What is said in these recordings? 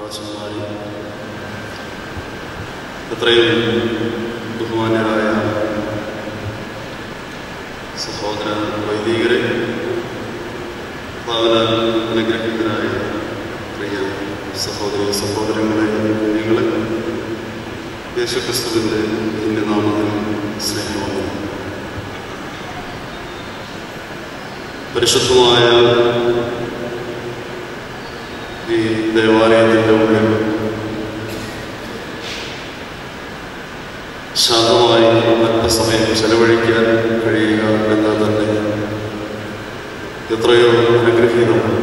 പ്രാചീനമായി എത്രയും ബഹുമാന്യരായ സഹോദര വൈദികരെ, ഭാവനാൽ അനുഗ്രഹീതരായ പ്രിയ സഹോദരി സഹോദരങ്ങളെ, നിങ്ങൾ യേശുക്രിസ്തുവിൻ്റെ പുണ്യനാമത്തിൽ സ്നേഹമാണ്. പരിശുദ്ധമായ ഈ ദേവാലയത്തിൻ്റെ ഉള്ളിൽ ശാന്തമായി അല്പസമയം ചെലവഴിക്കാൻ കഴിയുക എന്നാൽ തന്നെ എത്രയോ അനുഗ്രഹീതമാണ്.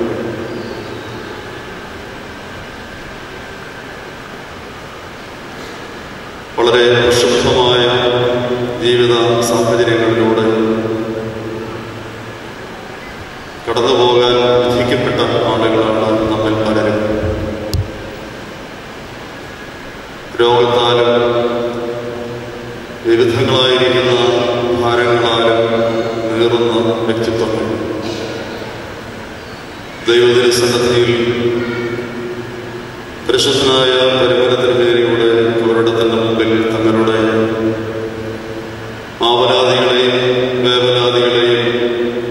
വളരെ പ്രക്ഷുബ്ധമായ ജീവിത സാഹചര്യങ്ങളിലൂടെ കടന്നുപോകാൻ വിധിക്കപ്പെട്ട ആളുകളാണ് നമ്മിൽ പലരും. രോഗത്താലും വിവിധങ്ങളായിരിക്കുന്ന ഭാരങ്ങളാലും നീറുന്ന വ്യക്തിത്വങ്ങൾ ദൈവസന്നിധിയിൽ പരിശുദ്ധനായ പരിമലത്തിനുമേരിയുടെ അവരുടെ തന്നെ മുമ്പിൽ തങ്ങളുടെ ആവലാദികളെയും വേവലാദികളെയും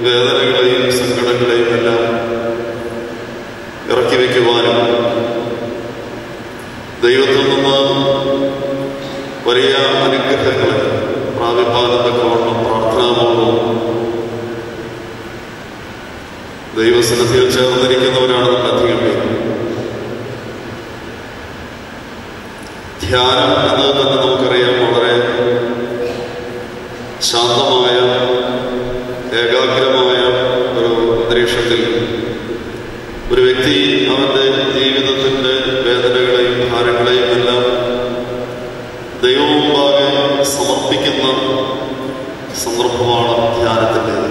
വേദനകളെയും സങ്കടങ്ങളെയും എല്ലാം ഇറക്കി വയ്ക്കുവാനും ദൈവത്തിൽ നിന്ന് വലിയ അനുഗ്രഹങ്ങളെ പ്രാപിപ്പാനത്തക്കവണ്ണം പ്രാർത്ഥനാപൂർവം ദൈവസന്നിധിയിൽ ചേർന്നിരിക്കുന്നവരാണ് അധികം പേര്. ധ്യാനം എന്നത് തന്നെ നമുക്കറിയാം, വളരെ ശാന്തമായ ഏകാഗ്രമായ ഒരു അന്തരീക്ഷത്തിൽ ഒരു വ്യക്തി അവൻ്റെ ജീവിതത്തിൻ്റെ വേദനകളെയും ഭാരങ്ങളെയും എല്ലാം ദൈവമുമ്പാകെ സമർപ്പിക്കുന്ന സന്ദർഭമാണ് ധ്യാനത്തിൻ്റേത്.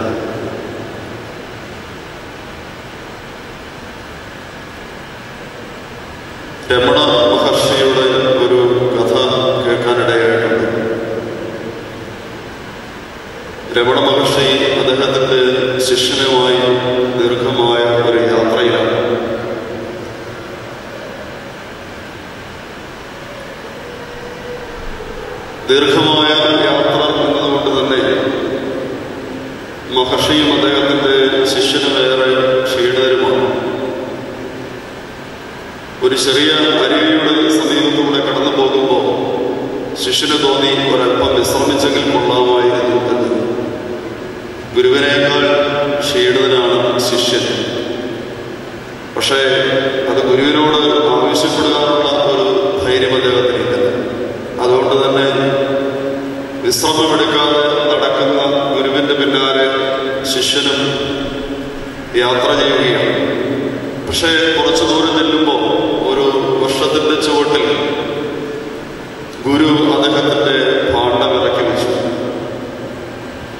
രമണ മഹർഷിയുടെ ഒരു കഥ കേൾക്കാനിടയായിട്ടുണ്ട്. രമണ മഹർഷി അദ്ദേഹത്തിൻ്റെ ശിഷ്യനുമായി ദീർഘമായ ഒരു യാത്രയിലാണ്. ദീർഘമായ യാത്ര എന്നതുകൊണ്ട് തന്നെ മഹർഷിയും അദ്ദേഹത്തിൻ്റെ ശിഷ്യനുമേറെ ക്ഷീണിതരുമാണ്. ഒരു ചെറിയ അരുവിയുടെ സമീപത്തൂടെ കടന്നു പോകുമ്പോൾ ശിഷ്യന് തോന്നി ഒരല്പം വിശ്രമിച്ചെങ്കിൽ കൊള്ളാമായിരുന്നു എന്ന്. ഗുരുവിനേക്കാൾ ക്ഷീണിതനാണ് ശിഷ്യൻ. പക്ഷേ അത് ഗുരുവിനോട് ആവശ്യപ്പെടുവാനുള്ള ഒരു ധൈര്യം അദ്ദേഹത്തിനില്ല. അതുകൊണ്ട് തന്നെ വിശ്രമമെടുക്കാതെ നടക്കുന്ന ഗുരുവിൻ്റെ പിന്നാലെ ശിഷ്യനും യാത്ര ചെയ്യുകയാണ്. പക്ഷേ കുറച്ചു ദൂരം ചെല്ലുമ്പോൾ ഒരു വൃക്ഷത്തിൻ്റെ ചുവട്ടിൽ ഗുരു അദ്ദേഹത്തിൻ്റെ ഭാണ്ഡം ഇറക്കി വെച്ചു.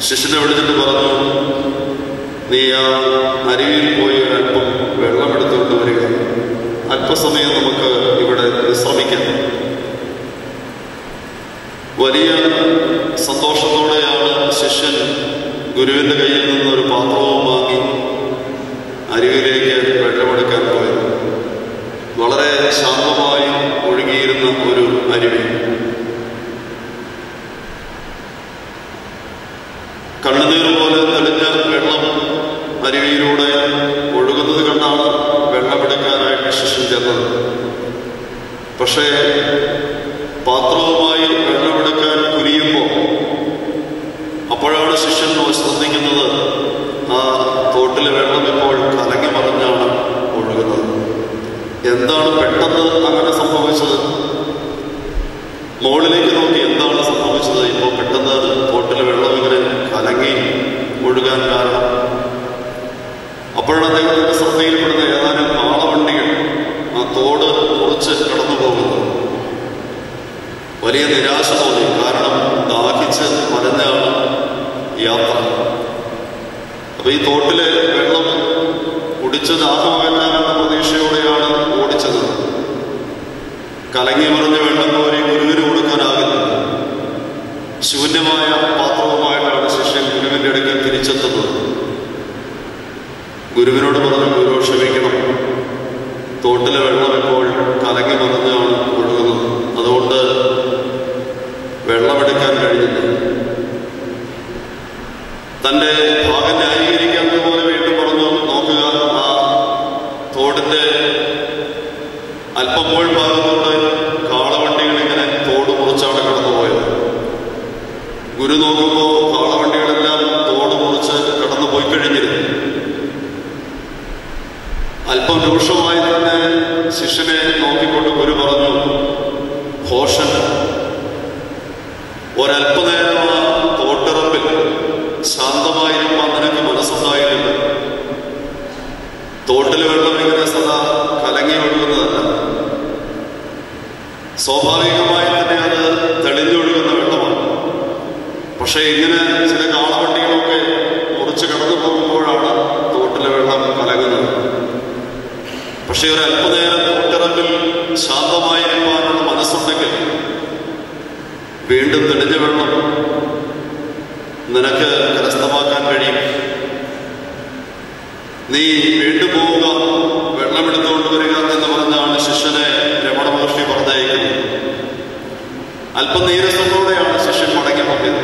ശിഷ്യനെ വിളിച്ചിട്ട് പറഞ്ഞു, നീ ആ അരുവിയിൽ പോയി ഒരല്പം വെള്ളമെടുത്തുകൊണ്ട് വരിക, അല്പസമയം നമുക്ക് ഇവിടെ വിശ്രമിക്കാം. വലിയ സന്തോഷത്തോടെയാണ് ശിഷ്യൻ ഗുരുവിൻ്റെ കയ്യിൽ നിന്നൊരു പാത്രവും വാങ്ങി അരുവിയിലേക്ക് വെള്ളമെടുക്കാൻ പോയത്. വളരെ ശാന്തമായി ഒഴുകിയിരുന്ന ഒരു അരുവി. കണ്ണുനീർ പോലെ തെളിഞ്ഞ വെള്ളം അരുവിയിലൂടെ ഒഴുകുന്നത് കണ്ടാണ് വെള്ളമെടുക്കാനായിട്ട് ശിഷ്യൻ ചെന്നത്. പക്ഷേ പാത്രവുമായി വെള്ളമെടുക്കാൻ കുനിയുമ്പോൾ അപ്പോഴാണ് ശിഷ്യൻ ശ്രദ്ധിക്കുന്നത്, ആ തോട്ടിലെ വെള്ളം ഇപ്പോൾ കലങ്ങി മറിഞ്ഞാണ് ഒഴുകുന്നത്. എന്താണ് പെട്ടെന്ന് അങ്ങനെ സംഭവിച്ചത്? മുകളിലേക്ക് നോക്കി എന്താണ് സംഭവിച്ചത്? ഇപ്പോൾ പെട്ടെന്ന് തോട്ടിലെ വെള്ളം ഇങ്ങനെ കലങ്ങി ഒഴുകാൻ കാരണം. അപ്പോഴാണ് അദ്ദേഹത്തിന്റെ ശ്രദ്ധയിൽപ്പെടുന്ന ഏതാനും കാളവണ്ടികൾ ആ തോട് മുറിച്ച് കടന്നു പോകുന്നത്. വലിയ നിരാശ തോന്നി. കാരണം ദാഹിച്ച് വലഞ്ഞാണ് യാത്ര. അപ്പൊ ഈ തോട്ടിലെ വെള്ളം കുടിച്ച് ദാഹമകറ്റാനെന്ന പ്രതീക്ഷയോടെയാണ് ഓടിച്ചത്. കലങ്ങി മറിഞ്ഞ വെള്ളം കോരി ഗുരുവിന് കൊടുക്കാനാകില്ല. ശൂന്യമായ പാത്രവുമായിട്ടാണ് ശിഷ്യൻ ഗുരുവിന്റെ അടുക്കൽ തിരിച്ചെത്തുന്നത്. ഗുരുവിനോട് പറഞ്ഞു, ഗുരു ക്ഷമിക്കണം, തോട്ടിലെ വെള്ളം ഇപ്പോൾ ഗുരു നോക്കുമ്പോൾ കാളവണ്ടികളെല്ലാം തോട് മുറിച്ച് കടന്നു പോയി കഴിഞ്ഞിരുന്നു. അല്പം രൂക്ഷമായി തന്നെ ശിഷ്യനെ നോക്കിക്കൊണ്ട് ഗുരു പറഞ്ഞു, ഭോഷൻ, ഒരല്പനേരം ആ തോട്ടിറമ്പിൽ ശാന്തമായിരിക്കാൻ നിനക്ക് മനസ്സുണ്ടായില്ല. തോട്ടിൽ വെള്ളം ഇങ്ങനെ സദാ കലങ്ങി ഒഴുകുന്നതല്ല, സ്വാഭാവികമായി തന്നെ അത് തെളിഞ്ഞൊഴുകുന്ന വെള്ളമാണ്. പക്ഷെ ഇങ്ങനെ ചില കാളവണ്ടികളൊക്കെ മുറിച്ച് കടന്നു പോകുമ്പോഴാണ് തോട്ടിലെ വെള്ളം കലങ്ങുന്നത്. പക്ഷെ ഒരല്പനേരം തോട്ടിറമ്പിൽ ശാന്തമായിരിക്കാനുള്ള മനസ്സുണ്ടെങ്കിൽ വീണ്ടും തെളിഞ്ഞ വെള്ളം നിനക്ക് കരസ്ഥമാക്കാൻ കഴിയും. നീ വീണ്ടും പോവുക, വെള്ളമെടുത്തുകൊണ്ട് വരിക എന്ന് പറഞ്ഞാണ് ശിഷ്യനെ രമണ മഹർഷി പറഞ്ഞയക്കുന്നത്. അല്പം നീരസത്തോടെയാണ് ശിഷ്യൻ മടങ്ങി പോയത്.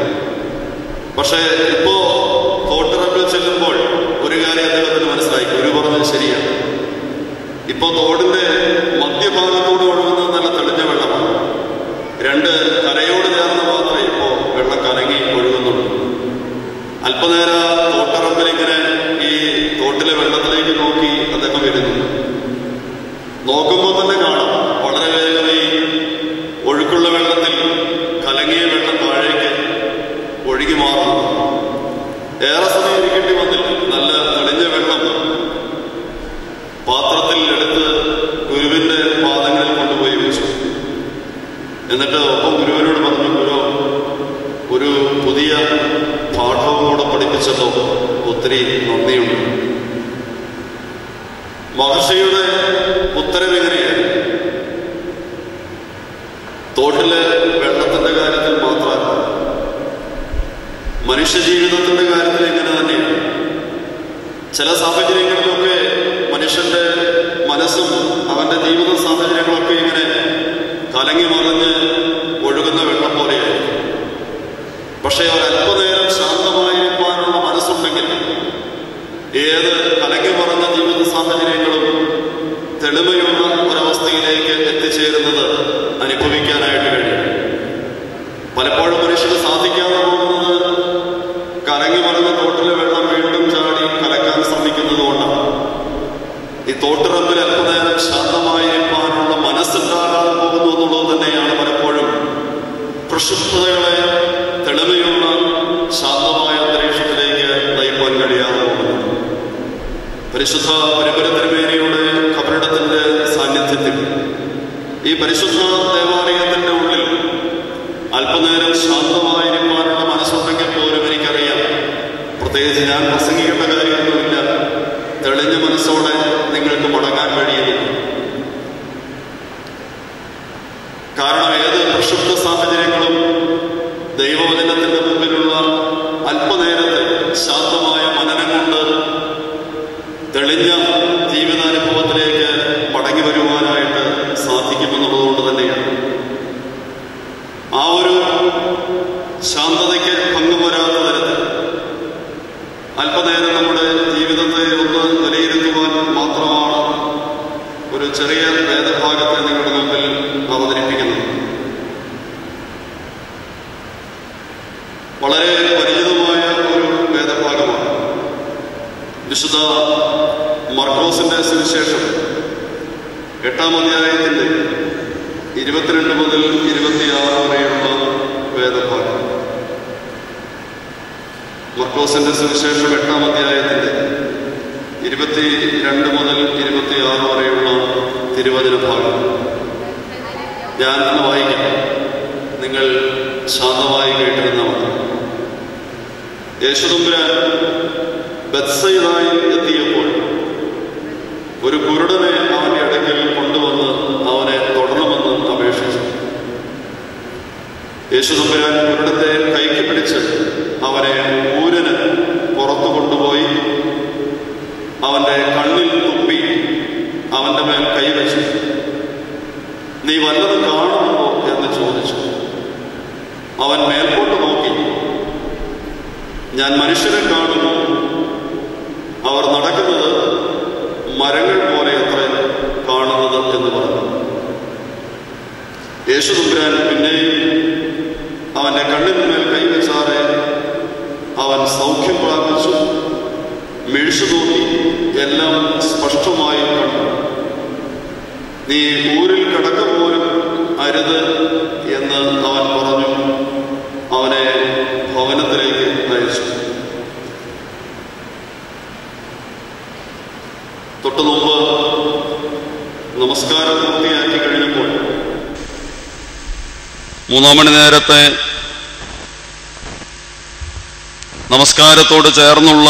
പക്ഷെ ഇപ്പോ തോട്ടിറമ്പിൽ ചെല്ലുമ്പോൾ ഒരു കാര്യം അദ്ദേഹത്തിന് മനസ്സിലായി. ഗുരു പറഞ്ഞത് ശരിയാണ്. ഇപ്പോ തോടിന്റെ മധ്യഭാഗത്തോട് ഒഴുകുന്നത് നല്ല തെളിഞ്ഞ വെള്ളമാണ്. രണ്ട് കരയോട് ചേർന്ന് മാത്രമേ ഇപ്പോ വെള്ളം കലങ്ങി ഒഴുകുന്നുള്ളൂ. അല്പനേരം തോട്ടിറമ്പിലിങ്ങനെ ഈ തോട്ടിലെ വെള്ളത്തിലേക്ക് നോക്കി അദ്ദേഹം വരുന്നു. നോക്കുമ്പോൾ തന്നെ കാണാം വളരെ വേഗം ഈ ഒഴുക്കുള്ള വെള്ളത്തിൽ കലങ്ങിയ വെള്ളം താഴേക്ക് ഒഴുകി മാറുന്നു. ഏറെ സമയം ഇരിക്കേണ്ടി വന്നില്ല. നല്ല തെളിഞ്ഞ വെള്ളം പാത്രത്തിൽ എടുത്ത് ഗുരുവിന്റെ പാദങ്ങളിൽ കൊണ്ടുപോയി വെച്ചു. എന്നിട്ട് ഒപ്പം ഗുരുവിനോട് പറഞ്ഞു, ഗുരു, ഒരു പുതിയ പാഠവും കൂടെ പഠിപ്പിച്ചല്ലോ, ഒത്തിരി നന്ദിയുണ്ട്. മഹർഷിയുടെ ഉത്തരം എങ്ങനെയാണ്? തോട്ടിലെ വെള്ളത്തിന്റെ കാര്യത്തിൽ മാത്രമല്ല, മനുഷ്യജീവിതത്തിന്റെ കാര്യത്തിൽ എങ്ങനെ തന്നെയാണ്. ചില സാഹചര്യങ്ങളിലൊക്കെ മനുഷ്യന്റെ മനസ്സും അവന്റെ ജീവിത സാഹചര്യങ്ങളൊക്കെ ഇങ്ങനെ കലങ്ങി മറിഞ്ഞ് ഒഴുകുന്ന വെള്ളം പോലെയായി. പക്ഷെ ഒരല്പനേരം ശാന്തമായിരിക്കാനുള്ള മനസ്സുണ്ടെങ്കിൽ ഏത് കലങ്ങി മറിഞ്ഞ ജീവിത സാഹചര്യങ്ങളും തെളിമയുള്ള ഒരവസ്ഥയിലേക്ക് എത്തിച്ചേരുന്നത് അനുഭവിക്കാനായിട്ട് കഴിയും. പലപ്പോഴും മനുഷ്യന് സാധിക്കാതെ പോകുന്നത് കലങ്ങി മറിഞ്ഞ തോട്ടിലെ വെള്ളം വീണ്ടും ചാടി കലക്കാൻ ശ്രമിക്കുന്നത് കൊണ്ടാണ്. ഈ തോട്ടിറമ്പിൽ അല്പനേരം ശാന്തമായിരിക്കാനുള്ള മനസ്സുണ്ടാകാതെ പോകുന്നു എന്നുള്ളത് തന്നെയാണ് പലപ്പോഴും പ്രക്ഷുബ്ധതകളെ തെളിമയുള്ള ശാന്തമായ അന്തരീക്ഷത്തിലേക്ക് നയിക്കാൻ കഴിയാതെ പോകുന്നത്. പരിശുദ്ധ പരിമല തിരുമേനിയുടെ ഖബറിടത്തിന്റെ സാന്നിധ്യത്തിൽ ഈ പരിശുദ്ധ ദേവാലയത്തിന്റെ ഉള്ളിൽ അല്പനേരം ശാന്തമായിരിക്കാനുള്ള മനസ്സുണ്ടെങ്കിൽ പോലും എനിക്കറിയാം, പ്രത്യേകിച്ച് ഞാൻ പ്രസംഗിക്കേണ്ട കാര്യമൊന്നുമില്ല, തെളിഞ്ഞ മനസ്സോടെ നിങ്ങൾക്ക് മടങ്ങാൻ കഴിയുന്നു. കാരണം ഏത് പ്രക്ഷുബ്ധ സാഹചര്യങ്ങളും ദൈവവചനത്തിന്റെ മുമ്പിലുള്ള അല്പനേരത്തെ ശാന്തമായ മനനം കൊണ്ട് തെളിഞ്ഞ ജീവിതാനുഭവത്തിലേക്ക് മടങ്ങി വരുവാനായിട്ട് സാധിക്കുമെന്നുള്ളതുകൊണ്ട് തന്നെയാണ്. ആ ഒരു ശാന്തതയ്ക്ക് ഭംഗം വരാത്ത തരത്തിൽ അല്പനേരം നമ്മുടെ ജീവിതത്തെ ഒന്ന് വിലയിരുത്തുവാൻ മാത്രമാണ് ഒരു ചെറിയ വേദഭാഗത്തെ നിങ്ങളുടെ മുമ്പിൽ അവതരിപ്പിക്കുന്നത്. വളരെ പരിചിതമായ ഒരു വേദഭാഗമാണ്. വിശുദ്ധ മർക്കോസിന്റെ സുവിശേഷം 8-ാം അധ്യായത്തിന്റെ 22 മുതൽ 26 വരെയുള്ള വേദഭാഗം. മർക്കോസിന്റെ സുവിശേഷം 8-ാം അധ്യായത്തിന്റെ 22 മുതൽ 26 വരെയുള്ള തിരുവചന ഭാഗം ഞാൻ വായിക്കാം. നിങ്ങൾ ശാന്തമായി കേട്ടിരുന്നാൽ മതി. യേശുതമ്പുരാൻ ബത്സയിദായിൽ എത്തിയപ്പോൾ ഒരു കുരുടനെ അവന്റെ അടുക്കൽ കൊണ്ടുവന്ന് അവനെ തൊടണമെന്ന് അപേക്ഷിച്ചു. യേശുതമ്പുരാൻ കുരുടത്തെ കൈക്ക് പിടിച്ച് അവനെ ഊരന് പുറത്തു കൊണ്ടുപോയി അവന്റെ കണ്ണിൽ തുപ്പി അവന്റെ മേൽ കൈവച്ചു. നീ വല്ലതും കാണുന്നുണ്ടോ എന്ന് ചോദിച്ചു. അവൻ മേൽപോട്ട് നോക്കി. ഞാൻ മനുഷ്യരെ കാണുന്നു, അവർ നടക്കുന്നത് മരങ്ങൾ പോലെ അത്ര കാണുന്നത് എന്ന് പറഞ്ഞു. യേശുതമ്പുരാൻ പിന്നെയും അവന്റെ കണ്ണിന്മേൽ കൈവച്ചാറെ സൗഖ്യം പ്രാപിച്ചു, മിഴിച്ചു തോന്നി, എല്ലാം സ്പഷ്ടമായി കണ്ടു. നീ ഊരിൽ കിടക്ക പോലും അരുത് എന്ന് അവൻ പറഞ്ഞു. അവനെ ഭവനത്തിലേക്ക് അയച്ചു. തൊട്ടു മുമ്പ് നമസ്കാരം പൂർത്തിയാക്കി കഴിഞ്ഞപ്പോൾ 3 മണി നേരത്തെ നമസ്കാരത്തോട് ചേർന്നുള്ള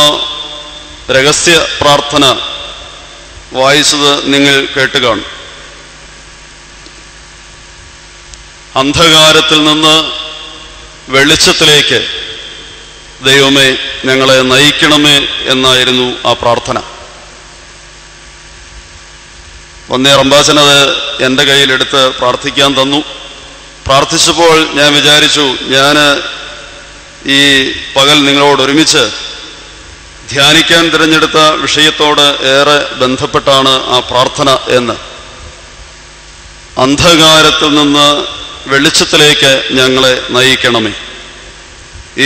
രഹസ്യ പ്രാർത്ഥന വായിച്ചത് നിങ്ങൾ കേട്ട് കാണും. അന്ധകാരത്തിൽ നിന്ന് വെളിച്ചത്തിലേക്ക് ദൈവമേ ഞങ്ങളെ നയിക്കണമേ എന്നായിരുന്നു ആ പ്രാർത്ഥന. വന്നേ റംബാച്ചൻ അത് എൻ്റെ കയ്യിലെടുത്ത് പ്രാർത്ഥിക്കാൻ തന്നു. പ്രാർത്ഥിച്ചപ്പോൾ ഞാൻ വിചാരിച്ചു, ഞാൻ ഈ പകൽ നിങ്ങളോട് ഒരുമിച്ച് ധ്യാനിക്കാൻ തിരഞ്ഞെടുത്ത വിഷയത്തോട് ഏറെ ബന്ധപ്പെട്ടാണ് ആ പ്രാർത്ഥന എന്ന്. അന്ധകാരത്തിൽ നിന്ന് വെളിച്ചത്തിലേക്ക് ഞങ്ങളെ നയിക്കണമേ.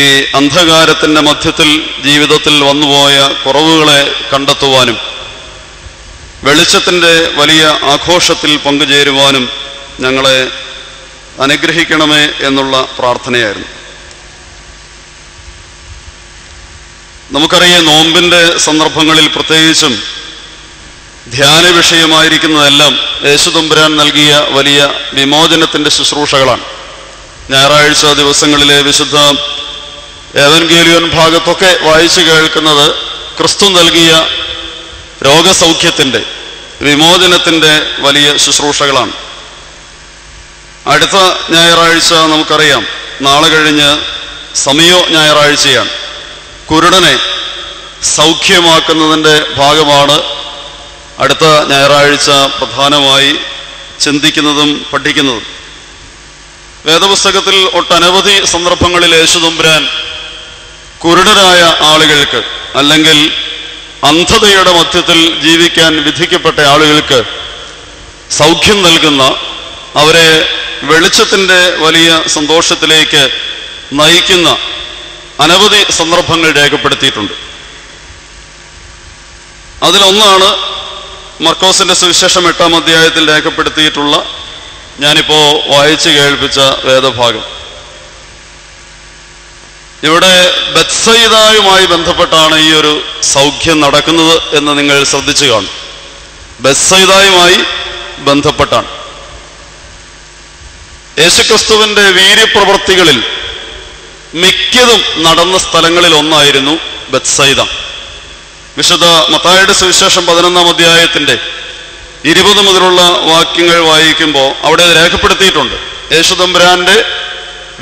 ഈ അന്ധകാരത്തിൻ്റെ മധ്യത്തിൽ ജീവിതത്തിൽ വന്നുപോയ കുറവുകളെ കണ്ടെത്തുവാനും വെളിച്ചത്തിൻ്റെ വലിയ ആഘോഷത്തിൽ പങ്കുചേരുവാനും ഞങ്ങളെ അനുഗ്രഹിക്കണമേ എന്നുള്ള പ്രാർത്ഥനയായിരുന്നു. നമുക്കറിയാം, നോമ്പിൻ്റെ സന്ദർഭങ്ങളിൽ പ്രത്യേകിച്ചും ധ്യാന വിഷയമായിരിക്കുന്നതെല്ലാം യേശുതമ്പുരാൻ നൽകിയ വലിയ വിമോചനത്തിൻ്റെ ശുശ്രൂഷകളാണ്. ഞായറാഴ്ച ദിവസങ്ങളിലെ വിശുദ്ധ ഏവൻഗേലിയോൻ ഭാഗത്തൊക്കെ വായിച്ചു കേൾക്കുന്നത് ക്രിസ്തു നൽകിയ രോഗസൗഖ്യത്തിൻ്റെ വിമോചനത്തിൻ്റെ വലിയ ശുശ്രൂഷകളാണ്. അടുത്ത ഞായറാഴ്ച നമുക്കറിയാം, നാളെ കഴിഞ്ഞ് സമയോ ഞായറാഴ്ചയാണ്. കുരുടനെ സൗഖ്യമാക്കുന്നതിൻ്റെ ഭാഗമാണ് അടുത്ത ഞായറാഴ്ച പ്രധാനമായി ചിന്തിക്കുന്നതും പഠിക്കുന്നതും. വേദപുസ്തകത്തിൽ ഒട്ടനവധി സന്ദർഭങ്ങളിൽ യേശുതമ്പുരാൻ കുരുടരായ ആളുകൾക്ക്, അല്ലെങ്കിൽ അന്ധതയുടെ മധ്യത്തിൽ ജീവിക്കാൻ വിധിക്കപ്പെട്ട ആളുകൾക്ക് സൗഖ്യം നൽകുന്ന, അവരെ വെളിച്ചത്തിൻ്റെ വലിയ സന്തോഷത്തിലേക്ക് നയിക്കുന്ന അനവധി സന്ദർഭങ്ങൾ രേഖപ്പെടുത്തിയിട്ടുണ്ട്. അതിലൊന്നാണ് മർക്കോസിൻ്റെ സുവിശേഷം 8-ാം അധ്യായത്തിൽ രേഖപ്പെടുത്തിയിട്ടുള്ള ഞാനിപ്പോൾ വായിച്ചു കേൾപ്പിച്ച വേദഭാഗം. ഇവിടെ ബത്സയിദായുമായി ബന്ധപ്പെട്ടാണ് ഈ ഒരു സൗഖ്യം നടക്കുന്നത് എന്ന് നിങ്ങൾ ശ്രദ്ധിച്ചു കാണും. ബത്സയിദായുമായി ബന്ധപ്പെട്ടാണ്. യേശുക്രിസ്തുവിൻ്റെ വീര്യപ്രവൃത്തികളിൽ മിക്കതും നടന്ന സ്ഥലങ്ങളിൽ ഒന്നായിരുന്നു ബത്സയിദ. വിശുദ്ധ മത്തായിയുടെ സുവിശേഷം 11-ാം അധ്യായത്തിൻ്റെ 20 മുതലുള്ള വാക്യങ്ങൾ വായിക്കുമ്പോൾ അവിടെ രേഖപ്പെടുത്തിയിട്ടുണ്ട്. യേശുതമ്പുരാന്റെ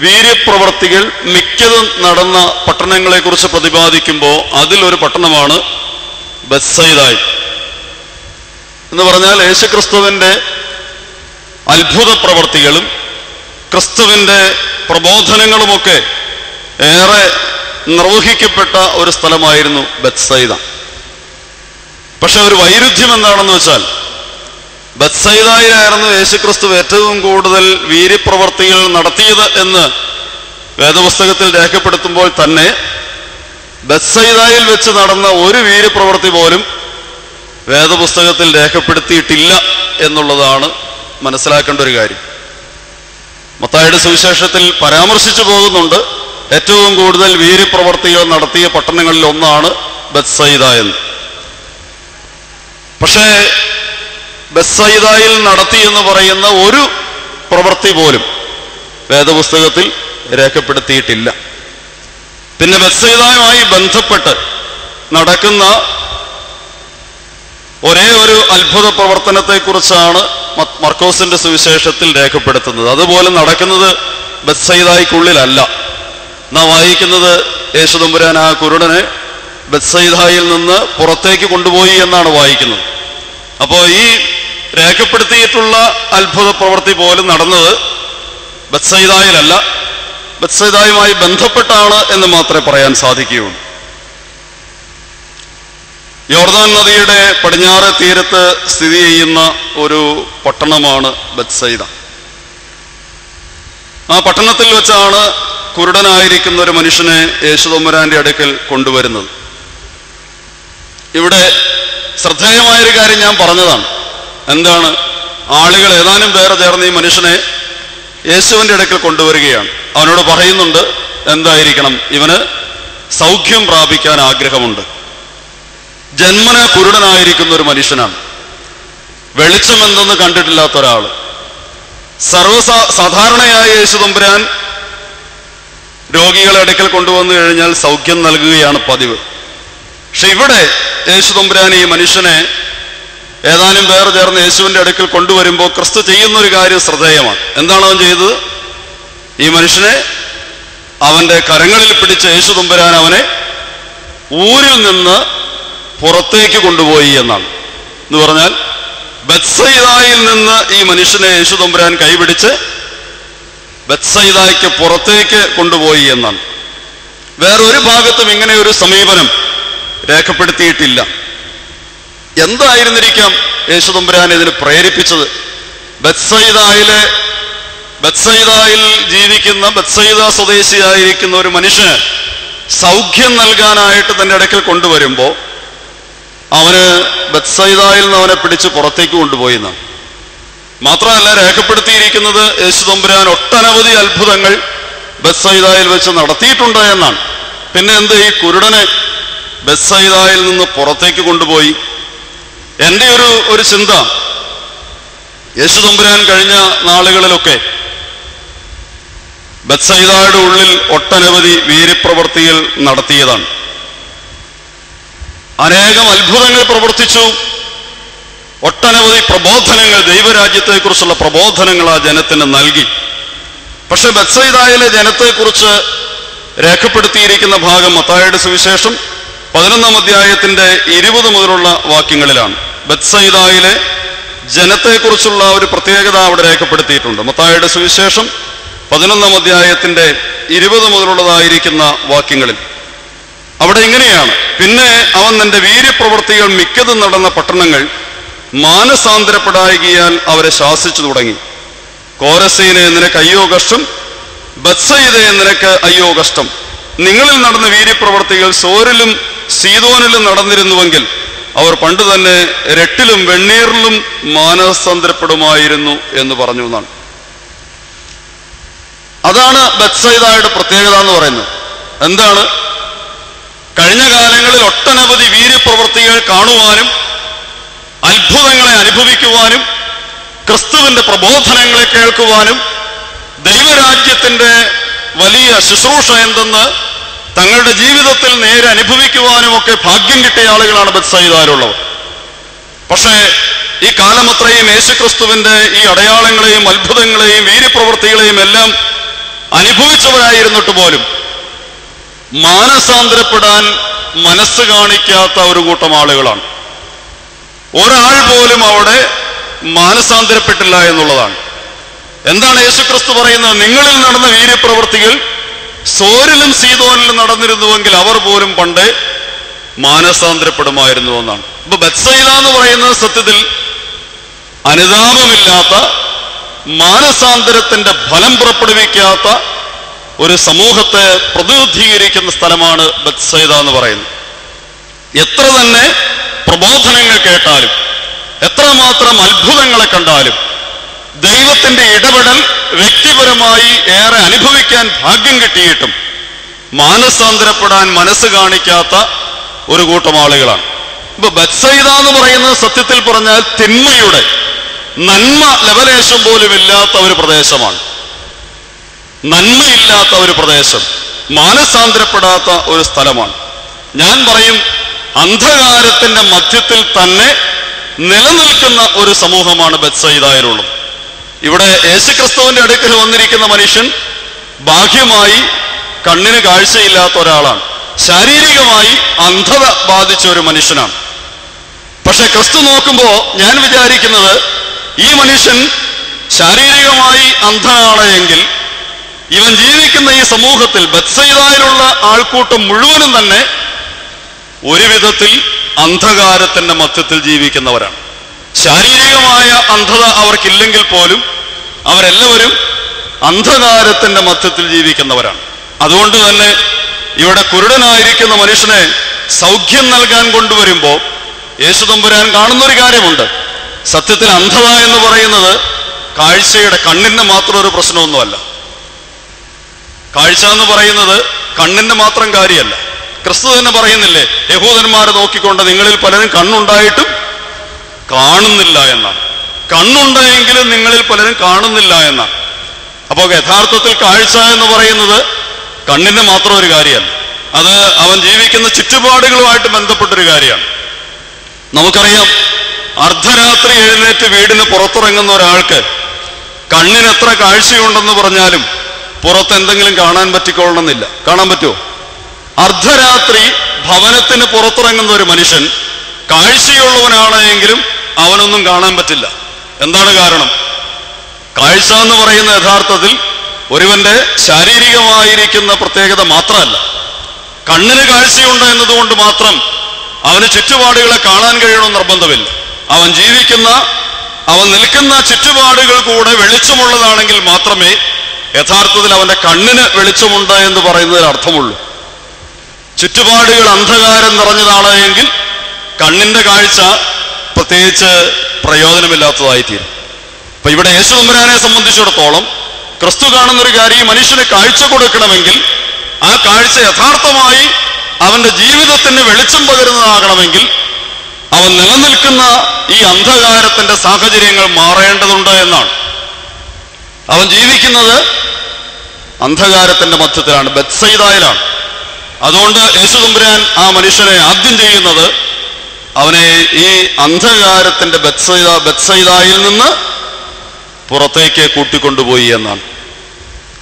വീര്യപ്രവർത്തികൾ മിക്കതും നടന്ന പട്ടണങ്ങളെക്കുറിച്ച് പ്രതിപാദിക്കുമ്പോൾ അതിലൊരു പട്ടണമാണ് ബത്സയിദായി എന്ന് പറഞ്ഞാൽ യേശുക്രിസ്തുവിൻ്റെ അത്ഭുത പ്രവർത്തികളും ക്രിസ്തുവിൻ്റെ പ്രബോധനങ്ങളുമൊക്കെ ഏറെ നിർവഹിക്കപ്പെട്ട ഒരു സ്ഥലമായിരുന്നു ബത്സയിദ. പക്ഷെ ഒരു വൈരുദ്ധ്യം എന്താണെന്ന് വെച്ചാൽ, ബത്സയിദായിലായിരുന്നു യേശുക്രിസ്തു ഏറ്റവും കൂടുതൽ വീര്യപ്രവർത്തികൾ നടത്തിയത് എന്ന് വേദപുസ്തകത്തിൽ രേഖപ്പെടുത്തുമ്പോൾ തന്നെ ബത്സയിദായിൽ വെച്ച് നടന്ന ഒരു വീര്യപ്രവൃത്തി പോലും വേദപുസ്തകത്തിൽ രേഖപ്പെടുത്തിയിട്ടില്ല എന്നുള്ളതാണ് മനസ്സിലാക്കേണ്ട ഒരു കാര്യം. മത്തായിയുടെ സുവിശേഷത്തിൽ പരാമർശിച്ചു പോകുന്നുണ്ട്, ഏറ്റവും കൂടുതൽ വീര്യപ്രവർത്തികൾ നടത്തിയ പട്ടണങ്ങളിൽ ഒന്നാണ് ബത്സയിദ എന്ന്. പക്ഷേ ബത്സയിദായിൽ നടത്തി എന്ന് പറയുന്ന ഒരു പ്രവൃത്തി പോലും വേദപുസ്തകത്തിൽ രേഖപ്പെടുത്തിയിട്ടില്ല. പിന്നെ ബത്സയിദായുമായി ബന്ധപ്പെട്ട് നടക്കുന്ന ഒരേ ഒരു അത്ഭുത പ്രവർത്തനത്തെക്കുറിച്ചാണ് മർക്കോസിന്റെ സുവിശേഷത്തിൽ രേഖപ്പെടുത്തുന്നത്. അതുപോലെ നടക്കുന്നത് ബത്സയിദായ്ക്കുള്ളിലല്ല. നാം വായിക്കുന്നത് യേശുതമ്പുരാൻ ആ കുരുടനെ ബത്സയിദായിൽ നിന്ന് പുറത്തേക്ക് കൊണ്ടുപോയി എന്നാണ് വായിക്കുന്നത്. അപ്പോൾ ഈ രേഖപ്പെടുത്തിയിട്ടുള്ള അത്ഭുത പ്രവൃത്തി പോലും നടന്നത് ബത്സയിദായിലല്ല, ബത്സയിദായുമായി ബന്ധപ്പെട്ടാണ് എന്ന് മാത്രമേ പറയാൻ സാധിക്കുകയുള്ളൂ. യോർദാൻ നദിയുടെ പടിഞ്ഞാറ് തീരത്ത് സ്ഥിതി ചെയ്യുന്ന ഒരു പട്ടണമാണ് ബത്സയിദ. ആ പട്ടണത്തിൽ വെച്ചാണ് കുരുടനായിരിക്കുന്ന ഒരു മനുഷ്യനെ യേശുതമ്പുരാന്റെ അടുക്കൽ കൊണ്ടുവരുന്നത്. ഇവിടെ ശ്രദ്ധേയമായൊരു കാര്യം ഞാൻ പറഞ്ഞതാണ്. എന്താണ്? ആളുകൾ ഏതാനും പേരെ ചേർന്ന് ഈ മനുഷ്യനെ യേശുവിന്റെ അടുക്കൽ കൊണ്ടുവരികയാണ്. അവനോട് പറയുന്നുണ്ട്, എന്തായിരിക്കണം? ഇവന് സൗഖ്യം പ്രാപിക്കാൻ ആഗ്രഹമുണ്ട്. ജന്മന കുരുടനായിരിക്കുന്ന ഒരു മനുഷ്യനാണ്. വെളിച്ചം എന്തെന്ന് കണ്ടിട്ടില്ലാത്ത ഒരാൾ. സാധാരണയായ യേശുതമ്പുരാൻ രോഗികളെ അടുക്കൽ കൊണ്ടുവന്നു കഴിഞ്ഞാൽ സൗഖ്യം നൽകുകയാണ് പതിവ്. പക്ഷെ ഇവിടെ യേശുതമ്പുരാൻ ഈ മനുഷ്യനെ ഏതാനും പേർ ചേർന്ന് യേശുവിന്റെ അടുക്കൽ കൊണ്ടുവരുമ്പോൾ ക്രിസ്തു ചെയ്യുന്നൊരു കാര്യം ശ്രദ്ധേയമാണ്. എന്താണ് അവൻ ചെയ്തത്? ഈ മനുഷ്യനെ അവന്റെ കരങ്ങളിൽ പിടിച്ച യേശുതമ്പുരാൻ അവനെ ഊരിൽ നിന്ന് പുറത്തേക്ക് കൊണ്ടുപോയി എന്നാണ്. എന്ന് പറഞ്ഞാൽ ബത്സയിദായിൽ നിന്ന് ഈ മനുഷ്യനെ യേശുതമ്പുരാൻ കൈപിടിച്ച് ബത്സയിദായ്ക്ക് പുറത്തേക്ക് കൊണ്ടുപോയി എന്നാണ്. വേറൊരു ഭാഗത്തും ഇങ്ങനെ ഒരു സമീപനം രേഖപ്പെടുത്തിയിട്ടില്ല. എന്തായിരുന്നിരിക്കാം യേശുതമ്പുരാൻ ഇതിന് പ്രേരിപ്പിച്ചത്? ബത്സയിദായിൽ ജീവിക്കുന്ന, ബത്സയിദ സ്വദേശിയായിരിക്കുന്ന ഒരു മനുഷ്യന് സൗഖ്യം നൽകാനായിട്ട് തന്റെ അടുക്കൽ കൊണ്ടുവരുമ്പോൾ അവന് ബത്സയിദായിൽ നിന്ന് അവനെ പിടിച്ച് പുറത്തേക്ക് കൊണ്ടുപോയി എന്നാണ്. മാത്രമല്ല, രേഖപ്പെടുത്തിയിരിക്കുന്നത് യേശുതമ്പുരാൻ ഒട്ടനവധി അത്ഭുതങ്ങൾ ബത്സയിദായിൽ വെച്ച് നടത്തിയിട്ടുണ്ട് എന്നാണ്. പിന്നെ എന്ത് ഈ കുരുടനെ ബത്സയിദായിൽ നിന്ന് പുറത്തേക്ക് കൊണ്ടുപോയി? എൻ്റെ ഒരു ചിന്ത, യേശുതമ്പുരാൻ കഴിഞ്ഞ നാളുകളിലൊക്കെ ബത്സയിദയുടെ ഉള്ളിൽ ഒട്ടനവധി വീര്യപ്രവൃത്തികൾ നടത്തിയതാണ്. അനേകം അത്ഭുതങ്ങൾ പ്രവർത്തിച്ചു. ഒട്ടനവധി പ്രബോധനങ്ങൾ, ദൈവരാജ്യത്തെക്കുറിച്ചുള്ള പ്രബോധനങ്ങൾ ആ ജനത്തിന് നൽകി. പക്ഷെ ബത്സയിദായിലെ ജനത്തെക്കുറിച്ച് രേഖപ്പെടുത്തിയിരിക്കുന്ന ഭാഗം മത്തായിയുടെ സുവിശേഷം 11-ാം അധ്യായത്തിന്റെ 20 മുതലുള്ള വാക്യങ്ങളിലാണ്. ബത്സയിദായിലെ ജനത്തെക്കുറിച്ചുള്ള ഒരു പ്രത്യേകത അവിടെ രേഖപ്പെടുത്തിയിട്ടുണ്ട്. മത്തായിയുടെ സുവിശേഷം 11-ാം അധ്യായത്തിന്റെ 20 മുതലുള്ളതായിരിക്കുന്ന വാക്യങ്ങളിൽ അവിടെ ഇങ്ങനെയാണ്: പിന്നെ അവൻ തന്റെ വീര്യപ്രവൃത്തികൾ മിക്കതും നടന്ന പട്ടണങ്ങൾ മാനസാന്തരപ്പെടായികയാൽ അവരെ ശാസിച്ചു തുടങ്ങി. കോരസീനെ, നിനക്ക് അയ്യോ കഷ്ടം! ബത്സയിദേ, നിനക്ക് അയ്യോ കഷ്ടം! നിങ്ങളിൽ നടന്ന വീര്യപ്രവൃത്തികൾ സോരിലും സീദോനിലും നടന്നിരുന്നുവെങ്കിൽ അവർ പണ്ട് തന്നെ രട്ടിലും വെണ്ണീറിലും മാനസാന്തരപ്പെടുമായിരുന്നു എന്ന് പറഞ്ഞു എന്നാണ്. അതാണ് ബത്സയിദയുടെ പ്രത്യേകത എന്ന് പറയുന്നത്. എന്താണ്? കഴിഞ്ഞ കാലങ്ങളിൽ ഒട്ടനവധി വീര്യപ്രവൃത്തികൾ കാണുവാനും അത്ഭുതങ്ങളെ അനുഭവിക്കുവാനും ക്രിസ്തുവിന്റെ പ്രബോധനങ്ങളെ കേൾക്കുവാനും ദൈവരാജ്യത്തിന്റെ വലിയ ശുശ്രൂഷ എന്തെന്ന് തങ്ങളുടെ ജീവിതത്തിൽ നേരെ അനുഭവിക്കുവാനും ഒക്കെ ഭാഗ്യം കിട്ടിയ ആളുകളാണ് ബത്സയിദയിലുള്ളവർ. പക്ഷേ ഈ കാലമത്രയും യേശുക്രിസ്തുവിന്റെ ഈ അടയാളങ്ങളെയും അത്ഭുതങ്ങളെയും വീര്യപ്രവൃത്തികളെയും എല്ലാം അനുഭവിച്ചവരായിരുന്നിട്ട് പോലും മാനസാന്തരപ്പെടാൻ മനസ്സ് കാണിക്കാത്ത ഒരു കൂട്ടം ആളുകളാണ്. ഒരാൾ പോലും അവിടെ മാനസാന്തരപ്പെട്ടില്ല എന്നുള്ളതാണ്. എന്താണ് യേശുക്രിസ്തു പറയുന്നത്? നിങ്ങളിൽ നടന്ന വീര്യപ്രവൃത്തികൾ സോരിലും സീദോനിലും നടന്നിരുന്നുവെങ്കിൽ അവർ പോലും പണ്ട് മാനസാന്തരപ്പെടുമായിരുന്നു എന്നാണ്. ഇപ്പൊ ബത്സയിദ എന്ന് പറയുന്നത് സത്യത്തിൽ അനുതാപമില്ലാത്ത, മാനസാന്തരത്തിന്റെ ഫലം പുറപ്പെടുവിക്കാത്ത ഒരു സമൂഹത്തെ പ്രതിനിധീകരിക്കുന്ന സ്ഥലമാണ് ബത്സയിദ എന്ന് പറയുന്നത്. എത്ര തന്നെ പ്രബോധനങ്ങൾ കേട്ടാലും, എത്രമാത്രം അത്ഭുതങ്ങളെ കണ്ടാലും, ദൈവത്തിന്റെ ഇടപെടൽ വ്യക്തിപരമായി ഏറെ അനുഭവിക്കാൻ ഭാഗ്യം കിട്ടിയിട്ടും മാനസാന്തരപ്പെടാൻ മനസ്സ് കാണിക്കാത്ത ഒരു കൂട്ടം ആളുകളാണ്. ഇപ്പൊ ബത്സയിദ എന്ന് പറയുന്നത് സത്യത്തിൽ പറഞ്ഞാൽ തിന്മയുടെ, നന്മ ലവലേശം പോലും ഇല്ലാത്ത ഒരു പ്രദേശമാണ്. നന്മയില്ലാത്ത ഒരു പ്രദേശം, മാനസാന്തരപ്പെടാത്ത ഒരു സ്ഥലമാണ്. ഞാൻ പറയും, അന്ധകാരത്തിന്റെ മധ്യത്തിൽ തന്നെ നിലനിൽക്കുന്ന ഒരു സമൂഹമാണ് ബത്സയിദയിലുള്ളത്. ഇവിടെ യേശുക്രിസ്തുവിന്റെ അടുക്കൽ വന്നിരിക്കുന്ന മനുഷ്യൻ ബാഹ്യമായി കണ്ണിന് കാഴ്ചയില്ലാത്ത ഒരാളാണ്. ശാരീരികമായി അന്ധത ബാധിച്ച ഒരു മനുഷ്യനാണ്. പക്ഷെ ക്രിസ്തു നോക്കുമ്പോൾ ഞാൻ വിചാരിക്കുന്നത്, ഈ മനുഷ്യൻ ശാരീരികമായി അന്ധനാണ് എങ്കിൽ ഇവൻ ജീവിക്കുന്ന ഈ സമൂഹത്തിൽ ബത്സയിദയിലുള്ള ആൾക്കൂട്ടം മുഴുവനും തന്നെ ഒരു വിധത്തിൽ അന്ധകാരത്തിന്റെ മധ്യത്തിൽ ജീവിക്കുന്നവരാണ്. ശാരീരികമായ അന്ധത അവർക്കില്ലെങ്കിൽ പോലും അവരെല്ലാവരും അന്ധകാരത്തിന്റെ മധ്യത്തിൽ ജീവിക്കുന്നവരാണ്. അതുകൊണ്ട് തന്നെ ഇവിടെ കുരുടനായിരിക്കുന്ന മനുഷ്യനെ സൗഖ്യം നൽകാൻ കൊണ്ടുവരുമ്പോൾ യേശുതമ്പുരാൻ കാണുന്നൊരു കാര്യമുണ്ട്. സത്യത്തിൽ അന്ധത എന്ന് പറയുന്നത് കാഴ്ചയുടെ, കണ്ണിന്റെ മാത്രം ഒരു പ്രശ്നമൊന്നുമല്ല. കാഴ്ച എന്ന് പറയുന്നത് കണ്ണിന്റെ മാത്രം കാര്യമല്ല. ക്രിസ്തു തന്നെ പറയുന്നില്ലേ, യഹൂദന്മാരെ നോക്കിക്കൊണ്ട് നിങ്ങളിൽ പലരും കണ്ണുണ്ടായിട്ടും കാണുന്നില്ല എന്നാണ്. കണ്ണുണ്ടായെങ്കിലും നിങ്ങളിൽ പലരും കാണുന്നില്ല എന്നാണ്. അപ്പോൾ യഥാർത്ഥത്തിൽ കാഴ്ച എന്ന് പറയുന്നത് കണ്ണിന്റെ മാത്രം ഒരു കാര്യമല്ല. അത് അവൻ ജീവിക്കുന്ന ചുറ്റുപാടുകളുമായിട്ട് ബന്ധപ്പെട്ടൊരു കാര്യമാണ്. നമുക്കറിയാം, അർദ്ധരാത്രി എഴുന്നേറ്റ് വീടിന് പുറത്തിറങ്ങുന്ന ഒരാൾക്ക് കണ്ണിന് എത്ര കാഴ്ചയുണ്ടെന്ന് പറഞ്ഞാലും പുറത്ത് എന്തെങ്കിലും കാണാൻ പറ്റിക്കൊള്ളണമെന്നില്ല. കാണാൻ പറ്റുമോ? അർദ്ധരാത്രി ഭവനത്തിന് പുറത്തിറങ്ങുന്ന ഒരു മനുഷ്യൻ കാഴ്ചയുള്ളവനാണ് എങ്കിലും അവനൊന്നും കാണാൻ പറ്റില്ല. എന്താണ് കാരണം? കാഴ്ച എന്ന് പറയുന്ന യഥാർത്ഥത്തിൽ ഒരുവന്റെ ശാരീരികമായിരിക്കുന്ന പ്രത്യേകത മാത്രമല്ല. കണ്ണിന് കാഴ്ചയുണ്ട് എന്നതുകൊണ്ട് മാത്രം അവന് ചുറ്റുപാടുകളെ കാണാൻ കഴിയണമെന്ന് നിർബന്ധമില്ല. അവൻ നിൽക്കുന്ന ചുറ്റുപാടുകൾ കൂടെ വെളിച്ചമുള്ളതാണെങ്കിൽ മാത്രമേ യഥാർത്ഥത്തിൽ അവന്റെ കണ്ണിന് വെളിച്ചമുണ്ട് എന്ന് പറയുന്നതിൽ അർത്ഥമുള്ളൂ. ചുറ്റുപാടുകൾ അന്ധകാരം നിറഞ്ഞതാണ് എങ്കിൽ കണ്ണിന്റെ കാഴ്ച പ്രത്യേകിച്ച് പ്രയോജനമില്ലാത്തതായിത്തീരും. അപ്പൊ ഇവിടെ യേശുതമ്പുരാനെ സംബന്ധിച്ചിടത്തോളം ക്രിസ്തു കാണുന്നൊരു കാര്യം, മനുഷ്യന് കാഴ്ച കൊടുക്കണമെങ്കിൽ ആ കാഴ്ച യഥാർത്ഥമായി അവന്റെ ജീവിതത്തിന് വെളിച്ചം പകരുന്നതാകണമെങ്കിൽ അവൻ നിലനിൽക്കുന്ന ഈ അന്ധകാരത്തിന്റെ സാഹചര്യങ്ങൾ മാറേണ്ടതുണ്ട് എന്നാണ്. അവൻ ജീവിക്കുന്നത് അന്ധകാരത്തിന്റെ മധ്യത്തിലാണ്, ബത്സയിദായിലാണ്. അതുകൊണ്ട് യേശുതമ്പുരാൻ ആ മനുഷ്യനെ ആദ്യം ചെയ്യുന്നത് അവനെ ഈ അന്ധകാരത്തിന്റെ ബത്സയിദായിൽ നിന്ന് പുറത്തേക്ക് കൂട്ടിക്കൊണ്ടുപോയി എന്നാണ്.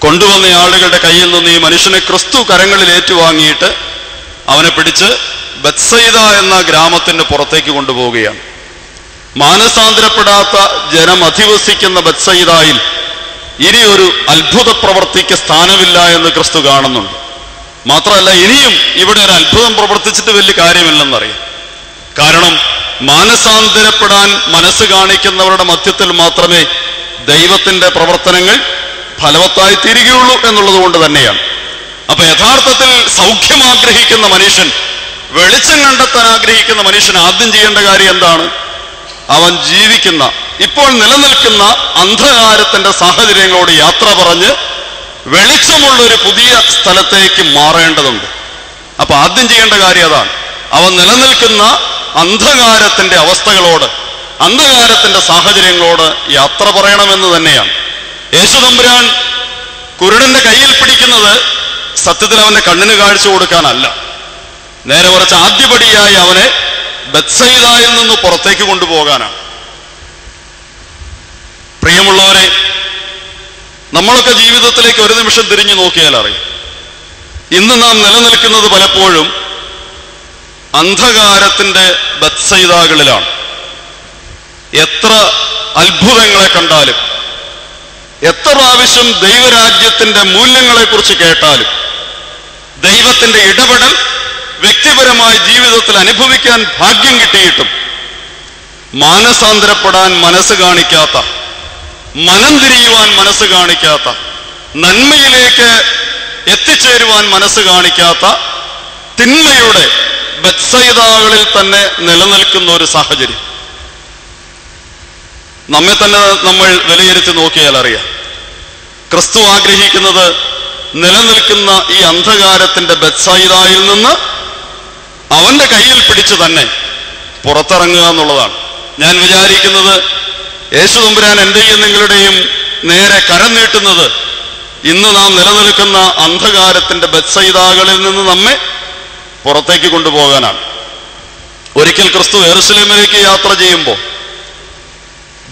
കൊണ്ടുവന്ന ആളുകളുടെ കയ്യിൽ നിന്ന് ഈ മനുഷ്യനെ ക്രിസ്തു കരങ്ങളിൽ ഏറ്റുവാങ്ങിയിട്ട് അവനെ പിടിച്ച് ബത്സയിദ എന്ന ഗ്രാമത്തിന് പുറത്തേക്ക് കൊണ്ടുപോവുകയാണ്. മാനസാന്തരപ്പെടാത്ത ജനം അധിവസിക്കുന്ന ബത്സയിദായിൽ ഇനി ഒരു അത്ഭുത പ്രവൃത്തിക്ക് സ്ഥാനമില്ല എന്ന് ക്രിസ്തു കാണുന്നുണ്ട്. മാത്രമല്ല, ഇനിയും ഇവിടെ ഒരു അത്ഭുതം പ്രവർത്തിച്ചിട്ട് വലിയ കാര്യമില്ലെന്നറിയാം. കാരണം മാനസാന്തരപ്പെടാൻ മനസ്സ് കാണിക്കുന്നവരുടെ മധ്യത്തിൽ മാത്രമേ ദൈവത്തിന്റെ പ്രവർത്തനങ്ങൾ ഫലവത്തായി തീരുകയുള്ളൂ എന്നുള്ളത് കൊണ്ട് തന്നെയാണ്. അപ്പൊ യഥാർത്ഥത്തിൽ സൗഖ്യം ആഗ്രഹിക്കുന്ന മനുഷ്യൻ, വെളിച്ചം കണ്ടെത്താൻ ആഗ്രഹിക്കുന്ന മനുഷ്യൻ ആദ്യം ചെയ്യേണ്ട കാര്യം എന്താണ്? അവൻ ജീവിക്കുന്ന, ഇപ്പോൾ നിലനിൽക്കുന്ന അന്ധകാരത്തിന്റെ സാഹചര്യങ്ങളോട് യാത്ര പറഞ്ഞ് വെളിച്ചമുള്ള ഒരു പുതിയ സ്ഥലത്തേക്ക് മാറേണ്ടതുണ്ട്. അപ്പൊ ആദ്യം ചെയ്യേണ്ട കാര്യം അതാണ്. അവൻ നിലനിൽക്കുന്ന അന്ധകാരത്തിന്റെ അവസ്ഥകളോട്, അന്ധകാരത്തിന്റെ സാഹചര്യങ്ങളോട് യാത്ര പറയണമെന്ന് തന്നെയാണ്. യേശുതമ്പുരാൻ കുരുടന്റെ കയ്യിൽ പിടിക്കുന്നത് സത്യത്തിൽ അവന്റെ കണ്ണിന് കാഴ്ച കൊടുക്കാനല്ല, നേരെ മറിച്ച് ആദ്യപടിയായി അവനെ ബത്സയിദായിൽ നിന്ന് പുറത്തേക്ക് കൊണ്ടുപോകാനാണ്. പ്രിയമുള്ളവരെ, നമ്മളൊക്കെ ജീവിതത്തിലേക്ക് ഒരു നിമിഷം തിരിഞ്ഞു നോക്കിയാൽ അറിയാം, ഇന്ന് നാം നിലനിൽക്കുന്നത് പലപ്പോഴും അന്ധകാരത്തിന്റെ ബത്സയിദാകളിലാണ്. എത്ര അത്ഭുതങ്ങളെ കണ്ടാലും, എത്ര പ്രാവശ്യം ദൈവരാജ്യത്തിന്റെ മൂല്യങ്ങളെ കുറിച്ച് കേട്ടാലും, ദൈവത്തിന്റെ ഇടപെടൽ വ്യക്തിപരമായ ജീവിതത്തിൽ അനുഭവിക്കാൻ ഭാഗ്യം കിട്ടിയിട്ടും മാനസാന്തരപ്പെടാൻ മനസ്സ് കാണിക്കാത്ത, മനം തിരിയുവാൻ മനസ്സ് കാണിക്കാത്ത, നന്മയിലേക്ക് എത്തിച്ചേരുവാൻ മനസ്സ് കാണിക്കാത്ത തിന്മയുടെ ബത്സയിദാകളിൽ തന്നെ നിലനിൽക്കുന്ന ഒരു സാഹചര്യം നമ്മെ തന്നെ നമ്മൾ വിലയിരുത്തി നോക്കിയാൽ അറിയാം. ക്രിസ്തു ആഗ്രഹിക്കുന്നത് നിലനിൽക്കുന്ന ഈ അന്ധകാരത്തിന്റെ ബത്സയിദായിൽ നിന്ന് അവന്റെ കയ്യിൽ പിടിച്ച് തന്നെ പുറത്തിറങ്ങുക എന്നുള്ളതാണ്. ഞാൻ വിചാരിക്കുന്നത് യേശുതമ്പുരാൻ എന്റെയും നിങ്ങളുടെയും നേരെ കരം നീട്ടുന്നത് ഇന്ന് നാം നിലനിൽക്കുന്ന അന്ധകാരത്തിന്റെ ബത്സയിദാകളിൽ നിന്ന് നമ്മെ പുറത്തേക്ക് കൊണ്ടുപോകാനാണ്. ഒരിക്കൽ ക്രിസ്തു യെരൂശലേമിലേക്ക് യാത്ര ചെയ്യുമ്പോൾ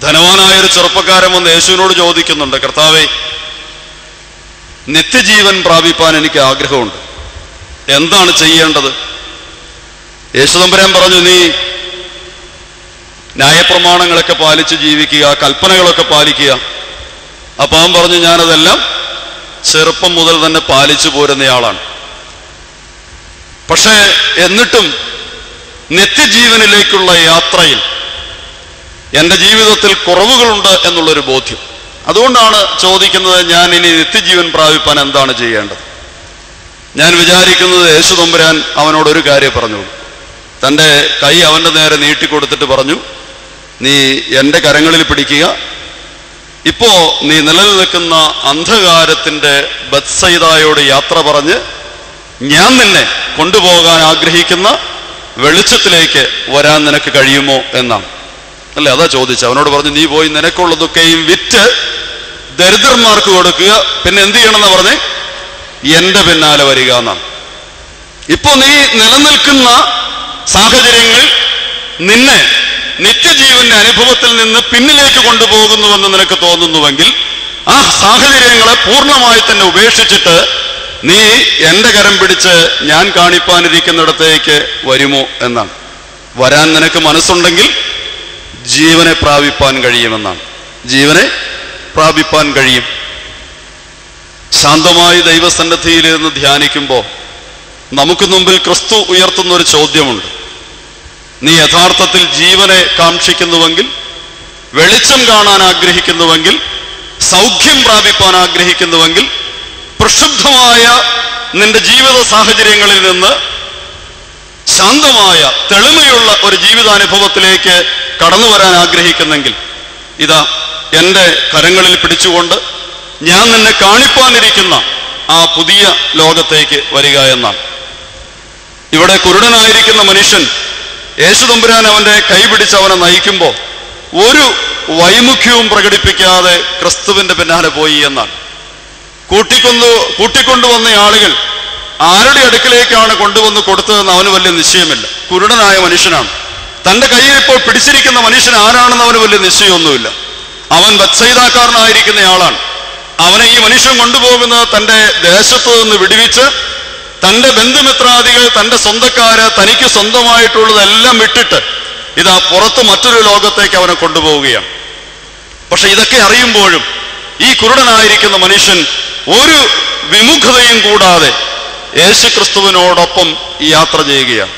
ധനവാനായൊരു ചെറുപ്പക്കാരൻ വന്ന് യേശുവിനോട് ചോദിക്കുന്നുണ്ട്, കർത്താവേ, നിത്യജീവൻ പ്രാപിപ്പാൻ എനിക്ക് ആഗ്രഹമുണ്ട്, എന്താണ് ചെയ്യേണ്ടത്? യേശുതമ്പുരാൻ പറഞ്ഞു, നീ ന്യായപ്രമാണങ്ങളൊക്കെ പാലിച്ച് ജീവിക്കുക, കൽപ്പനകളൊക്കെ പാലിക്കുക. അപ്പൊ അവൻ പറഞ്ഞു, ഞാനതെല്ലാം ചെറുപ്പം മുതൽ തന്നെ പാലിച്ചു പോരുന്നയാളാണ്. പക്ഷേ എന്നിട്ടും നിത്യജീവനിലേക്കുള്ള യാത്രയിൽ എൻ്റെ ജീവിതത്തിൽ കുറവുകളുണ്ട് എന്നുള്ളൊരു ബോധ്യം. അതുകൊണ്ടാണ് ചോദിക്കുന്നത്, ഞാൻ ഇനി നിത്യജീവൻ പ്രാപിപ്പാൻ എന്താണ് ചെയ്യേണ്ടത്? ഞാൻ വിചാരിക്കുന്നത് യേശു തമ്പുരാൻ അവനോടൊരു കാര്യം പറഞ്ഞു. തൻ്റെ കൈ അവൻ്റെ നേരെ നീട്ടിക്കൊടുത്തിട്ട് പറഞ്ഞു, നീ എൻ്റെ കരങ്ങളിൽ പിടിക്കുക. ഇപ്പോ നീ നിലനിൽക്കുന്ന അന്ധകാരത്തിൻ്റെ ബത്സയിദായോട് യാത്ര പറഞ്ഞ് ഞാൻ നിന്നെ കൊണ്ടുപോകാൻ ആഗ്രഹിക്കുന്ന വെളിച്ചത്തിലേക്ക് വരാൻ നിനക്ക് കഴിയുമോ എന്നാണ്. അല്ലേ, അതാ ചോദിച്ചത്. അവനോട് പറഞ്ഞു, നീ പോയി നിനക്കുള്ളതൊക്കെയും വിറ്റ് ദരിദ്രന്മാർക്ക് കൊടുക്കുക, പിന്നെ എന്ത് ചെയ്യണമെന്നാ പറഞ്ഞേ? എൻ്റെ പിന്നാലെ വരിക എന്നാണ്. ഇപ്പോ നീ നിലനിൽക്കുന്ന സാഹചര്യങ്ങൾ നിന്നെ നിത്യജീവന്റെ അനുഭവത്തിൽ നിന്ന് പിന്നിലേക്ക് കൊണ്ടുപോകുന്നുവെന്ന് നിനക്ക് തോന്നുന്നുവെങ്കിൽ ആ സാഹചര്യങ്ങളെ പൂർണ്ണമായി തന്നെ ഉപേക്ഷിച്ചിട്ട് നീ എൻ്റെ കരം പിടിച്ച് ഞാൻ കാണിപ്പാനിരിക്കുന്നിടത്തേക്ക് വരുമോ എന്നാണ്. വരാൻ നിനക്ക് മനസ്സുണ്ടെങ്കിൽ ജീവനെ പ്രാപിപ്പാൻ കഴിയുമെന്നാണ്. ജീവനെ പ്രാപിപ്പാൻ കഴിയും. ശാന്തമായി ദൈവസന്നിധിയിലിരുന്ന് ധ്യാനിക്കുമ്പോൾ നമുക്ക് മുമ്പിൽ ക്രിസ്തു ഉയർത്തുന്ന ഒരു ചോദ്യമുണ്ട്. നീ യഥാർത്ഥത്തിൽ ജീവനെ കാക്ഷിക്കുന്നുവെങ്കിൽ, വെളിച്ചം കാണാൻ ആഗ്രഹിക്കുന്നുവെങ്കിൽ, സൗഖ്യം പ്രാപിപ്പാൻ ആഗ്രഹിക്കുന്നുവെങ്കിൽ, പ്രക്ഷുബ്ധമായ നിന്റെ ജീവിത സാഹചര്യങ്ങളിൽ നിന്ന് ശാന്തമായ തെളിമയുള്ള ഒരു ജീവിതാനുഭവത്തിലേക്ക് കടന്നു വരാൻ ആഗ്രഹിക്കുന്നെങ്കിൽ, ഇതാ എൻ്റെ കരങ്ങളിൽ പിടിച്ചുകൊണ്ട് ഞാൻ നിന്നെ കാണിപ്പാനിരിക്കുന്ന ആ പുതിയ ലോകത്തേക്ക് വരിക എന്നാണ്. ഇവിടെ കുരുടനായിരിക്കുന്ന മനുഷ്യൻ യേശു തമ്പുരാൻ അവൻ്റെ കൈ പിടിച്ച് അവനെ നയിക്കുമ്പോൾ ഒരു വൈമുഖ്യവും പ്രകടിപ്പിക്കാതെ ക്രിസ്തുവിന്റെ പിന്നാലെ പോയി എന്നാണ്. കൂട്ടിക്കൊണ്ടുവന്ന ആളുകൾ ആരുടെ അടുക്കിലേക്കാണ് കൊണ്ടുവന്ന് കൊടുത്തതെന്ന് അവന് വലിയ നിശ്ചയമില്ല. കുരുടനായ മനുഷ്യനാണ്. തൻ്റെ കയ്യിൽ ഇപ്പോൾ പിടിച്ചിരിക്കുന്ന മനുഷ്യൻ ആരാണെന്ന് അവന് വലിയ നിശ്ചയമൊന്നുമില്ല. അവൻ ബത്സയിദാക്കാരനായിരിക്കുന്ന ആളാണ്. അവനെ ഈ മനുഷ്യൻ കൊണ്ടുപോകുന്നത് തൻ്റെ ദേശത്ത് നിന്ന് വിടുവിച്ച് തൻ്റെ ബന്ധുമിത്രാദികൾ, തൻ്റെ സ്വന്തക്കാര്, തനിക്ക് സ്വന്തമായിട്ടുള്ളതെല്ലാം വിട്ടിട്ട് ഇതാ പുറത്ത് മറ്റൊരു ലോകത്തേക്ക് അവനെ കൊണ്ടുപോവുകയാണ്. പക്ഷെ ഇതൊക്കെ അറിയുമ്പോഴും ഈ കുരുടനായിരിക്കുന്ന മനുഷ്യൻ ഒരു വിമുഖതയും കൂടാതെ യേശു ക്രിസ്തുവിനോടൊപ്പം ഈ യാത്ര ചെയ്യുകയാണ്.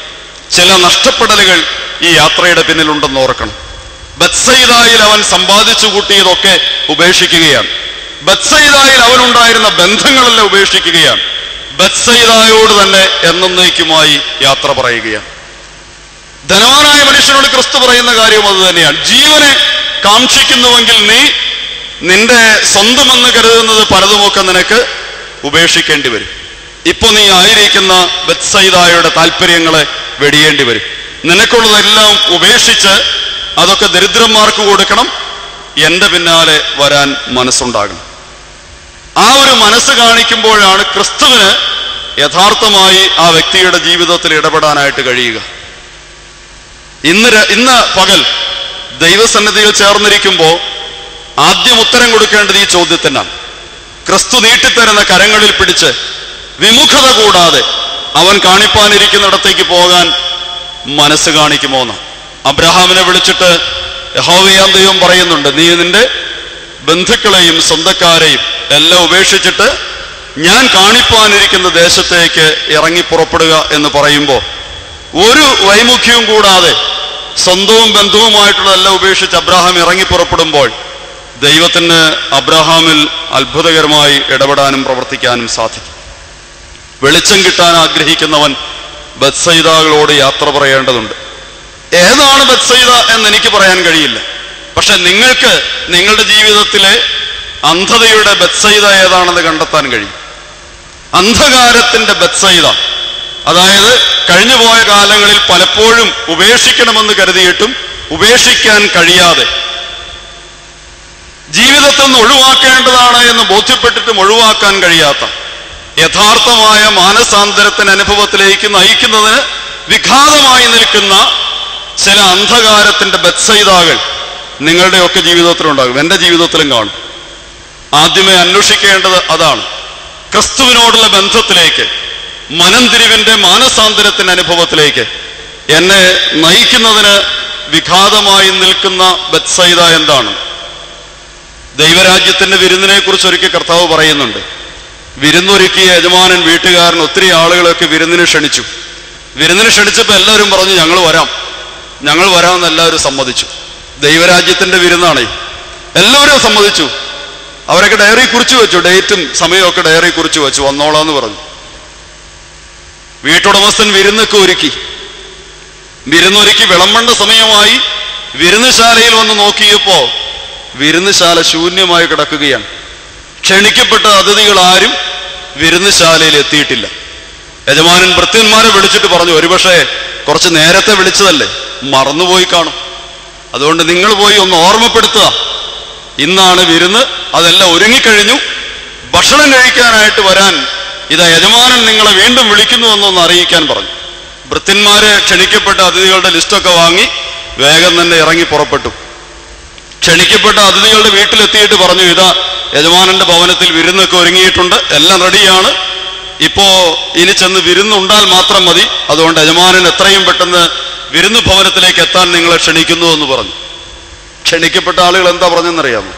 ചില നഷ്ടപ്പെടലുകൾ ഈ യാത്രയുടെ പിന്നിലുണ്ടെന്ന് ഓർക്കണം. ബത്സയിദായിൽ അവൻ സമ്പാദിച്ചു കൂട്ടിയതൊക്കെ ഉപേക്ഷിക്കുകയാണ്. ബത്സയിദായിൽ അവനുണ്ടായിരുന്ന ബന്ധങ്ങളെല്ലാം ഉപേക്ഷിക്കുകയാണ്. ബത്സയിദായോട് തന്നെ എന്നേക്കുമായി യാത്ര പറയുകയാണ്. ധനവാനായ മനുഷ്യനോട് ക്രിസ്തു പറയുന്ന കാര്യം അത് തന്നെയാണ്. ജീവനെ കാക്ഷിക്കുന്നുവെങ്കിൽ നീ നിന്റെ സ്വന്തമെന്ന് കരുതുന്നത് പലതുമൊക്കെ നിനക്ക് ഉപേക്ഷിക്കേണ്ടി വരും. ഇപ്പൊ നീ ആയിരിക്കുന്ന ബത്സയിദായുടെ താല്പര്യങ്ങളെ വെടിയേണ്ടി വരും. നിനക്കുള്ളതെല്ലാം ഉപേക്ഷിച്ച് അതൊക്കെ ദരിദ്രന്മാർക്ക് കൊടുക്കണം. എൻ്റെ പിന്നാലെ വരാൻ മനസ്സുണ്ടാകണം. ആ ഒരു മനസ്സ് കാണിക്കുമ്പോഴാണ് ക്രിസ്തുവിന് യഥാർത്ഥമായി ആ വ്യക്തിയുടെ ജീവിതത്തിൽ ഇടപെടാനായിട്ട് കഴിയുക. ഇന്ന് പകൽ ദൈവസന്നിധിയിൽ ചേർന്നിരിക്കുമ്പോൾ ആദ്യം ഉത്തരം കൊടുക്കേണ്ടത് ഈ ചോദ്യത്തിനാണ്. ക്രിസ്തു നീട്ടിത്തരുന്ന കരങ്ങളിൽ പിടിച്ച് വിമുഖത കൂടാതെ അവൻ കാണിപ്പാനിരിക്കുന്നിടത്തേക്ക് പോകാൻ മനസ്സ് കാണിക്കുമോ എന്ന്. അബ്രഹാമിനെ വിളിച്ചിട്ട് യഹോവയാം ദൈവം പറയുന്നുണ്ട്, നീ നിന്റെ ബന്ധുക്കളെയും സ്വന്തക്കാരെയും എല്ലാം ഉപേക്ഷിച്ചിട്ട് ഞാൻ കാണിപ്പാനിരിക്കുന്ന ദേശത്തേക്ക് ഇറങ്ങി പുറപ്പെടുക എന്ന് പറയുമ്പോൾ ഒരു വൈമുഖ്യവും കൂടാതെ സ്വന്തവും ബന്ധുവുമായിട്ടുള്ളതെല്ലാം ഉപേക്ഷിച്ച് അബ്രഹാം ഇറങ്ങി പുറപ്പെടുമ്പോൾ ദൈവത്തിന് അബ്രഹാമിൽ അത്ഭുതകരമായി ഇടപെടാനും പ്രവർത്തിക്കാനും സാധിക്കും. വെളിച്ചം കിട്ടാൻ ആഗ്രഹിക്കുന്നവൻ ബത്സയിദാകളോട് യാത്ര പറയേണ്ടതുണ്ട്. ഏതാണ് ബത്സയിദ എന്ന് എനിക്ക് പറയാൻ കഴിയില്ല. പക്ഷെ നിങ്ങൾക്ക് നിങ്ങളുടെ ജീവിതത്തിലെ അന്ധതയുടെ ബത്സയിദ ഏതാണെന്ന് കണ്ടെത്താൻ കഴിയും. അന്ധകാരത്തിന്റെ ബത്സയിദ, അതായത് കഴിഞ്ഞുപോയ കാലങ്ങളിൽ പലപ്പോഴും ഉപേക്ഷിക്കണമെന്ന് കരുതിയിട്ടും ഉപേക്ഷിക്കാൻ കഴിയാതെ, ജീവിതത്തിൽ നിന്ന് ഒഴിവാക്കേണ്ടതാണ് എന്ന് ബോധ്യപ്പെട്ടിട്ടും ഒഴിവാക്കാൻ കഴിയാത്ത, യഥാർത്ഥമായ മാനസാന്തരത്തിന് അനുഭവത്തിലേക്ക് നയിക്കുന്നതിന് വിഘാതമായി നിൽക്കുന്ന ചില അന്ധകാരത്തിന്റെ ബത്സയിദാകൾ നിങ്ങളുടെയൊക്കെ ജീവിതത്തിലുണ്ടാകും. എൻ്റെ ജീവിതത്തിലും കാണും. ആദ്യമേ അന്വേഷിക്കേണ്ടത് അതാണ്. ക്രിസ്തുവിനോടുള്ള ബന്ധത്തിലേക്ക്, മനംതിരിവിന്റെ മാനസാന്തരത്തിന്റെ അനുഭവത്തിലേക്ക് എന്നെ നയിക്കുന്നതിന് വിഘാതമായി നിൽക്കുന്ന ബത്സയിദ എന്താണ്? ദൈവരാജ്യത്തിന്റെ വിരുന്നിനെ കുറിച്ച് ഒരിക്കൽ കർത്താവ് പറയുന്നുണ്ട്. വിരുന്നൊരുക്കിയ യജമാനൻ വീട്ടുകാരൻ ഒത്തിരി ആളുകളൊക്കെ വിരുന്നിന് ക്ഷണിച്ചു. വിരുന്നിന് ക്ഷണിച്ചപ്പോൾ എല്ലാവരും പറഞ്ഞു ഞങ്ങൾ വരാമെന്ന് എല്ലാവരും സമ്മതിച്ചു. ദൈവരാജ്യത്തിന്റെ വിരുന്നാണ്. എല്ലാവരും സമ്മതിച്ചു. അവരൊക്കെ ഡയറി കുറിച്ച് വെച്ചു, ഡേറ്റും സമയമൊക്കെ ഡയറി കുറിച്ച് വെച്ചു, വന്നോളാന്ന് പറഞ്ഞു. വീട്ടുടമസ്ഥൻ വിരുന്നൊക്കെ ഒരുക്കി. വിരുന്നൊരുക്കി വിളമ്പേണ്ട സമയമായി. വിരുന്നുശാലയിൽ വന്ന് നോക്കിയപ്പോ വിരുന്നുശാല ശൂന്യമായി കിടക്കുകയാണ്. ക്ഷണിക്കപ്പെട്ട അതിഥികൾ ആരും വിരുന്നുശാലയിൽ എത്തിയിട്ടില്ല. യജമാനൻ ഭൃത്യന്മാരെ വിളിച്ചിട്ട് പറഞ്ഞു, ഒരുപക്ഷെ കുറച്ച് നേരത്തെ വിളിച്ചതല്ലേ, മറന്നുപോയി കാണും. അതുകൊണ്ട് നിങ്ങൾ പോയി ഒന്ന് ഓർമ്മപ്പെടുത്തുക, ഇന്നാണ് വിരുന്ന്, അതെല്ലാം ഒരുങ്ങിക്കഴിഞ്ഞു, ഭക്ഷണം കഴിക്കാനായിട്ട് വരാൻ ഇതാ യജമാനൻ നിങ്ങളെ വീണ്ടും വിളിക്കുന്നുവെന്നൊന്ന് അറിയിക്കാൻ പറഞ്ഞു. ഭൃത്യന്മാരെ ക്ഷണിക്കപ്പെട്ട അതിഥികളുടെ ലിസ്റ്റൊക്കെ വാങ്ങി വേഗം തന്നെ ഇറങ്ങി പുറപ്പെട്ടു. ക്ഷണിക്കപ്പെട്ട അതിഥികളുടെ വീട്ടിലെത്തിയിട്ട് പറഞ്ഞു, ഇതാ യജമാനന്റെ ഭവനത്തിൽ വിരുന്നൊക്കെ ഒരുങ്ങിയിട്ടുണ്ട്, എല്ലാം റെഡിയാണ്, ഇപ്പോ ഇനി ചെന്ന് വിരുന്നുണ്ടാൽ മാത്രം മതി, അതുകൊണ്ട് യജമാനൻ എത്രയും പെട്ടെന്ന് വിരുന്ന് ഭവനത്തിലേക്ക് എത്താൻ നിങ്ങളെ ക്ഷണിക്കുന്നു എന്ന് പറഞ്ഞു. ക്ഷണിക്കപ്പെട്ട ആളുകൾ എന്താ പറഞ്ഞെന്നറിയാമോ?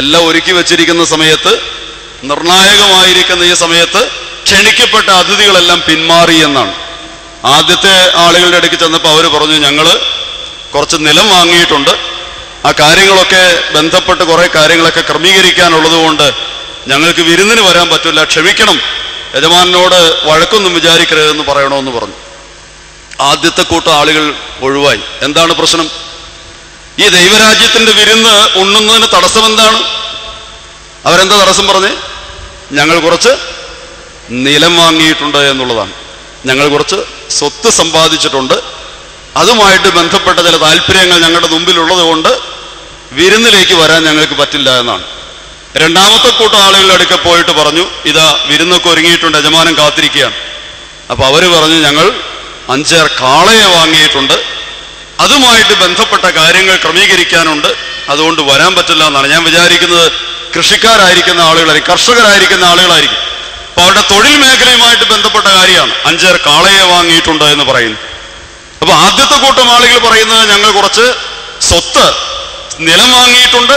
എല്ലാം ഒരുക്കി വെച്ചിരിക്കുന്ന സമയത്ത്, നിർണായകമായിരിക്കുന്ന ഈ സമയത്ത് ക്ഷണിക്കപ്പെട്ട അതിഥികളെല്ലാം പിന്മാറി എന്നാണ്. ആദ്യത്തെ ആളുകളുടെ ഇടയ്ക്ക് ചെന്നപ്പോൾ അവർ പറഞ്ഞു, ഞങ്ങള് കുറച്ച് നിലം വാങ്ങിയിട്ടുണ്ട്, ആ കാര്യങ്ങളൊക്കെ ബന്ധപ്പെട്ട് കുറെ കാര്യങ്ങളൊക്കെ ക്രമീകരിക്കാനുള്ളത് കൊണ്ട് ഞങ്ങൾക്ക് വിരുന്നിന് വരാൻ പറ്റില്ല, ക്ഷമിക്കണം, യജമാനോട് വഴക്കൊന്നും വിചാരിക്കരുതെന്ന് പറയണമെന്ന് പറഞ്ഞു. ആദ്യത്തെ കൂട്ടം ആളുകൾ ഒഴിവായി. എന്താണ് പ്രശ്നം? ഈ ദൈവരാജ്യത്തിന്റെ വിരുന്ന് ഉണ്ണുന്നതിന് തടസ്സം എന്താണ്? അവരെന്താ തടസ്സം പറഞ്ഞേ? ഞങ്ങൾ കുറച്ച് നിലം വാങ്ങിയിട്ടുണ്ട് എന്നുള്ളതാണ്. ഞങ്ങൾ കുറച്ച് സ്വത്ത് സമ്പാദിച്ചിട്ടുണ്ട്, അതുമായിട്ട് ബന്ധപ്പെട്ട ചില താല്പര്യങ്ങൾ ഞങ്ങളുടെ മുമ്പിലുള്ളത് കൊണ്ട് വിരുന്നിലേക്ക് വരാൻ ഞങ്ങൾക്ക് പറ്റില്ല എന്നാണ്. രണ്ടാമത്തെ കൂട്ടം ആളുകളുടെ അടുക്ക പോയിട്ട് പറഞ്ഞു, ഇതാ വിരുന്നൊക്കെ ഒരുങ്ങിയിട്ടുണ്ട്, യജമാനൻ കാത്തിരിക്കുകയാണ്. അപ്പൊ അവര് പറഞ്ഞു, ഞങ്ങൾ 5 കാളയെ വാങ്ങിയിട്ടുണ്ട്, അതുമായിട്ട് ബന്ധപ്പെട്ട കാര്യങ്ങൾ ക്രമീകരിക്കാനുണ്ട്, അതുകൊണ്ട് വരാൻ പറ്റില്ല എന്നാണ്. ഞാൻ വിചാരിക്കുന്നത് കൃഷിക്കാരായിരിക്കുന്ന ആളുകളായിരിക്കും, കർഷകരായിരിക്കുന്ന ആളുകളായിരിക്കും. അപ്പൊ അവരുടെ തൊഴിൽ മേഖലയുമായിട്ട് ബന്ധപ്പെട്ട കാര്യമാണ് 5 കാളയെ വാങ്ങിയിട്ടുണ്ട് എന്ന് പറയുന്നു. അപ്പൊ ആദ്യത്തെ കൂട്ടം ആളുകൾ പറയുന്നത്, ഞങ്ങൾ കുറച്ച് സ്വത്ത് നിലം വാങ്ങിയിട്ടുണ്ട്,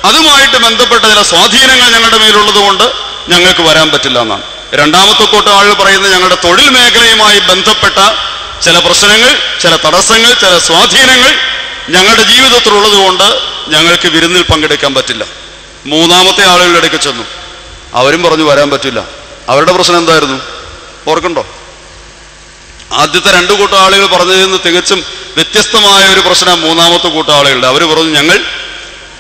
അതുമായിട്ട് ബന്ധപ്പെട്ട ചില സ്വാധീനങ്ങൾ ഞങ്ങളുടെ മേലുള്ളത് കൊണ്ട് ഞങ്ങൾക്ക് വരാൻ പറ്റില്ല എന്നാണ്. രണ്ടാമത്തെ കൂട്ടം ആളുകൾ പറയുന്നത്, ഞങ്ങളുടെ തൊഴിൽ മേഖലയുമായി ബന്ധപ്പെട്ട ചില പ്രശ്നങ്ങൾ, ചില തടസ്സങ്ങൾ, ചില സ്വാധീനങ്ങൾ ഞങ്ങളുടെ ജീവിതത്തിലുള്ളത് കൊണ്ട് ഞങ്ങൾക്ക് വിരുന്നിൽ പങ്കെടുക്കാൻ പറ്റില്ല. മൂന്നാമത്തെ ആളുകളുടെ ഇടയ്ക്ക് ചെന്നു, അവരും പറഞ്ഞു വരാൻ പറ്റില്ല. അവരുടെ പ്രശ്നം എന്തായിരുന്നു ഓർക്കണ്ടോ? ആദ്യത്തെ 2 കൂട്ടം ആളുകൾ പറഞ്ഞതിൽ നിന്ന് തികച്ചും വ്യത്യസ്തമായ ഒരു പ്രശ്നം മൂന്നാമത്തെ കൂട്ടം ആളുകളുടെ. അവർ പറഞ്ഞു, ഞങ്ങൾ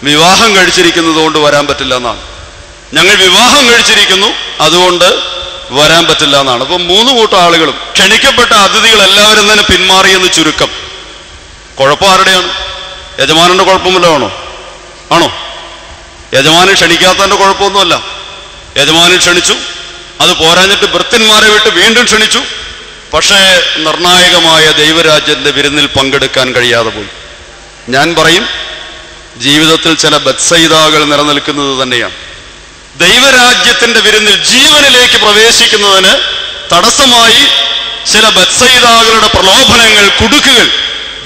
വിവാഹം കഴിച്ചിരിക്കുന്നത് കൊണ്ട് വരാൻ പറ്റില്ല എന്നാണ്. ഞങ്ങൾ വിവാഹം കഴിച്ചിരിക്കുന്നു, അതുകൊണ്ട് വരാൻ പറ്റില്ല എന്നാണ്. അപ്പൊ 3 കൂട്ടം ആളുകളും ക്ഷണിക്കപ്പെട്ട അതിഥികൾ എല്ലാവരും തന്നെ പിന്മാറിയെന്ന് ചുരുക്കം. കുഴപ്പം ആരുടെയാണ്? യജമാനന്റെ കുഴപ്പമില്ലാണോ? ആണോ? യജമാനൻ ക്ഷണിക്കാത്തതിന്റെ കുഴപ്പമൊന്നുമല്ല. യജമാനൻ ക്ഷണിച്ചു, അത് പോരാഞ്ഞിട്ട് ഭൃത്യന്മാരെ വിട്ട് വീണ്ടും ക്ഷണിച്ചു, പക്ഷേ നിർണായകമായ ദൈവരാജ്യത്തിന്റെ വിരുന്നിൽ പങ്കെടുക്കാൻ കഴിയാതെ പോയി. ഞാൻ പറയും, ജീവിതത്തിൽ ചില ബത്സയിദാകൾ നിലനിൽക്കുന്നത് തന്നെയാണ്. ദൈവരാജ്യത്തിന്റെ വിരുന്നിൽ ജീവനിലേക്ക് പ്രവേശിക്കുന്നതിന് തടസ്സമായി ചില ബത്സയിദാകളുടെ പ്രലോഭനങ്ങൾ, കുടുക്കുകൾ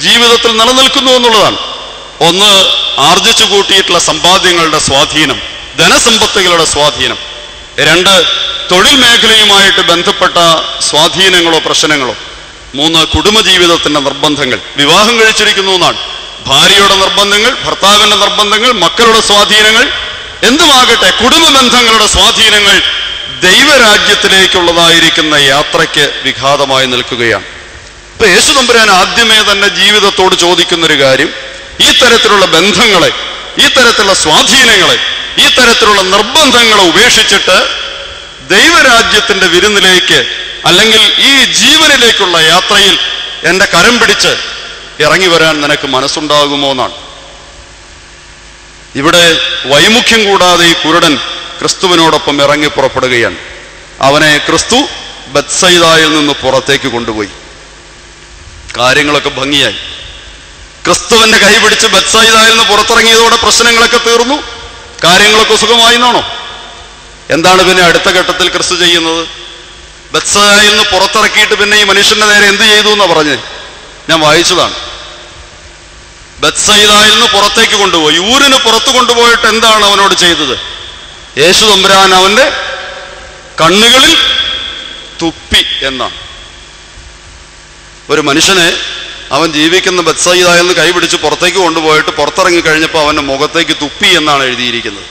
ജീവിതത്തിൽ നിലനിൽക്കുന്നു എന്നുള്ളതാണ്. ഒന്ന്, ആർജിച്ചു കൂട്ടിയിട്ടുള്ള സമ്പാദ്യങ്ങളുടെ സ്വാധീനം, ധനസമ്പത്തുകളുടെ സ്വാധീനം. 2, തൊഴിൽ മേഖലയുമായിട്ട് ബന്ധപ്പെട്ട സ്വാധീനങ്ങളോ പ്രശ്നങ്ങളോ. 3, കുടുംബജീവിതത്തിന്റെ നിർബന്ധങ്ങൾ. വിവാഹം കഴിച്ചിരിക്കുന്നു എന്നാണ്, ഭാര്യയുടെ നിർബന്ധങ്ങൾ, ഭർത്താവിന്റെ നിർബന്ധങ്ങൾ, മക്കളുടെ സ്വാധീനങ്ങൾ, എന്തുമാകട്ടെ കുടുംബ ബന്ധങ്ങളുടെ സ്വാധീനങ്ങൾ ദൈവരാജ്യത്തിലേക്കുള്ളതായിരിക്കുന്ന യാത്രയ്ക്ക് വിഘാതമായി നിൽക്കുകയാണ്. ഇപ്പൊ യേശു തമ്പുരാൻ ആദ്യമേ തന്നെ ജീവിതത്തോട് ചോദിക്കുന്നൊരു കാര്യം, ഈ തരത്തിലുള്ള ബന്ധങ്ങളെ, ഈ തരത്തിലുള്ള സ്വാധീനങ്ങളെ, ഈ തരത്തിലുള്ള നിർബന്ധങ്ങളെ ഉപേക്ഷിച്ചിട്ട് ദൈവരാജ്യത്തിന്റെ വിരുന്നിലേക്ക്, അല്ലെങ്കിൽ ഈ ജീവനിലേക്കുള്ള യാത്രയിൽ എന്റെ കരം പിടിച്ച് ഇറങ്ങി വരാൻ നിനക്ക് മനസ്സുണ്ടാകുമോ എന്നാണ്. ഇവിടെ വൈമുഖ്യം കൂടാതെ ഈ കുരുടൻ ക്രിസ്തുവിനോടൊപ്പം ഇറങ്ങി പുറപ്പെടുകയാണ്. അവനെ ക്രിസ്തു ബത്സയിദായിൽ നിന്ന് പുറത്തേക്ക് കൊണ്ടുപോയി. കാര്യങ്ങളൊക്കെ ഭംഗിയായി. ക്രിസ്തുവിന്റെ കൈ പിടിച്ച് ബത്സയിദായിൽ നിന്ന് പുറത്തിറങ്ങിയതോടെ പ്രശ്നങ്ങളൊക്കെ തീർന്നു, കാര്യങ്ങളൊക്കെ സുഖമായി എന്നാണോ? എന്താണ് പിന്നെ അടുത്ത ഘട്ടത്തിൽ ക്രിസ്തു ചെയ്യുന്നത്? ബത്സയിദായിൽ നിന്ന് പുറത്തിറക്കിയിട്ട് പിന്നെ ഈ മനുഷ്യന്റെ നേരെ എന്ത് ചെയ്തു എന്നാ പറഞ്ഞത്? ഞാൻ വായിച്ചതാണ്. ബത്സയിദായിൽ നിന്ന് പുറത്തേക്ക് കൊണ്ടുപോയി. ഊരിന് പുറത്തു കൊണ്ടുപോയിട്ട് എന്താണ് അവനോട് ചെയ്തത്? യേശു തമ്പുരാൻ അവന്റെ കണ്ണുകളിൽ തുപ്പി എന്നാണ്. ഒരു മനുഷ്യനെ അവൻ ജീവിക്കുന്ന ബത്സയിദായിൽ നിന്ന് കൈപിടിച്ച് പുറത്തേക്ക് കൊണ്ടുപോയിട്ട് പുറത്തിറങ്ങി കഴിഞ്ഞപ്പോൾ അവന്റെ മുഖത്തേക്ക് തുപ്പി എന്നാണ് എഴുതിയിരിക്കുന്നത്.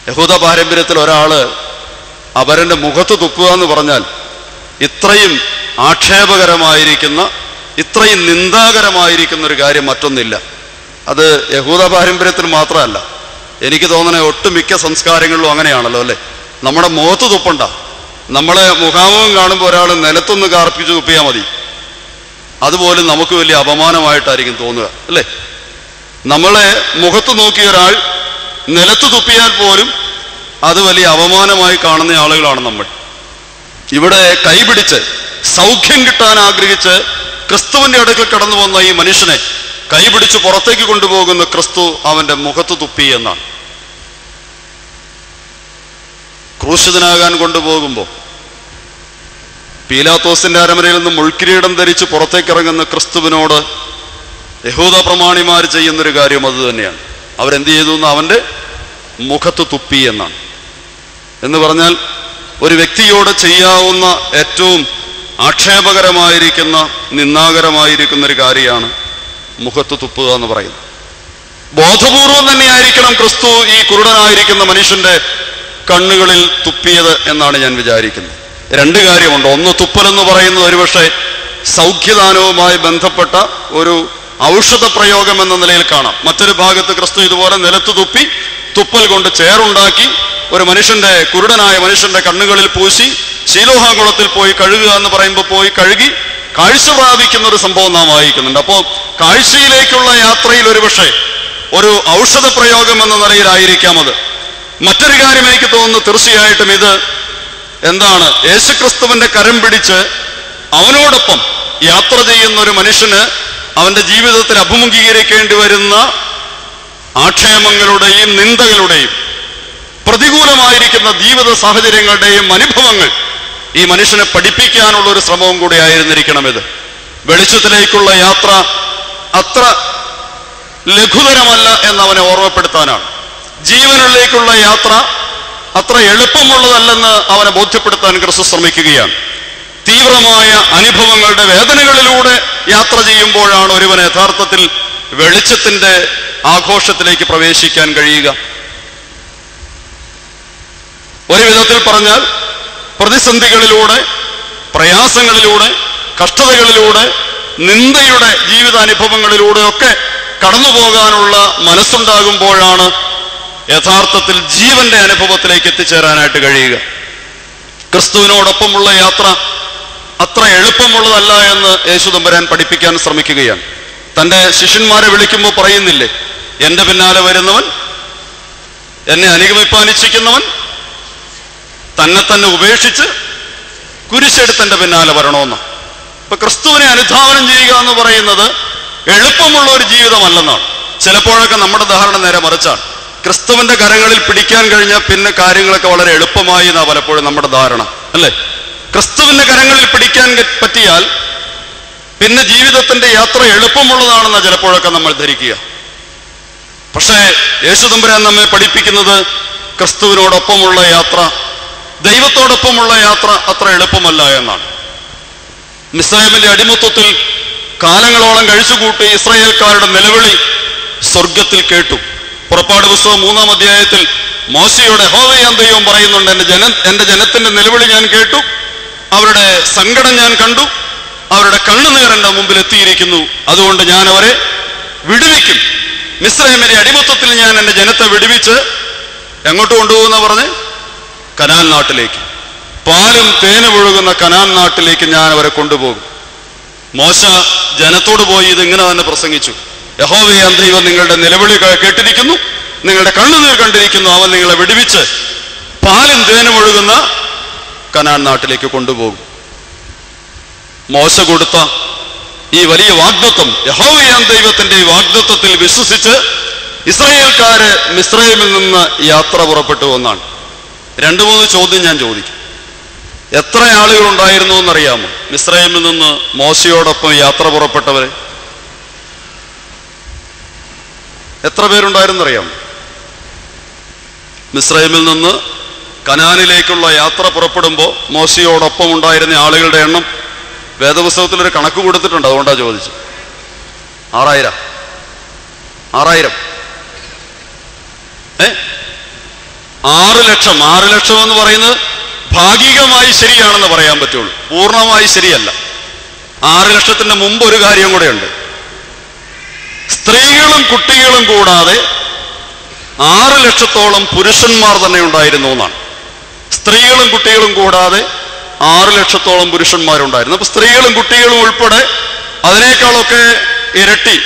യഹൂദ പാരമ്പര്യത്തിൽ ഒരാള് അവരന്റെ മുഖത്ത് തുപ്പുക എന്ന് പറഞ്ഞാൽ ഇത്രയും ആക്ഷേപകരമായിരിക്കുന്ന, ഇത്രയും നിന്ദാകരമായിരിക്കുന്ന ഒരു കാര്യം മറ്റൊന്നില്ല. അത് യഹൂദ പാരമ്പര്യത്തിൽ മാത്രമല്ല, എനിക്ക് തോന്നണേ ഒട്ടുമിക്ക സംസ്കാരങ്ങളിലും അങ്ങനെയാണല്ലോ അല്ലേ. നമ്മുടെ മുഖത്ത് തുപ്പണ്ട, നമ്മളെ മുഖാമുഖം കാണുമ്പോൾ ഒരാൾ നിലത്തൊന്ന് കാർപ്പിച്ച് തുപ്പിയാൽ മതി, അതുപോലും നമുക്ക് വലിയ അപമാനമായിട്ടായിരിക്കും തോന്നുക അല്ലേ. നമ്മളെ മുഖത്ത് നോക്കിയ ഒരാൾ നിലത്ത് തുപ്പിയാൽ പോലും അത് വലിയ അപമാനമായി കാണുന്ന ആളുകളാണ് നമ്മൾ. ഇവിടെ കൈപിടിച്ച് സൗഖ്യം കിട്ടാൻ ആഗ്രഹിച്ച് ക്രിസ്തുവിന്റെ അടുക്കൽ കടന്നു വന്ന ഈ മനുഷ്യനെ കൈപിടിച്ച് പുറത്തേക്ക് കൊണ്ടുപോകുന്ന ക്രിസ്തു അവന്റെ മുഖത്ത് തുപ്പി എന്നാണ്. ക്രൂശിതനാകാൻ കൊണ്ടുപോകുമ്പോൾ പീലാത്തോസിന്റെ അരമനയിൽ നിന്ന് മുൾക്കിരീടം ധരിച്ച് പുറത്തേക്ക് ഇറങ്ങുന്ന ക്രിസ്തുവിനോട് യഹൂദ പ്രമാണിമാർ ചെയ്യുന്നൊരു കാര്യം അത് തന്നെയാണ്. അവരെന്ത് ചെയ്തു എന്ന് അവന്റെ മുഖത്ത് തുപ്പി എന്നാണ്. എന്ന് പറഞ്ഞാൽ ഒരു വ്യക്തിയോട് ചെയ്യാവുന്ന ഏറ്റവും ആക്ഷേപകരമായിരിക്കുന്ന, നിന്ദാകരമായിരിക്കുന്ന ഒരു കാര്യമാണ് മുഖത്ത് തുപ്പുക എന്ന് പറയുന്നത്. ബോധപൂർവം തന്നെയായിരിക്കണം ക്രിസ്തു ഈ കുരുടനായിരിക്കുന്ന മനുഷ്യന്റെ കണ്ണുകളിൽ തുപ്പിയത് എന്നാണ് ഞാൻ വിചാരിക്കുന്നത്. രണ്ട് കാര്യമുണ്ട്. ഒന്ന്, തുപ്പലെന്ന് പറയുന്നത് ഒരുപക്ഷെ സൗഖ്യദാനവുമായി ബന്ധപ്പെട്ട ഒരു ഔഷധ പ്രയോഗം എന്ന നിലയിൽ കാണാം. മറ്റൊരു ഭാഗത്ത് ക്രിസ്തു ഇതുപോലെ നിലത്ത് തുപ്പി തുപ്പൽ കൊണ്ട് ചേറുണ്ടാക്കി ഒരു മനുഷ്യന്റെ, കുരുടനായ മനുഷ്യന്റെ കണ്ണുകളിൽ പൂശി ശീലോഹാകുളത്തിൽ പോയി കഴുകുക എന്ന് പറയുമ്പോൾ പോയി കഴുകി കാഴ്ച പ്രാപിക്കുന്ന ഒരു സംഭവം നാം വായിക്കുന്നുണ്ട്. അപ്പോൾ കാഴ്ചയിലേക്കുള്ള യാത്രയിൽ ഒരുപക്ഷെ ഒരു ഔഷധ പ്രയോഗം എന്ന നിലയിലായിരിക്കാം അത്. മറ്റൊരു കാര്യം എനിക്ക് തോന്നുന്നു, തീർച്ചയായിട്ടും ഇത് എന്താണ്, യേശുക്രിസ്തുവിന്റെ കരം പിടിച്ച് അവനോടൊപ്പം യാത്ര ചെയ്യുന്ന ഒരു മനുഷ്യന് അവന്റെ ജീവിതത്തിൽ അഭിമുഖീകരിക്കേണ്ടി വരുന്ന ആക്ഷേപങ്ങളുടെയും നിന്ദകളുടെയും പ്രതികൂലമായിരിക്കുന്ന ജീവിത സാഹചര്യങ്ങളുടെയും അനുഭവങ്ങൾ ഈ മനുഷ്യനെ പഠിപ്പിക്കാനുള്ള ഒരു ശ്രമവും കൂടി ആയിരുന്നിരിക്കണം ഇത്. വെളിച്ചത്തിലേക്കുള്ള യാത്ര അത്ര ലഘുതരമല്ല എന്നവനെ ഓർമ്മപ്പെടുത്താനാണ്. ജീവനിലേക്കുള്ള യാത്ര അത്ര എളുപ്പമുള്ളതല്ലെന്ന് അവനെ ബോധ്യപ്പെടുത്താൻ ക്രിസ്തു ശ്രമിക്കുകയാണ്. തീവ്രമായ അനുഭവങ്ങളുടെ വേദനകളിലൂടെ യാത്ര ചെയ്യുമ്പോഴാണ് ഒരുവൻ യഥാർത്ഥത്തിൽ വെളിച്ചത്തിന്റെ ആഘോഷത്തിലേക്ക് പ്രവേശിക്കാൻ കഴിയുക. ഒരു വിധത്തിൽ പറഞ്ഞാൽ പ്രതിസന്ധികളിലൂടെ, പ്രയാസങ്ങളിലൂടെ, കഷ്ടതകളിലൂടെ, നിന്ദയുടെ ജീവിതാനുഭവങ്ങളിലൂടെ ഒക്കെ കടന്നു പോകാനുള്ള മനസ്സുണ്ടാകുമ്പോഴാണ് യഥാർത്ഥത്തിൽ ജീവന്റെ അനുഭവത്തിലേക്ക് എത്തിച്ചേരാനായിട്ട് കഴിയുക. ക്രിസ്തുവിനോടൊപ്പമുള്ള യാത്ര അത്ര എളുപ്പമുള്ളതല്ല എന്ന് യേശു തമ്പുരാൻ പഠിപ്പിക്കാൻ ശ്രമിക്കുകയാണ്. തൻ്റെ ശിഷ്യന്മാരെ വിളിക്കുമ്പോൾ പറയുന്നില്ലേ, എൻ്റെ പിന്നാലെ വരുന്നവൻ, എന്നെ അനുഗമിപ്പാൻ ഇച്ഛിക്കുന്നവൻ തന്നെ തന്നെ ഉപേക്ഷിച്ച് കുരിശെടുത്ത് എൻ്റെ പിന്നാലെ വരണമെന്ന്. ഇപ്പൊ ക്രിസ്തുവിനെ അനുധാവനം ചെയ്യുക എന്ന് പറയുന്നത് എളുപ്പമുള്ള ഒരു ജീവിതമല്ലെന്നാണ്. ചിലപ്പോഴൊക്കെ നമ്മുടെ ധാരണ നേരെ മറിച്ചാണ്. ക്രിസ്തുവിന്റെ കരങ്ങളിൽ പിടിക്കാൻ കഴിഞ്ഞാൽ പിന്നെ കാര്യങ്ങളൊക്കെ വളരെ എളുപ്പമായി എന്നാ പലപ്പോഴും നമ്മുടെ ധാരണ അല്ലേ. ക്രിസ്തുവിന്റെ കരങ്ങളിൽ പിടിക്കാൻ പറ്റിയാൽ പിന്നെ ജീവിതത്തിന്റെ യാത്ര എളുപ്പമുള്ളതാണെന്നാണ് ചിലപ്പോഴൊക്കെ നമ്മൾ ധരിക്കുക. പക്ഷേ യേശു തമ്പുരാൻ നമ്മെ പഠിപ്പിക്കുന്നത് ക്രിസ്തുവിനോടൊപ്പമുള്ള യാത്ര, ദൈവത്തോടൊപ്പമുള്ള യാത്ര അത്ര എളുപ്പമല്ല എന്നാണ്. മിസ്രൈമിന്റെ അടിമത്വത്തിൽ കാലങ്ങളോളം കഴിച്ചുകൂട്ടി ഇസ്രായേൽക്കാരുടെ നിലവിളി സ്വർഗത്തിൽ കേട്ടു. പുറപ്പാട് പുസ്തകം 3-ാം അധ്യായത്തിൽ മോശയോട് യഹോവയാം ദൈവം പറയുന്നുണ്ട്, എന്റെ ജനത്തിന്റെ നിലവിളി ഞാൻ കേട്ടു, അവരുടെ സങ്കടം ഞാൻ കണ്ടു, അവരുടെ കണ്ണുനീർ എൻ്റെ മുമ്പിൽ എത്തിയിരിക്കുന്നു, അതുകൊണ്ട് ഞാൻ അവരെ വിടുവിക്കും. മിസ്രൈമിന്റെ അടിമത്വത്തിൽ ഞാൻ എൻ്റെ ജനത്തെ വിടുവിച്ച് എങ്ങോട്ട് കൊണ്ടുപോകുന്ന പറഞ്ഞ്, കനാൻ നാട്ടിലേക്ക്, പാലും തേനും ഒഴുകുന്ന കനാൻ നാട്ടിലേക്ക് ഞാൻ അവരെ കൊണ്ടുപോകും. മോശ ജനത്തോട് പോയി ഇതിങ്ങനെ തന്നെ പ്രസംഗിച്ചു, യഹോവയാം ദൈവം നിങ്ങളുടെ നിലവിളി കേട്ടിരിക്കുന്നു, നിങ്ങളുടെ കണ്ണുനീർ കണ്ടിരിക്കുന്നു, അവൻ നിങ്ങളെ വിടുവിച്ച് പാലും തേനും ഒഴുകുന്ന കനാൻ നാട്ടിലേക്ക് കൊണ്ടുപോകും. മോശ കൊടുത്ത ഈ വലിയ വാഗ്ദത്തം, യഹോവയാം ദൈവത്തിന്റെ ഈ വാഗ്ദത്തത്തിൽ വിശ്വസിച്ച് ഇസ്രായേൽക്കാര് മിസ്രൈമിൽ നിന്ന് യാത്ര പുറപ്പെട്ടു എന്നാണ്. 2-3 ചോദ്യം ഞാൻ ചോദിക്കും. എത്ര ആളുകൾ ഉണ്ടായിരുന്നു എന്നറിയാമോ മിസ്രൈമിൽ നിന്ന് മോശയോടൊപ്പം യാത്ര പുറപ്പെട്ടവര്? എത്ര പേരുണ്ടായിരുന്നറിയാമോ? മിസ്രൈമിൽ നിന്ന് കനാനിലേക്കുള്ള യാത്ര പുറപ്പെടുമ്പോൾ മോശയോടൊപ്പം ഉണ്ടായിരുന്ന ആളുകളുടെ എണ്ണം വേദപുസ്തകത്തിലൊരു കണക്ക് കൊടുത്തിട്ടുണ്ട്, അതുകൊണ്ടാണ് ചോദിച്ചത്. 6000. 6 ലക്ഷം. 6 ലക്ഷം എന്ന് പറയുന്നത് ഭാഗികമായി ശരിയാണെന്ന് പറയാൻ പറ്റുള്ളൂ, പൂർണ്ണമായി ശരിയല്ല. 6 ലക്ഷത്തിന് മുമ്പ് ഒരു കാര്യം കൂടെയുണ്ട്. സ്ത്രീകളും കുട്ടികളും കൂടാതെ 6 ലക്ഷത്തോളം പുരുഷന്മാർ തന്നെ ഉണ്ടായിരുന്നു എന്നാണ്. സ്ത്രീകളും കുട്ടികളും കൂടാതെ 6 ലക്ഷത്തോളം പുരുഷന്മാരുണ്ടായിരുന്നു. അപ്പൊ സ്ത്രീകളും കുട്ടികളും ഉൾപ്പെടെ അതിനേക്കാളൊക്കെ ഇരട്ടി,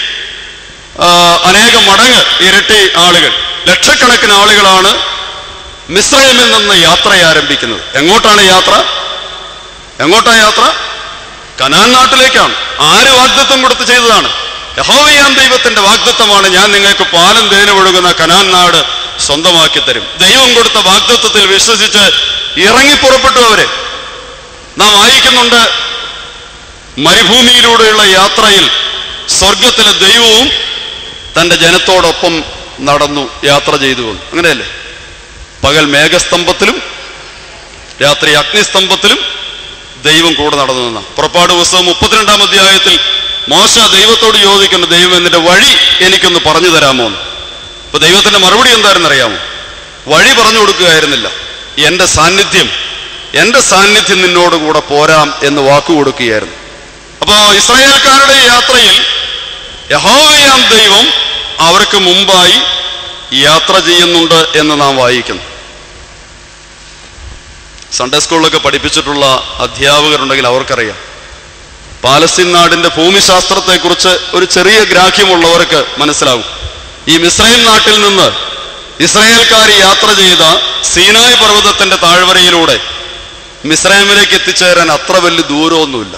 അനേകം മടങ്ങ് ഇരട്ടി ആളുകൾ, ലക്ഷക്കണക്കിന് ആളുകളാണ് മിസ്രൈമിൽ നിന്ന് യാത്ര ആരംഭിക്കുന്നത്. എങ്ങോട്ടാണ് യാത്ര? എങ്ങോട്ടാ യാത്ര? കനാൻ നാട്ടിലേക്കാണ്. ആര് വാഗ്ദത്തം കൊടുത്ത് ചെയ്തതാണ്? യഹോവയാം ദൈവത്തിന്റെ വാഗ്ദത്തമാണ്, ഞാൻ നിങ്ങൾക്ക് പാലും തേനും ഒഴുകുന്ന കനാൻ നാട് സ്വന്തമാക്കി തരും. ദൈവം കൊടുത്ത വാഗ്ദത്തത്തിൽ വിശ്വസിച്ച് ഇറങ്ങിപ്പുറപ്പെട്ടു അവര്. നാം വായിക്കുന്നുണ്ട്, മരുഭൂമിയിലൂടെയുള്ള യാത്രയിൽ സ്വർഗത്തിലെ ദൈവവും തന്റെ ജനത്തോടൊപ്പം നടന്നു യാത്ര ചെയ്തു വന്നു. അങ്ങനെയല്ലേ? പകൽ മേഘസ്തംഭത്തിലും രാത്രി അഗ്നിസ്തംഭത്തിലും ദൈവം കൂടെ നടന്നു നിന്ന. പുറപ്പാട് പുസ്തകം 32-ാം അധ്യായത്തിൽ മോശ ദൈവത്തോട് ചോദിക്കുന്നു, ദൈവം എന്നിന്റെ വഴി എനിക്കൊന്ന് പറഞ്ഞു തരാമോ എന്ന്. അപ്പൊ ദൈവത്തിന്റെ മറുപടി എന്തായിരുന്നു അറിയാമോ? വഴി പറഞ്ഞു കൊടുക്കുകയായിരുന്നില്ല, എന്റെ സാന്നിധ്യം നിന്നോട് കൂടെ പോരാം എന്ന് വാക്കു കൊടുക്കുകയായിരുന്നു. അപ്പോ ഇസ്രായേൽക്കാരുടെ യാത്രയിൽ യഹോവയാം ദൈവം അവർക്ക് മുമ്പായി യാത്ര ചെയ്യുന്നുണ്ട് എന്ന് നാം വായിക്കുന്നു. സൺഡേ സ്കൂളിലൊക്കെ പഠിപ്പിച്ചിട്ടുള്ള അധ്യാപകരുണ്ടെങ്കിൽ അവർക്കറിയാം, പാലസ്തീൻ നാടിന്റെ ഭൂമിശാസ്ത്രത്തെക്കുറിച്ച് ഒരു ചെറിയ ഗ്രാഹ്യമുള്ളവർക്ക് മനസ്സിലാവും. ഈ മിസ്രൈം നാട്ടിൽ നിന്ന് ഇസ്രായേൽക്കാർ യാത്ര ചെയ്ത സീനായ് പർവ്വതത്തിന്റെ താഴ്വരയിലൂടെ മിസ്രൈമിലേക്ക് എത്തിച്ചേരാൻ അത്ര വലിയ ദൂരമൊന്നുമില്ല.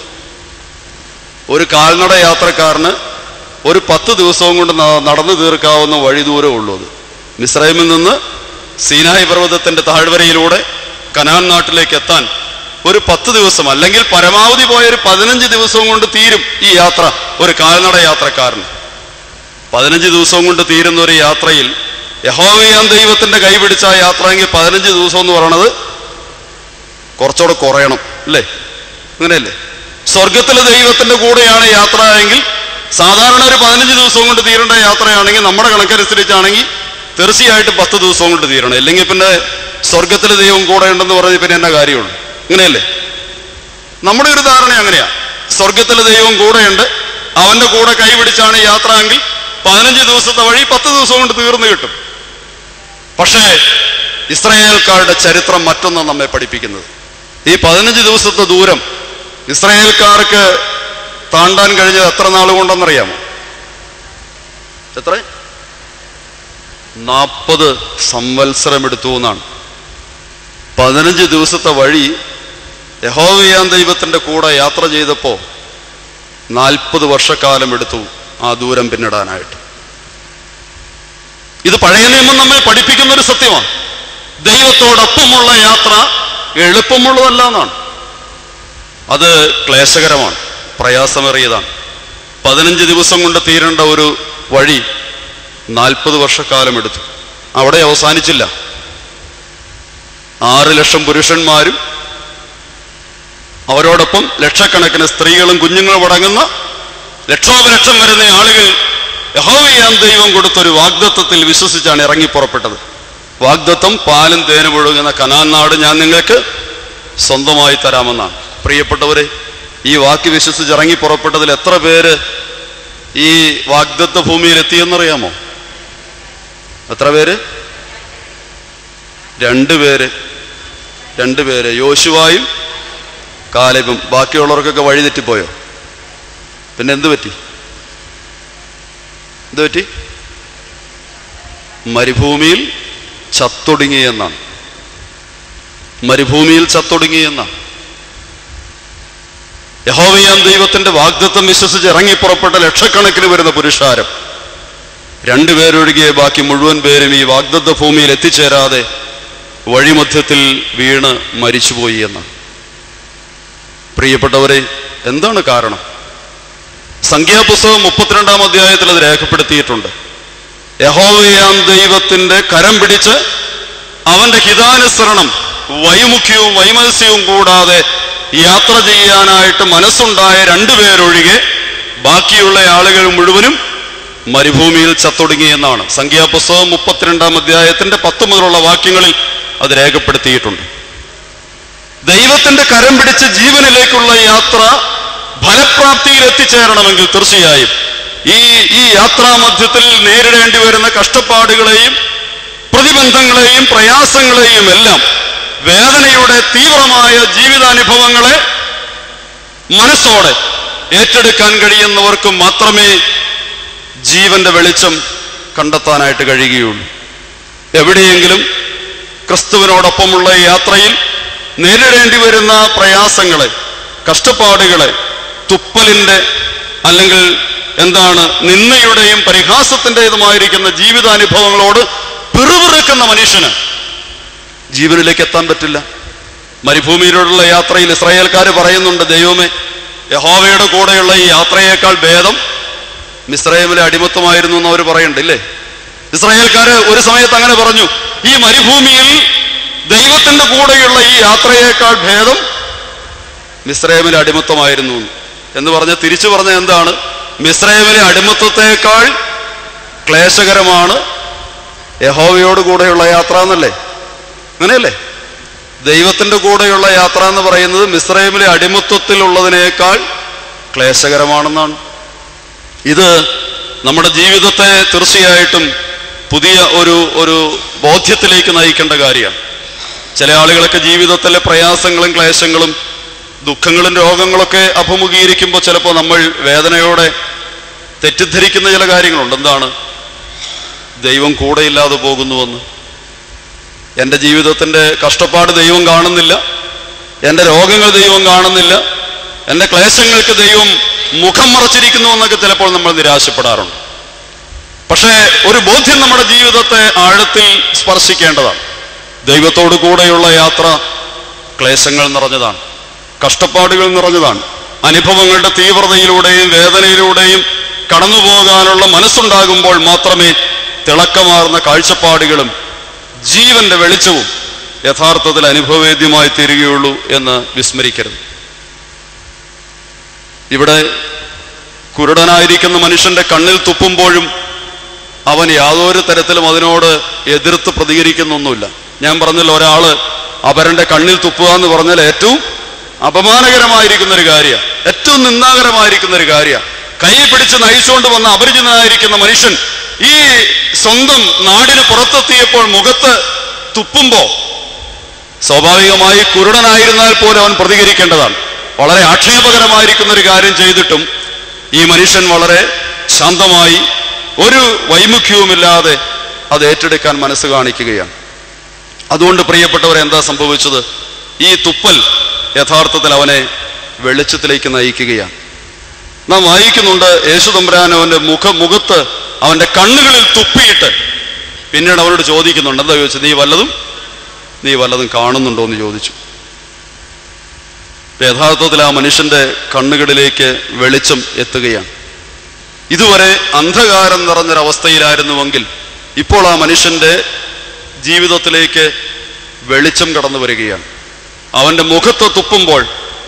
ഒരു കാൽനട യാത്രക്കാരന് ഒരു 10 ദിവസവും കൊണ്ട് നടന്നു തീർക്കാവുന്ന വഴി ദൂരമേ ഉള്ളൂ. അത് മിസ്രൈമിൽ നിന്ന് സീനായ് പർവ്വതത്തിന്റെ താഴ്വരയിലൂടെ കനാൻ നാട്ടിലേക്ക് എത്താൻ ഒരു 10 ദിവസം, അല്ലെങ്കിൽ പരമാവധി പോയ ഒരു 15 ദിവസവും കൊണ്ട് തീരും ഈ യാത്ര. ഒരു കാൽനട യാത്രക്കാരന് 15 ദിവസവും കൊണ്ട് തീരുന്ന ഒരു യാത്രയിൽ യഹോവയാം ദൈവത്തിന്റെ കൈ പിടിച്ച ആ യാത്ര എങ്കിൽ 15 ദിവസം എന്ന് പറയണത് കുറച്ചുകൂടെ കുറയണം, അല്ലേ? അങ്ങനെയല്ലേ? സ്വർഗത്തിലെ ദൈവത്തിന്റെ കൂടെയാണ് യാത്ര എങ്കിൽ സാധാരണ ഒരു 15 ദിവസവും കൊണ്ട് തീരേണ്ട യാത്രയാണെങ്കിൽ നമ്മുടെ കണക്കനുസരിച്ചാണെങ്കിൽ തീർച്ചയായിട്ടും 10 ദിവസവും കൊണ്ട് തീരണം. അല്ലെങ്കിൽ പിന്നെ സ്വർഗത്തിലെ ദൈവം കൂടെ ഉണ്ടെന്ന് പറഞ്ഞ് പിന്നെ എന്നാ കാര്യമുള്ളൂ? അങ്ങനെയല്ലേ? നമ്മുടെ ഒരു ധാരണ അങ്ങനെയാ. സ്വർഗത്തിലെ ദൈവം കൂടെയുണ്ട്, അവന്റെ കൂടെ കൈപിടിച്ചാണ് യാത്ര എങ്കിൽ 15 ദിവസത്തെ വഴി 10 ദിവസം കൊണ്ട് തീർന്നു കിട്ടും. പക്ഷേ ഇസ്രായേൽക്കാരുടെ ചരിത്രം മറ്റൊന്ന് നമ്മെ പഠിപ്പിക്കുന്നത്, ഈ 15 ദിവസത്തെ ദൂരം ഇസ്രായേൽക്കാർക്ക് താണ്ടാൻ കഴിഞ്ഞത് എത്ര നാളുകൊണ്ടെന്നറിയാമോ? എത്ര? 40 സംവത്സരം എടുത്തു എന്നാണ്. 15 ദിവസത്തെ വഴി യഹോവയാം ദൈവത്തിന്റെ കൂടെ യാത്ര ചെയ്തപ്പോ 40 വർഷക്കാലം എടുത്തു ആ ദൂരം പിന്നിടാനായിട്ട്. ഇത് പഴയ നിയമം നമ്മെ പഠിപ്പിക്കുന്ന ഒരു സത്യമാണ്. ദൈവത്തോടൊപ്പമുള്ള യാത്ര എളുപ്പമുള്ളതല്ല എന്നാണ്. അത് ക്ലേശകരമാണ്, പ്രയാസമേറിയതാണ്. 15 ദിവസം കൊണ്ട് തീരേണ്ട ഒരു വഴി 40 വർഷക്കാലം എടുത്തു. അവിടെ അവസാനിച്ചില്ല. 6 ലക്ഷം പുരുഷന്മാരും അവരോടൊപ്പം ലക്ഷക്കണക്കിന് സ്ത്രീകളും കുഞ്ഞുങ്ങളും അടങ്ങുന്ന ലക്ഷോപലക്ഷം വരുന്ന ആളുകൾ യഹോവയാം ദൈവം കൊടുത്തൊരു വാഗ്ദത്തത്തിൽ വിശ്വസിച്ചാണ് ഇറങ്ങിപ്പുറപ്പെട്ടത്. വാഗ്ദത്തം പാലും തേനും ഒഴുകുന്ന കനാൻ നാട് ഞാൻ നിങ്ങൾക്ക് സ്വന്തമായി തരാമെന്നാണ്. പ്രിയപ്പെട്ടവരെ, ഈ വാക്ക് വിശ്വസിച്ച് ഇറങ്ങിപ്പുറപ്പെട്ടതിൽ എത്ര പേര് ഈ വാഗ്ദത്ത ഭൂമിയിൽ എത്തിയെന്നറിയാമോ? എത്ര പേര്? 2 പേര്, യോശുവായും കാലേബും. ബാക്കിയുള്ളവർക്കൊക്കെ വഴി തെറ്റിപ്പോയോ? പിന്നെ എന്ത് പറ്റി? മരുഭൂമിയിൽ ചത്തൊടുങ്ങിയെന്നാണ്. യഹോവയാം ദൈവത്തിന്റെ വാഗ്ദത്തം വിശ്വസിച്ച് ഇറങ്ങിപ്പുറപ്പെട്ട ലക്ഷക്കണക്കിന് വരുന്ന പുരുഷാരം 2 പേരൊഴികെ ബാക്കി മുഴുവൻ പേരും ഈ വാഗ്ദത്ത ഭൂമിയിൽ എത്തിച്ചേരാതെ വഴിമധ്യത്തിൽ വീണ് മരിച്ചുപോയി എന്നാണ്. പ്രിയപ്പെട്ടവരെ, എന്താണ് കാരണം? സംഖ്യാപുസ്തകം 32-ാം അധ്യായത്തിൽ അത് രേഖപ്പെടുത്തിയിട്ടുണ്ട്. യഹോവയാം ദൈവത്തിന്റെ കരം പിടിച്ച് അവന്റെ ഹിതാനുസരണം വൈമുഖ്യവും വൈമനസ്യവും കൂടാതെ യാത്ര ചെയ്യാനായിട്ട് മനസ്സുണ്ടായ 2 പേരൊഴികെ ബാക്കിയുള്ള ആളുകൾ മുഴുവനും മരുഭൂമിയിൽ ചത്തൊടുങ്ങിയെന്നാണ് സംഖ്യാപുസ്തകം 32-ാം അധ്യായത്തിന്റെ 10 മുതലുള്ള വാക്യങ്ങളിൽ അത് രേഖപ്പെടുത്തിയിട്ടുണ്ട്. ദൈവത്തിന്റെ കരം പിടിച്ച് ജീവനിലേക്കുള്ള യാത്ര ഫലപ്രാപ്തിയിൽ എത്തിച്ചേരണമെങ്കിൽ തീർച്ചയായും ഈ യാത്രാമധ്യത്തിൽ നേരിടേണ്ടി വരുന്ന കഷ്ടപ്പാടുകളെയും പ്രതിബന്ധങ്ങളെയും പ്രയാസങ്ങളെയും എല്ലാം, വേദനയുടെ തീവ്രമായ ജീവിതാനുഭവങ്ങളെ മനസ്സോടെ ഏറ്റെടുക്കാൻ കഴിയുന്നവർക്ക് മാത്രമേ ജീവന്റെ വെളിച്ചം കണ്ടെത്താനായിട്ട് കഴിയുകയുള്ളൂ. എവിടെയെങ്കിലും ക്രിസ്തുവിനോടൊപ്പമുള്ള യാത്രയിൽ നേരിടേണ്ടി വരുന്ന പ്രയാസങ്ങളെ, കഷ്ടപ്പാടുകളെ, തുപ്പലിന്റെ അല്ലെങ്കിൽ നിന്ദയുടെയും പരിഹാസത്തിൻ്റെതുമായിരിക്കുന്ന ജീവിതാനുഭവങ്ങളോട് പിറുപിറുക്കുന്ന മനുഷ്യന് ജീവനിലേക്ക് എത്താൻ പറ്റില്ല. മരുഭൂമിയിലുള്ള യാത്രയിൽ ഇസ്രായേൽക്കാർ പറയുന്നുണ്ട്, ദൈവമേ, യഹോവയുടെ കൂടെയുള്ള ഈ യാത്രയേക്കാൾ ഭേദം മിസ്രയീമിലെ അടിമത്തമായിരുന്നു എന്ന് അവർ പറയുന്നുണ്ടില്ലേ? ഇസ്രായേൽക്കാര് ഒരു സമയത്ത് അങ്ങനെ പറഞ്ഞു, ഈ മരുഭൂമിയിൽ ദൈവത്തിന്റെ കൂടെയുള്ള ഈ യാത്രയേക്കാൾ ഭേദം മിസ്രയീമിലെ അടിമത്തമായിരുന്നു എന്ന് പറഞ്ഞ തിരിച്ചു പറഞ്ഞ എന്താണ്? മിസ്രയീമിലെ അടിമത്തത്തേക്കാൾ ക്ലേശകരമാണ് യഹോവയോട് കൂടെയുള്ള യാത്ര എന്നല്ലേ? അങ്ങനെയല്ലേ? ദൈവത്തിന്റെ കൂടെയുള്ള യാത്ര എന്ന് പറയുന്നത് മിസ്രയീമിലെ അടിമത്വത്തിലുള്ളതിനേക്കാൾ ക്ലേശകരമാണെന്നാണ്. ഇത് നമ്മുടെ ജീവിതത്തെ തീർച്ചയായിട്ടും പുതിയ ഒരു ബോധ്യത്തിലേക്ക് നയിക്കേണ്ട കാര്യമാണ്. ചില ആളുകളൊക്കെ ജീവിതത്തിലെ പ്രയാസങ്ങളും ക്ലേശങ്ങളും ദുഃഖങ്ങളും രോഗങ്ങളൊക്കെ അഭിമുഖീകരിക്കുമ്പോൾ ചിലപ്പോൾ നമ്മൾ വേദനയോടെ തെറ്റിദ്ധരിക്കുന്ന ചില കാര്യങ്ങളുണ്ട്. എന്താണ്? ദൈവം കൂടെയില്ലാതെ പോകുന്നുവെന്ന്. എൻ്റെ ജീവിതത്തിൻ്റെ കഷ്ടപ്പാട് ദൈവം കാണുന്നില്ല, എൻ്റെ രോഗങ്ങൾ ദൈവം കാണുന്നില്ല, എൻ്റെ ക്ലേശങ്ങൾക്ക് ദൈവം മുഖം മറച്ചിരിക്കുന്നു എന്നൊക്കെ ചിലപ്പോൾ നമ്മൾ നിരാശപ്പെടാറുണ്ട്. പക്ഷേ ഒരു ബോധ്യം നമ്മുടെ ജീവിതത്തെ ആഴത്തിൽ സ്പർശിക്കേണ്ടതാണ്. ദൈവത്തോടു കൂടെയുള്ള യാത്ര ക്ലേശങ്ങൾ നിറഞ്ഞതാണ്, കഷ്ടപ്പാടുകൾ നിറഞ്ഞതാണ്. അനുഭവങ്ങളുടെ തീവ്രതയിലൂടെയും വേദനയിലൂടെയും കടന്നു പോകാനുള്ള മനസ്സുണ്ടാകുമ്പോൾ മാത്രമേ തിളക്കമാർന്ന കാഴ്ചപ്പാടുകളും ജീവന്റെ വെളിച്ചവും യഥാർത്ഥത്തിൽ അനുഭവവേദ്യമായി തീരുകയുള്ളൂ എന്ന് വിസ്മരിക്കരുത്. ഇവിടെ കുരുടനായിരിക്കുന്ന മനുഷ്യന്റെ കണ്ണിൽ തുപ്പുമ്പോഴും അവൻ യാതൊരു തരത്തിലും അതിനോട് എതിർത്ത് പ്രതികരിക്കുന്നൊന്നുമില്ല. ഞാൻ പറഞ്ഞല്ലോ, ഒരാള് അപരന്റെ കണ്ണിൽ തുപ്പുക എന്ന് പറഞ്ഞാൽ ഏറ്റവും അപമാനകരമായിരിക്കുന്ന ഒരു കാര്യമാണ്, ഏറ്റവും നിന്ദാകരമായിരിക്കുന്ന ഒരു കാര്യമാണ്. കൈ പിടിച്ച് നയിച്ചുകൊണ്ട് വന്ന അപരിചിതനായിരിക്കുന്ന മനുഷ്യൻ ഈ സ്വന്തം നാടിന് പുറത്തെത്തിയപ്പോൾ മുഖത്ത് തുപ്പുമ്പോ സ്വാഭാവികമായി കുരുടനായിരുന്നാൽ പോലും അവൻ പ്രതികരിക്കേണ്ടതാണ്. വളരെ ആക്ഷേപകരമായിരിക്കുന്ന ഒരു കാര്യം ചെയ്തിട്ടും ഈ മനുഷ്യൻ വളരെ ശാന്തമായി ഒരു വൈമുഖ്യവുമില്ലാതെ അത് ഏറ്റെടുക്കാൻ മനസ്സ് കാണിക്കുകയാണ്. അതുകൊണ്ട് പ്രിയപ്പെട്ടവരെ, എന്താ സംഭവിച്ചത്? ഈ തുപ്പൽ യഥാർത്ഥത്തിൽ അവനെ വെളിച്ചത്തിലേക്ക് നയിക്കുകയാണ്. നാം വായിക്കുന്നുണ്ട്, യേശു തമ്പുരാൻ അവന്റെ മുഖത്ത് അവന്റെ കണ്ണുകളിൽ തുപ്പിയിട്ട് പിന്നീട് അവനോട് ചോദിക്കുന്നുണ്ട്. എന്താ ചോദിച്ചത്? നീ വല്ലതും കാണുന്നുണ്ടോ എന്ന് ചോദിച്ചു. യഥാർത്ഥത്തിൽ ആ മനുഷ്യന്റെ കണ്ണുകളിലേക്ക് വെളിച്ചം എത്തുകയാണ്. ഇതുവരെ അന്ധകാരം നിറഞ്ഞൊരവസ്ഥയിലായിരുന്നുവെങ്കിൽ ഇപ്പോൾ ആ മനുഷ്യന്റെ ജീവിതത്തിലേക്ക് വെളിച്ചം കടന്നു വരികയാണ്. അവന്റെ മുഖത്ത് തുപ്പുമ്പോൾ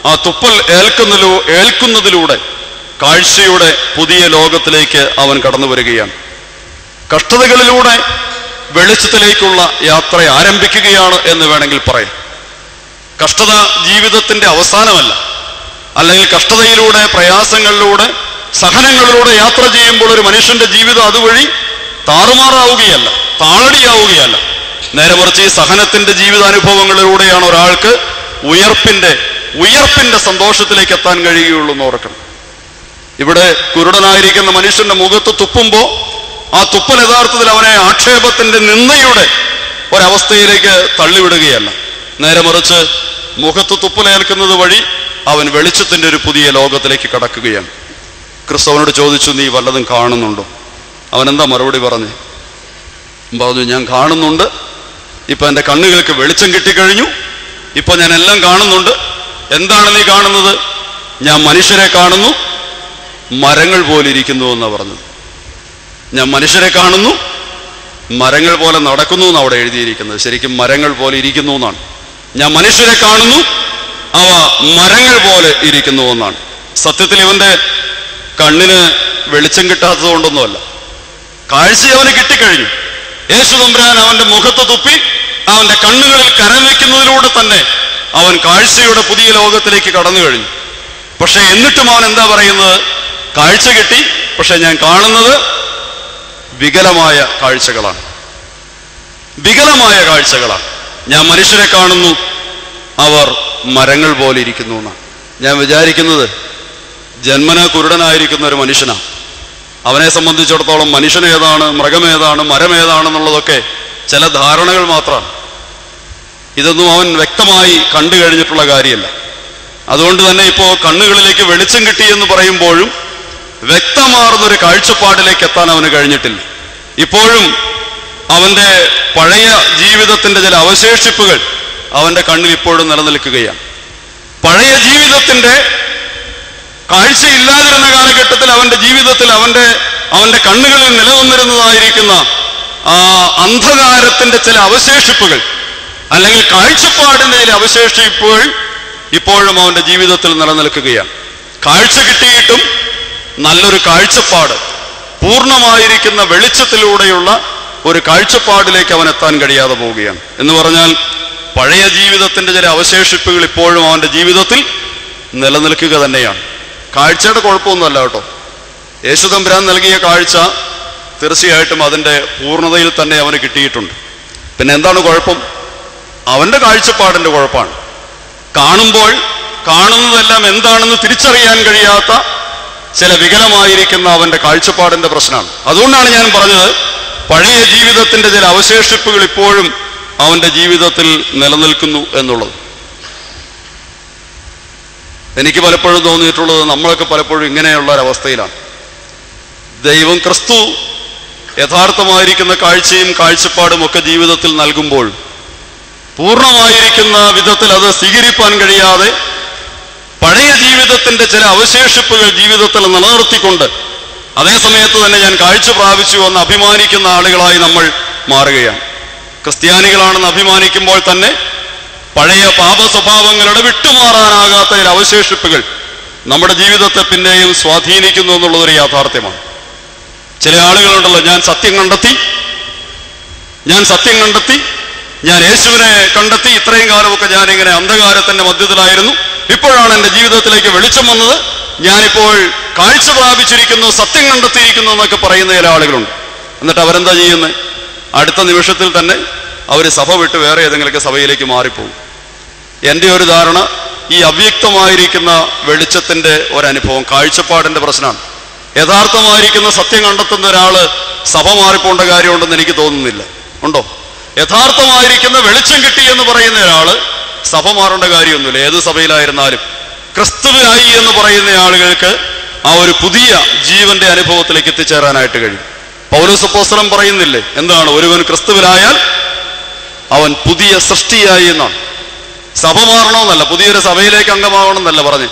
ആ തുപ്പൽ ഏൽക്കുന്നതിലൂടെ കാഴ്ചയുടെ പുതിയ ലോകത്തിലേക്ക് അവൻ കടന്നു വരികയാണ്. കഷ്ടതകളിലൂടെ വെളിച്ചത്തിലേക്കുള്ള യാത്ര ആരംഭിക്കുകയാണ് എന്ന് വേണമെങ്കിൽ പറയാം. കഷ്ടത ജീവിതത്തിന്റെ അവസാനമല്ല, അല്ലെങ്കിൽ കഷ്ടതയിലൂടെ, പ്രയാസങ്ങളിലൂടെ, സഹനങ്ങളിലൂടെ യാത്ര ചെയ്യുമ്പോൾ ഒരു മനുഷ്യന്റെ ജീവിതം അതുവഴി താറുമാറാവുകയല്ല, താളടിയാവുകയല്ല. നേരെ മറിച്ച് ഈ സഹനത്തിന്റെ ജീവിതാനുഭവങ്ങളിലൂടെയാണ് ഒരാൾക്ക് ഉയർപ്പിന്റെ സന്തോഷത്തിലേക്ക് എത്താൻ കഴിയുകയുള്ളൂ എന്ന് ഓർക്കണം. ഇവിടെ കുരുടനായിരിക്കുന്ന മനുഷ്യന്റെ മുഖത്ത് തുപ്പുമ്പോ ആ തുപ്പൽ യഥാർത്ഥത്തിൽ അവനെ ആക്ഷേപത്തിന്റെ നിന്ദയുടെ ഒരവസ്ഥയിലേക്ക് തള്ളിവിടുകയല്ല. നേരെ മറിച്ച് മുഖത്ത് തുപ്പലേൽക്കുന്നത് വഴി അവൻ വെളിച്ചത്തിന്റെ ഒരു പുതിയ ലോകത്തിലേക്ക് കടക്കുകയാണ്. ക്രിസ്തുവിനോട് ചോദിച്ചു, നീ വല്ലതും കാണുന്നുണ്ടോ? അവനെന്താ മറുപടി പറഞ്ഞു? ഞാൻ കാണുന്നുണ്ട്, ഇപ്പൊ എൻ്റെ കണ്ണുകൾക്ക് വെളിച്ചം കിട്ടിക്കഴിഞ്ഞു, ഇപ്പൊ ഞാൻ എല്ലാം കാണുന്നുണ്ട്. എന്താണ് നീ കാണുന്നത്? ഞാൻ മനുഷ്യരെ കാണുന്നു, മരങ്ങൾ പോലെ ഇരിക്കുന്നു എന്നാ പറഞ്ഞത്. ഞാൻ മനുഷ്യരെ കാണുന്നു, മരങ്ങൾ പോലെ നടക്കുന്നു എന്നാണ് അവിടെ എഴുതിയിരിക്കുന്നത്. ശരിക്കും മരങ്ങൾ പോലെ ഇരിക്കുന്നു എന്നാണ്. ഞാൻ മനുഷ്യരെ കാണുന്നു, അവ മരങ്ങൾ പോലെ ഇരിക്കുന്നു എന്നാണ്. സത്യത്തിൽ ഇവന്റെ കണ്ണിന് വെളിച്ചം കിട്ടാത്തത് കൊണ്ടൊന്നുമല്ല, കാഴ്ച അവന് കിട്ടിക്കഴിഞ്ഞു. യേശു തമ്പുരാൻ അവന്റെ മുഖത്ത് തുപ്പി അവന്റെ കണ്ണുകളിൽ കരം വയ്ക്കുന്നതിലൂടെ തന്നെ അവൻ കാഴ്ചയുടെ പുതിയ ലോകത്തിലേക്ക് കടന്നു കഴിഞ്ഞു. പക്ഷെ എന്നിട്ടും അവൻ എന്താ പറയുന്നത്? കാഴ്ച കിട്ടി, പക്ഷെ ഞാൻ കാണുന്നത് വികലമായ കാഴ്ചകളാണ്, വികലമായ കാഴ്ചകളാണ്. ഞാൻ മനുഷ്യരെ കാണുന്നു, അവർ മരങ്ങൾ പോലെ ഇരിക്കുന്നു എന്നാണ്. ഞാൻ വിചാരിക്കുന്നത് ജന്മന കുരുടനായിരിക്കുന്ന ഒരു മനുഷ്യനാണ്. അവനെ സംബന്ധിച്ചിടത്തോളം മനുഷ്യനേതാണ്, മൃഗമേതാണ്, മരമേതാണെന്നുള്ളതൊക്കെ ചില ധാരണകൾ മാത്രമാണ്. ഇതൊന്നും അവൻ വ്യക്തമായി കണ്ടു കഴിഞ്ഞിട്ടുള്ള കാര്യമല്ല. അതുകൊണ്ട് തന്നെ ഇപ്പോൾ കണ്ണുകളിലേക്ക് വെളിച്ചം കിട്ടി എന്ന് പറയുമ്പോഴും വ്യക്തമാർന്നൊരു കാഴ്ചപ്പാടിലേക്ക് എത്താൻ അവന് കഴിഞ്ഞിട്ടില്ല. ഇപ്പോഴും അവന്റെ പഴയ ജീവിതത്തിന്റെ ചില അവശേഷിപ്പുകൾ അവന്റെ കണ്ണിൽ ഇപ്പോഴും നിലനിൽക്കുകയാണ്. പഴയ ജീവിതത്തിന്റെ കാഴ്ചയില്ലാതിരുന്ന കാലഘട്ടത്തിൽ അവന്റെ ജീവിതത്തിൽ അവന്റെ കണ്ണുകളിൽ നിലനിന്നിരുന്നതായിരിക്കുന്ന ആ അന്ധകാരത്തിന്റെ ചില അവശേഷിപ്പുകൾ, അല്ലെങ്കിൽ കാഴ്ചപ്പാടിന്റെ ചില അവശേഷിപ്പുകൾ ഇപ്പോഴും അവന്റെ ജീവിതത്തിൽ നിലനിൽക്കുകയാണ്. കാഴ്ച കിട്ടിയിട്ടും നല്ലൊരു കാഴ്ചപ്പാട്, പൂർണ്ണമായിരിക്കുന്ന വെളിച്ചത്തിലൂടെയുള്ള ഒരു കാഴ്ചപ്പാടിലേക്ക് അവൻ എത്താൻ കഴിയാതെ പോവുകയാണ്. എന്ന് പറഞ്ഞാൽ പഴയ ജീവിതത്തിന്റെ ചില അവശേഷിപ്പുകൾ ഇപ്പോഴും അവന്റെ ജീവിതത്തിൽ നിലനിൽക്കുക തന്നെയാണ്. കാഴ്ചയുടെ കുഴപ്പമൊന്നുമല്ല കേട്ടോ. യേശുതമ്പുരാൻ നൽകിയ കാഴ്ച തീർച്ചയായിട്ടും അതിൻ്റെ പൂർണ്ണതയിൽ തന്നെ അവന് കിട്ടിയിട്ടുണ്ട്. പിന്നെ എന്താണ് കുഴപ്പം? അവന്റെ കാഴ്ചപ്പാടിന്റെ കുഴപ്പമാണ്. കാണുമ്പോൾ കാണുന്നതെല്ലാം എന്താണെന്ന് തിരിച്ചറിയാൻ കഴിയാത്ത ചില വികലമായിരിക്കുന്ന അവന്റെ കാഴ്ചപ്പാടിന്റെ പ്രശ്നമാണ്. അതുകൊണ്ടാണ് ഞാൻ പറഞ്ഞത് പഴയ ജീവിതത്തിന്റെ ചില അവശേഷിപ്പുകൾ ഇപ്പോഴും അവന്റെ ജീവിതത്തിൽ നിലനിൽക്കുന്നു എന്നുള്ളത്. എനിക്ക് പലപ്പോഴും തോന്നിയിട്ടുള്ളത് നമ്മളൊക്കെ പലപ്പോഴും ഇങ്ങനെയുള്ള ഒരവസ്ഥയിലാണ്. ദൈവം ക്രിസ്തു യഥാർത്ഥമായിരിക്കുന്ന കാഴ്ചയും കാഴ്ചപ്പാടും ഒക്കെ ജീവിതത്തിൽ നൽകുമ്പോൾ പൂർണ്ണമായിരിക്കുന്ന വിധത്തിൽ അത് സ്വീകരിപ്പാൻ കഴിയാതെ പഴയ ജീവിതത്തിന്റെ ചില അവശേഷിപ്പുകൾ ജീവിതത്തിൽ നിലനിർത്തിക്കൊണ്ട് അതേ സമയത്ത് തന്നെ ഞാൻ കാഴ്ച പ്രാപിച്ചു എന്ന് അഭിമാനിക്കുന്ന ആളുകളായി നമ്മൾ മാറുകയാണ്. ക്രിസ്ത്യാനികളാണെന്ന് അഭിമാനിക്കുമ്പോൾ തന്നെ പഴയ പാപ സ്വഭാവങ്ങളുടെ വിട്ടുമാറാനാകാത്ത ചില അവശേഷിപ്പുകൾ നമ്മുടെ ജീവിതത്തെ പിന്നെയും സ്വാധീനിക്കുന്നു എന്നുള്ളതൊരു യാഥാർത്ഥ്യമാണ്. ചില ആളുകളുണ്ടല്ലോ, ഞാൻ സത്യം കണ്ടെത്തി, ഞാൻ യേശുവിനെ കണ്ടെത്തി, ഇത്രയും കാലമൊക്കെ ഞാനിങ്ങനെ അന്ധകാരത്തിന്റെ മധ്യത്തിലായിരുന്നു, ഇപ്പോഴാണ് എൻ്റെ ജീവിതത്തിലേക്ക് വെളിച്ചം വന്നത്, ഞാനിപ്പോൾ കാഴ്ച പ്രാപിച്ചിരിക്കുന്നു, സത്യം കണ്ടെത്തിയിരിക്കുന്നു എന്നൊക്കെ പറയുന്ന ചില ആളുകളുണ്ട്. എന്നിട്ട് അവരെന്താ ചെയ്യുന്നത്? അടുത്ത നിമിഷത്തിൽ തന്നെ അവർ സഭ വിട്ട് വേറെ ഏതെങ്കിലുമൊക്കെ സഭയിലേക്ക് മാറിപ്പോകും. എൻ്റെ ഒരു ധാരണ, ഈ അവ്യക്തമായിരിക്കുന്ന വെളിച്ചത്തിന്റെ ഒരനുഭവം കാഴ്ചപ്പാടിന്റെ പ്രശ്നമാണ്. യഥാർത്ഥമായിരിക്കുന്ന സത്യം കണ്ടെത്തുന്ന ഒരാള് സഭ മാറിപ്പോണ്ട കാര്യമുണ്ടെന്ന് എനിക്ക് തോന്നുന്നില്ല. ഉണ്ടോ? യഥാർത്ഥമായിരിക്കുന്ന വെളിച്ചം കിട്ടി എന്ന് പറയുന്ന ഒരാള് സഭ മാറേണ്ട കാര്യമൊന്നുമില്ല. ഏത് സഭയിലായിരുന്നാലും ക്രിസ്തുവിനായി എന്ന് പറയുന്ന ആളുകൾക്ക് ആ ഒരു പുതിയ ജീവന്റെ അനുഭവത്തിലേക്ക് എത്തിച്ചേരാനായിട്ട് കഴിയും. പൗലോസ് അപ്പോസ്തലൻ പറയുന്നില്ലേ, എന്താണ്? ഒരുവൻ ക്രിസ്തുവിലായാൽ അവൻ പുതിയ സൃഷ്ടിയായി എന്നാണ്. സഭ മാറണമെന്നല്ല, പുതിയൊരു സഭയിലേക്ക് അംഗമാവണമെന്നല്ല പറഞ്ഞ്,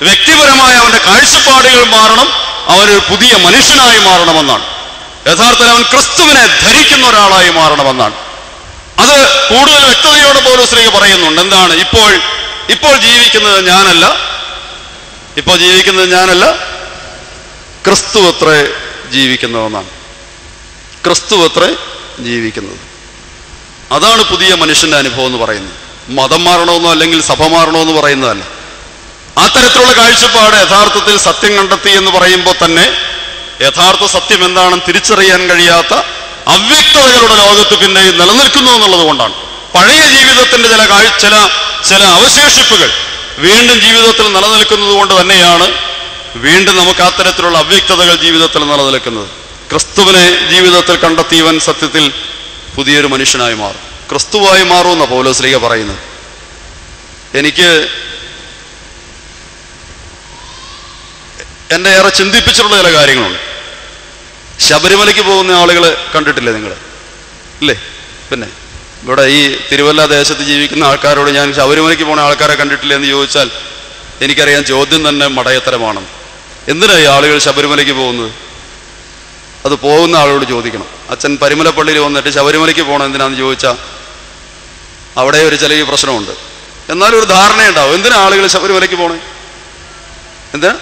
വ്യക്തിപരമായ അവന്റെ കാഴ്ചപ്പാടുകൾ മാറണം, അവനൊരു പുതിയ മനുഷ്യനായി മാറണമെന്നാണ്. യഥാർത്ഥത്തിൽ അവൻ ക്രിസ്തുവിനെ ധരിക്കുന്ന ഒരാളായി മാറണമെന്നാണ്. അത് കൂടുതൽ വ്യക്തതയോടെ പൗലോസ് പറയുന്നുണ്ട്. എന്താണ്? ഇപ്പോൾ ജീവിക്കുന്നത് ഞാനല്ല, ക്രിസ്തു അത്രേ ജീവിക്കുന്നതെന്നാണ്. ക്രിസ്തു അത്രേ ജീവിക്കുന്നത്. അതാണ് പുതിയ മനുഷ്യന്റെ അനുഭവം എന്ന് പറയുന്നത്. മതം മാറണമെന്നോ അല്ലെങ്കിൽ സഭ മാറണമെന്ന് പറയുന്നതല്ല. ആ തരത്തിലുള്ള കാഴ്ചപ്പാട് യഥാർത്ഥത്തിൽ സത്യം കണ്ടെത്തി എന്ന് പറയുമ്പോൾ തന്നെ യഥാർത്ഥ സത്യം എന്താണെന്ന് തിരിച്ചറിയാൻ കഴിയാത്ത അവ്യക്തതകളുടെ ലോകത്ത് പിന്നെ നിലനിൽക്കുന്നു എന്നുള്ളത് കൊണ്ടാണ്. പഴയ ജീവിതത്തിന്റെ ചില അവശേഷിപ്പുകൾ വീണ്ടും ജീവിതത്തിൽ നിലനിൽക്കുന്നത് കൊണ്ട് തന്നെയാണ് വീണ്ടും നമുക്ക് അത്തരത്തിലുള്ള അവ്യക്തതകൾ ജീവിതത്തിൽ നിലനിൽക്കുന്നത്. ക്രിസ്തുവിനെ ജീവിതത്തിൽ കണ്ടെത്തിയവൻ സത്യത്തിൽ പുതിയൊരു മനുഷ്യനായി മാറും. ക്രിസ്തുവായി മാറുമെന്ന പൗലോസ് പറയുന്നത്. എനിക്ക് എന്നെ ഏറെ ചിന്തിപ്പിച്ചിട്ടുള്ള ചില കാര്യങ്ങളുണ്ട്. ശബരിമലയ്ക്ക് പോകുന്ന ആളുകളെ കണ്ടിട്ടില്ലേ നിങ്ങൾ? ഇല്ലേ? പിന്നെ ഇവിടെ ഈ തിരുവല്ല ദേശത്ത് ജീവിക്കുന്ന ആൾക്കാരോട് ഞാൻ ശബരിമലയ്ക്ക് പോകുന്ന ആൾക്കാരെ കണ്ടിട്ടില്ല എന്ന് ചോദിച്ചാൽ എനിക്കറിയാം ചോദ്യം തന്നെ മടയത്തരമാണ്. എന്തിനാ ഈ ആളുകൾ ശബരിമലയ്ക്ക് പോകുന്നത്? അത് പോകുന്ന ആളോട് ചോദിക്കണം. അച്ഛൻ പരിമലപ്പള്ളിയിൽ വന്നിട്ട് ശബരിമലയ്ക്ക് പോകണം എന്തിനാന്ന് ചോദിച്ചാൽ അവിടെ ഒരു ചെറിയ പ്രശ്നമുണ്ട്. എന്നാലും ഒരു ധാരണയുണ്ടാവും. എന്തിനാ ആളുകൾ ശബരിമലയ്ക്ക് പോണേ? എന്തിനാ?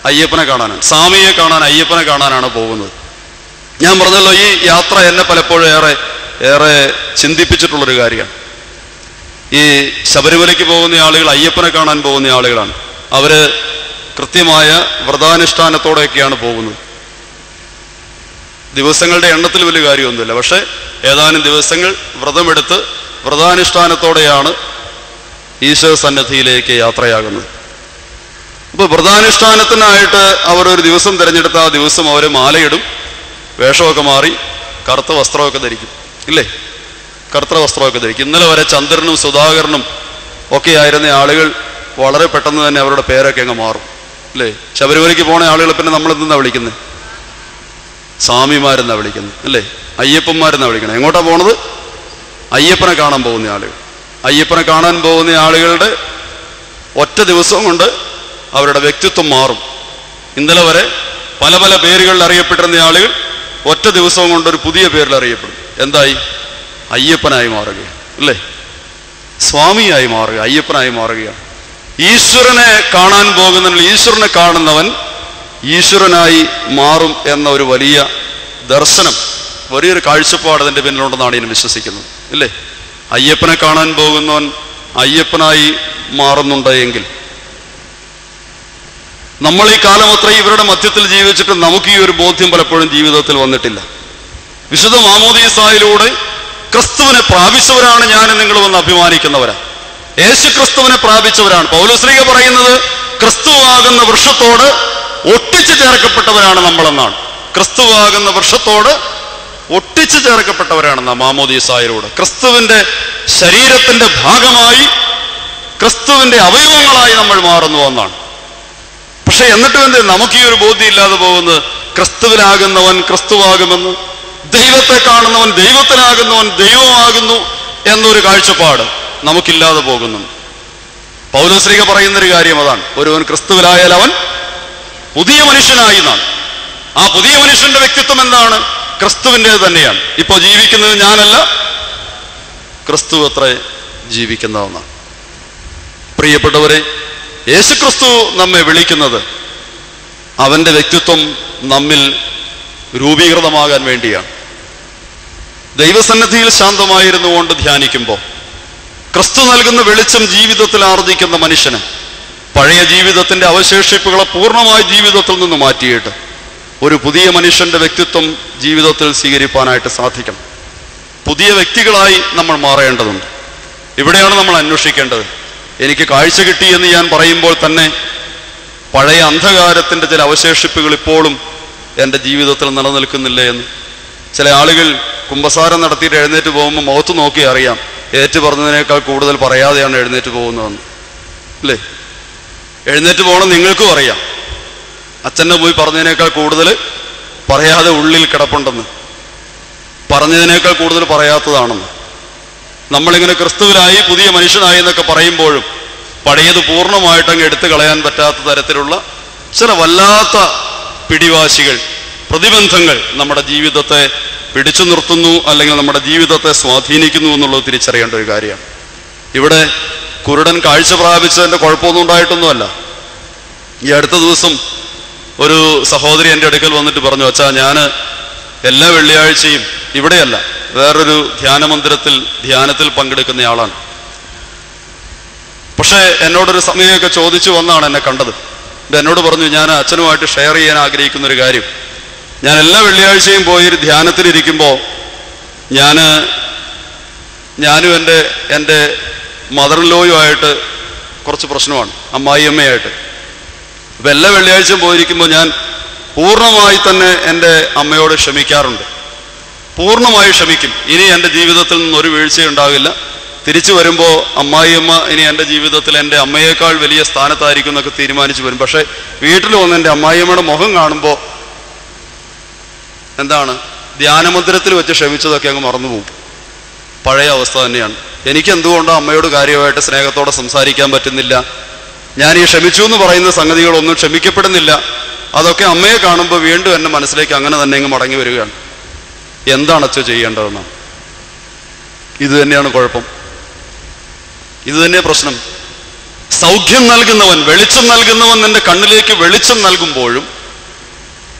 അയ്യപ്പനെ കാണാനാണ്, സ്വാമിയെ കാണാൻ, അയ്യപ്പനെ കാണാനാണ് പോകുന്നത്. ഞാൻ പറഞ്ഞല്ലോ, ഈ യാത്ര എന്നെ പലപ്പോഴും ഏറെ ചിന്തിപ്പിച്ചിട്ടുള്ളൊരു കാര്യമാണ്. ഈ ശബരിമലയ്ക്ക് പോകുന്ന ആളുകൾ അയ്യപ്പനെ കാണാൻ പോകുന്ന ആളുകളാണ്. അവര് കൃത്യമായ വ്രതാനുഷ്ഠാനത്തോടെയൊക്കെയാണ് പോകുന്നത്. ദിവസങ്ങളുടെ എണ്ണത്തിൽ വലിയ കാര്യമൊന്നുമില്ല, പക്ഷെ ഏതാനും ദിവസങ്ങൾ വ്രതമെടുത്ത് വ്രതാനുഷ്ഠാനത്തോടെയാണ് ഈശ്വര സന്നിധിയിലേക്ക് യാത്രയാകുന്നത്. അപ്പോൾ വ്രതാനുഷ്ഠാനത്തിനായിട്ട് അവർ ഒരു ദിവസം തിരഞ്ഞെടുത്ത ആ ദിവസം അവർ മാലയിടും, വേഷമൊക്കെ മാറി കറുത്ത വസ്ത്രമൊക്കെ ധരിക്കും, ഇല്ലേ? കറുത്ത വസ്ത്രമൊക്കെ ധരിക്കും. ഇന്നലെ വരെ ചന്ദ്രനും സുധാകരനും ഒക്കെ ആയിരുന്ന ആളുകൾ വളരെ പെട്ടെന്ന് തന്നെ അവരുടെ പേരൊക്കെ അങ്ങ് മാറും, അല്ലേ? ശബരിമലയ്ക്ക് പോണ ആളുകൾ പിന്നെ നമ്മൾ എന്തെന്നാ വിളിക്കുന്നത്? സ്വാമിമാരെന്നാ വിളിക്കുന്നത്, അല്ലേ? അയ്യപ്പന്മാരെന്നാ വിളിക്കണം. എങ്ങോട്ടാ പോണത്? അയ്യപ്പനെ കാണാൻ പോകുന്ന ആളുകൾ. അയ്യപ്പനെ കാണാൻ പോകുന്ന ആളുകളുടെ ഒറ്റ ദിവസം കൊണ്ട് അവരുടെ വ്യക്തിത്വം മാറും. ഇന്നലെ വരെ പല പല പേരുകളിൽ അറിയപ്പെട്ടിരുന്ന ആളുകൾ ഒറ്റ ദിവസം കൊണ്ട് ഒരു പുതിയ പേരിൽ അറിയപ്പെടും. എന്തായി? അയ്യപ്പനായി മാറുകയാണ്, അല്ലേ? സ്വാമിയായി മാറുക, അയ്യപ്പനായി മാറുകയാണ്. ഈശ്വരനെ കാണാൻ പോകുന്നതിൽ ഈശ്വരനെ കാണുന്നവൻ ഈശ്വരനായി മാറും എന്ന ഒരു വലിയ ദർശനം, വലിയൊരു കാഴ്ചപ്പാട് അതിൻ്റെ പിന്നിലുണ്ടെന്നാണ് ഞാൻ വിശ്വസിക്കുന്നത്, ഇല്ലേ? അയ്യപ്പനെ കാണാൻ പോകുന്നവൻ അയ്യപ്പനായി മാറുന്നുണ്ട് എങ്കിൽ നമ്മൾ ഈ കാലം അത്ര ഇവരുടെ മധ്യത്തിൽ ജീവിച്ചിട്ട് നമുക്ക് ഈ ഒരു ബോധ്യം പലപ്പോഴും ജീവിതത്തിൽ വന്നിട്ടില്ല. വിശുദ്ധ മാമോദീസായിലൂടെ ക്രിസ്തുവിനെ പ്രാപിച്ചവരാണ് ഞാൻ നിങ്ങൾ വന്ന് അഭിമാനിക്കുന്നവരാ. യേശു ക്രിസ്തുവിനെ പ്രാപിച്ചവരാണ്. പൗലോസ്ലീഹ പറയുന്നത് ക്രിസ്തുവാകുന്ന വൃക്ഷത്തോട് ഒട്ടിച്ചു ചേർക്കപ്പെട്ടവരാണ് നമ്മളെന്നാണ്. ക്രിസ്തുവാകുന്ന വൃക്ഷത്തോട് ഒട്ടിച്ചു ചേർക്കപ്പെട്ടവരാണെന്ന മാമോദീസായിലൂടെ. ക്രിസ്തുവിന്റെ ശരീരത്തിന്റെ ഭാഗമായി, ക്രിസ്തുവിന്റെ അവയവങ്ങളായി നമ്മൾ മാറുന്നു എന്നാണ്. പക്ഷെ എന്നിട്ടും എന്ത് നമുക്ക് ഈ ഒരു ബോധ്യം ഇല്ലാതെ പോകുന്നത്? ക്രിസ്തുവിലാകുന്നവൻ ക്രിസ്തുവാകുമെന്ന്, ദൈവത്തെ കാണുന്നവൻ ദൈവത്തിനാകുന്നവൻ ദൈവമാകുന്നു എന്നൊരു കാഴ്ചപ്പാട് നമുക്കില്ലാതെ പോകുന്നു. പൗലോസ്ലീഹ പറയുന്നൊരു കാര്യം അതാണ്, ഒരുവൻ ക്രിസ്തുവിലായാൽ അവൻ പുതിയ മനുഷ്യനായി എന്നാണ്. ആ പുതിയ മനുഷ്യന്റെ വ്യക്തിത്വം എന്താണ്? ക്രിസ്തുവിൻ്റെത് തന്നെയാണ്. ഇപ്പോൾ ജീവിക്കുന്നത് ഞാനല്ല, ക്രിസ്തു അത്ര ജീവിക്കുന്നതെന്നാണ്. പ്രിയപ്പെട്ടവരെ, യേശുക്രിസ്തു നമ്മെ വിളിക്കുന്നത് അവന്റെ വ്യക്തിത്വം നമ്മിൽ രൂപീകൃതമാകാൻ വേണ്ടിയാണ്. ദൈവസന്നിധിയിൽ ശാന്തമായിരുന്നുകൊണ്ട് ധ്യാനിക്കുമ്പോൾ ക്രിസ്തു നൽകുന്ന വെളിച്ചം ജീവിതത്തിൽ ആർജിക്കുന്ന മനുഷ്യന് പഴയ ജീവിതത്തിന്റെ അവശേഷിപ്പുകളെ പൂർണ്ണമായി ജീവിതത്തിൽ നിന്ന് മാറ്റിയിട്ട് ഒരു പുതിയ മനുഷ്യന്റെ വ്യക്തിത്വം ജീവിതത്തിൽ സ്വീകരിക്കാനായിട്ട് സാധിക്കണം. പുതിയ വ്യക്തികളായി നമ്മൾ മാറേണ്ടതുണ്ട്. ഇവിടെയാണ് നമ്മൾ അന്വേഷിക്കേണ്ടത്. എനിക്ക് കാഴ്ച കിട്ടി എന്ന് ഞാൻ പറയുമ്പോൾ തന്നെ പഴയ അന്ധകാരത്തിന്റെ ചില അവശേഷിപ്പുകൾ ഇപ്പോഴും എൻ്റെ ജീവിതത്തിൽ നിലനിൽക്കുന്നില്ലേ എന്ന്. ചില ആളുകൾ കുമ്പസാരം നടത്തിയിട്ട് എഴുന്നേറ്റ് പോകുമ്പോൾ മുഖത്ത് നോക്കി അറിയാം ഏറ്റു പറഞ്ഞതിനേക്കാൾ കൂടുതൽ പറയാതെയാണ് എഴുന്നേറ്റ് പോകുന്നതെന്ന്, അല്ലേ? എഴുന്നേറ്റ് പോകണം നിങ്ങൾക്കും അറിയാം, അച്ഛനെ പോയി പറഞ്ഞതിനേക്കാൾ കൂടുതൽ പറയാതെ ഉള്ളിൽ കിടപ്പുണ്ടെന്ന്, പറഞ്ഞതിനേക്കാൾ കൂടുതൽ പറയാത്തതാണെന്ന്. നമ്മളിങ്ങനെ ക്രിസ്തുവിലായി പുതിയ മനുഷ്യനായി എന്നൊക്കെ പറയുമ്പോഴും പഴയത് പൂർണ്ണമായിട്ട് അങ്ങ് എടുത്തു കളയാൻ പറ്റാത്ത തരത്തിലുള്ള ചില വല്ലാത്ത പിടിവാശികൾ, പ്രതിബന്ധങ്ങൾ നമ്മുടെ ജീവിതത്തെ പിടിച്ചു നിർത്തുന്നു, അല്ലെങ്കിൽ നമ്മുടെ ജീവിതത്തെ സ്വാധീനിക്കുന്നു എന്നുള്ളത് തിരിച്ചറിയേണ്ട ഒരു കാര്യമാണ്. ഇവിടെ കുരുടൻ കാഴ്ച പ്രാപിച്ചതിൻ്റെ കുഴപ്പമൊന്നും ഉണ്ടായിട്ടൊന്നുമല്ല. ഈ അടുത്ത ദിവസം ഒരു സഹോദരി എൻ്റെ അടുക്കൽ വന്നിട്ട് പറഞ്ഞു, അച്ഛാ ഞാൻ എല്ലാ വെള്ളിയാഴ്ചയും ഇവിടെയല്ല വേറൊരു ധ്യാനത്തിൽ പങ്കെടുക്കുന്നയാളാണ്. പക്ഷേ എന്നോടൊരു സമയമൊക്കെ ചോദിച്ചു വന്നാണ് എന്നെ കണ്ടത്. എന്നോട് പറഞ്ഞു, ഞാൻ അച്ഛനുമായിട്ട് ഷെയർ ചെയ്യാൻ ആഗ്രഹിക്കുന്ന ഒരു കാര്യം, ഞാൻ എല്ലാ വെള്ളിയാഴ്ചയും പോയി ഒരു ധ്യാനത്തിലിരിക്കുമ്പോൾ ഞാനും എൻ്റെ മദറിൻലോയുമായിട്ട് കുറച്ച് പ്രശ്നമാണ്, അമ്മായിയമ്മയായിട്ട്. അപ്പം എല്ലാ വെള്ളിയാഴ്ചയും പോയിരിക്കുമ്പോൾ ഞാൻ പൂർണ്ണമായി തന്നെ എൻ്റെ അമ്മയോട് ക്ഷമിക്കാറുണ്ട്, പൂർണ്ണമായി ക്ഷമിക്കും. ഇനി എൻ്റെ ജീവിതത്തിൽ നിന്നൊരു വീഴ്ചയുണ്ടാകില്ല. തിരിച്ചു വരുമ്പോൾ അമ്മായിയമ്മ ഇനി എൻ്റെ ജീവിതത്തിൽ എൻ്റെ അമ്മയേക്കാൾ വലിയ സ്ഥാനത്തായിരിക്കും എന്നൊക്കെ തീരുമാനിച്ചു വരും. പക്ഷേ വീട്ടിൽ വന്ന് എൻ്റെ അമ്മായിയമ്മയുടെ മുഖം കാണുമ്പോൾ എന്താണ്, ധ്യാനമന്ദിരത്തിൽ വെച്ച് ക്ഷമിച്ചതൊക്കെ അങ്ങ് മറന്നുപോകും. പഴയ അവസ്ഥ തന്നെയാണ്. എനിക്ക് എന്തുകൊണ്ടോ അമ്മയോട് കാര്യമായിട്ട് സ്നേഹത്തോടെ സംസാരിക്കാൻ പറ്റുന്നില്ല. ഞാൻ ഈ ക്ഷമിച്ചു എന്ന് പറയുന്ന സംഗതികളൊന്നും ക്ഷമിക്കപ്പെടുന്നില്ല. അതൊക്കെ അമ്മയെ കാണുമ്പോൾ വീണ്ടും എൻ്റെ മനസ്സിലേക്ക് അങ്ങനെ തന്നെ അങ്ങ് മടങ്ങി വരികയാണ്. എന്താണ് അച്ഛൻ ചെയ്യേണ്ടതെന്നാണ്. ഇത് തന്നെയാണ് കുഴപ്പം, ഇത് തന്നെ പ്രശ്നം. സൗഖ്യം നൽകുന്നവൻ, വെളിച്ചം നൽകുന്നവൻ നിന്റെ കണ്ണിലേക്ക് വെളിച്ചം നൽകുമ്പോഴും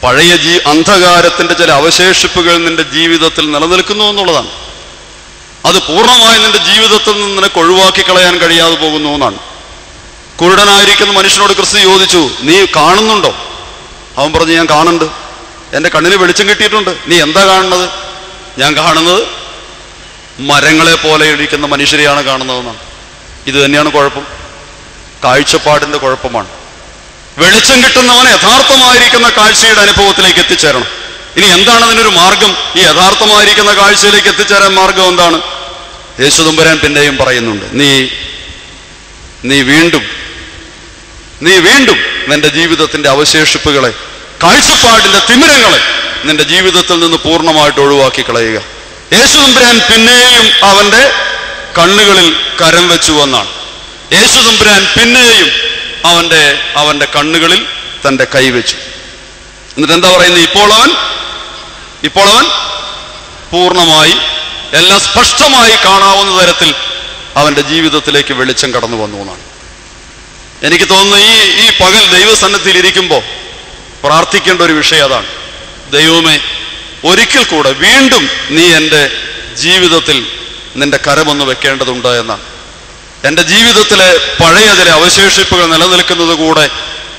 പഴയ അന്ധകാരത്തിന്റെ ചില അവശേഷിപ്പുകൾ നിന്റെ ജീവിതത്തിൽ നിലനിൽക്കുന്നു എന്നുള്ളതാണ്. അത് പൂർണ്ണമായി നിന്റെ ജീവിതത്തിൽ നിന്ന് നിനക്ക് ഒഴിവാക്കി കളയാൻ കഴിയാതെ പോകുന്നു എന്നാണ്. കുരുടനായിരിക്കുന്ന മനുഷ്യനോട് ക്രിസ്തു ചോദിച്ചു, നീ കാണുന്നുണ്ടോ? അവൻ പറഞ്ഞു, ഞാൻ കാണുന്നുണ്ട്, എൻ്റെ കണ്ണിന് വെളിച്ചം കിട്ടിയിട്ടുണ്ട്. നീ എന്താ കാണുന്നത്? ഞാൻ കാണുന്നത് മരങ്ങളെ പോലെ ഇരിക്കുന്ന മനുഷ്യരെയാണ് കാണുന്നതെന്നാണ്. ഇത് തന്നെയാണ് കുഴപ്പം, കാഴ്ചപ്പാടിന്റെ കുഴപ്പമാണ്. വെളിച്ചം കിട്ടുന്നവൻ യഥാർത്ഥമായിരിക്കുന്ന കാഴ്ചയുടെ അനുഭവത്തിലേക്ക് എത്തിച്ചേരണം. ഇനി എന്താണ് അതിനൊരു മാർഗം? ഈ യഥാർത്ഥമായിരിക്കുന്ന കാഴ്ചയിലേക്ക് എത്തിച്ചേരാൻ മാർഗം എന്താണ്? യേശുദമ്പുരാൻ പിന്നെയും പറയുന്നുണ്ട്, നീ വീണ്ടും നിന്റെ ജീവിതത്തിന്റെ അവശേഷിപ്പുകളെ, കാഴ്ചപ്പാടിന്റെ തിമിരങ്ങളെ നിന്റെ ജീവിതത്തിൽ നിന്ന് പൂർണ്ണമായിട്ട് ഒഴിവാക്കി കളയുക. യേശുദമ്പുരാൻ പിന്നെയും അവന്റെ കണ്ണുകളിൽ കരം വെച്ചു എന്നാണ്. യേശുദമ്പുരാൻ പിന്നെയും അവന്റെ കണ്ണുകളിൽ തന്റെ കൈവച്ചു. എന്നിട്ട് എന്താ പറയുന്നത്? ഇപ്പോൾ അവൻ പൂർണ്ണമായി എല്ലാം സ്പഷ്ടമായി കാണാവുന്ന തരത്തിൽ അവന്റെ ജീവിതത്തിലേക്ക് വെളിച്ചം കടന്നു വന്നു എന്നാണ്. എനിക്ക് തോന്നുന്നു ഈ പകൽ ദൈവസന്നിധിയിൽ ഇരിക്കുമ്പോൾ പ്രാർത്ഥിക്കേണ്ട ഒരു വിഷയം അതാണ്. ദൈവമേ, ഒരിക്കൽ കൂടെ വീണ്ടും നീ എൻ്റെ ജീവിതത്തിൽ നിന്റെ കരമൊന്ന് വെക്കേണ്ടതുണ്ട് എന്നാണ്. എൻ്റെ ജീവിതത്തിലെ പഴയ ചില അവശേഷിപ്പുകൾ നിലനിൽക്കുന്നത് കൂടെ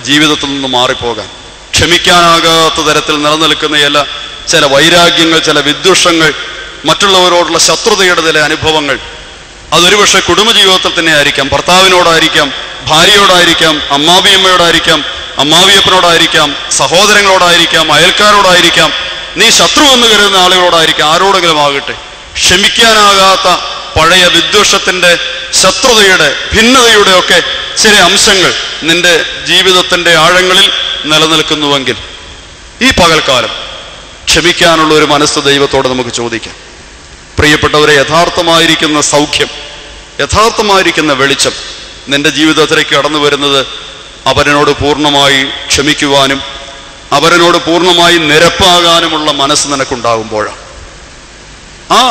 ജീവിതത്തിൽ നിന്ന് മാറിപ്പോകാൻ, ക്ഷമിക്കാനാകാത്ത തരത്തിൽ നിലനിൽക്കുന്ന ചില വൈരാഗ്യങ്ങൾ, ചില വിദ്വേഷങ്ങൾ, മറ്റുള്ളവരോടുള്ള ശത്രുതയുടെ ചില അനുഭവങ്ങൾ, അതൊരുപക്ഷെ കുടുംബജീവിതത്തിൽ തന്നെ ആയിരിക്കാം, ഭർത്താവിനോടായിരിക്കാം, ഭാര്യയോടായിരിക്കാം, അമ്മാവിയമ്മയോടായിരിക്കാം, അമ്മാവിയപ്പനോടായിരിക്കാം, സഹോദരങ്ങളോടായിരിക്കാം, അയൽക്കാരോടായിരിക്കാം, നീ ശത്രു എന്ന് കരുതുന്ന ആളുകളോടായിരിക്കാം, ആരോടെങ്കിലും ആകട്ടെ. ക്ഷമിക്കാനാകാത്ത പഴയ വിദ്വേഷത്തിന്റെ, ശത്രുതയുടെ, ഭിന്നതയുടെ ഒക്കെ ചില അംശങ്ങൾ നിന്റെ ജീവിതത്തിന്റെ ആഴങ്ങളിൽ നിലനിൽക്കുന്നുവെങ്കിൽ ഈ പകൽക്കാലം ക്ഷമിക്കാനുള്ള ഒരു മനസ്സ് ദൈവത്തോട് നമുക്ക് ചോദിക്കാം. പ്രിയപ്പെട്ടവരെ, യഥാർത്ഥമായിരിക്കുന്ന സൗഖ്യം, യഥാർത്ഥമായിരിക്കുന്ന വെളിച്ചം നിന്റെ ജീവിതത്തിലേക്ക് കടന്നു വരുന്നത് അവരനോട് പൂർണ്ണമായി ക്ഷമിക്കുവാനും അവരനോട് പൂർണ്ണമായി നിരപ്പാകാനുമുള്ള മനസ്സ് നിനക്കുണ്ടാകുമ്പോഴാണ്. ആ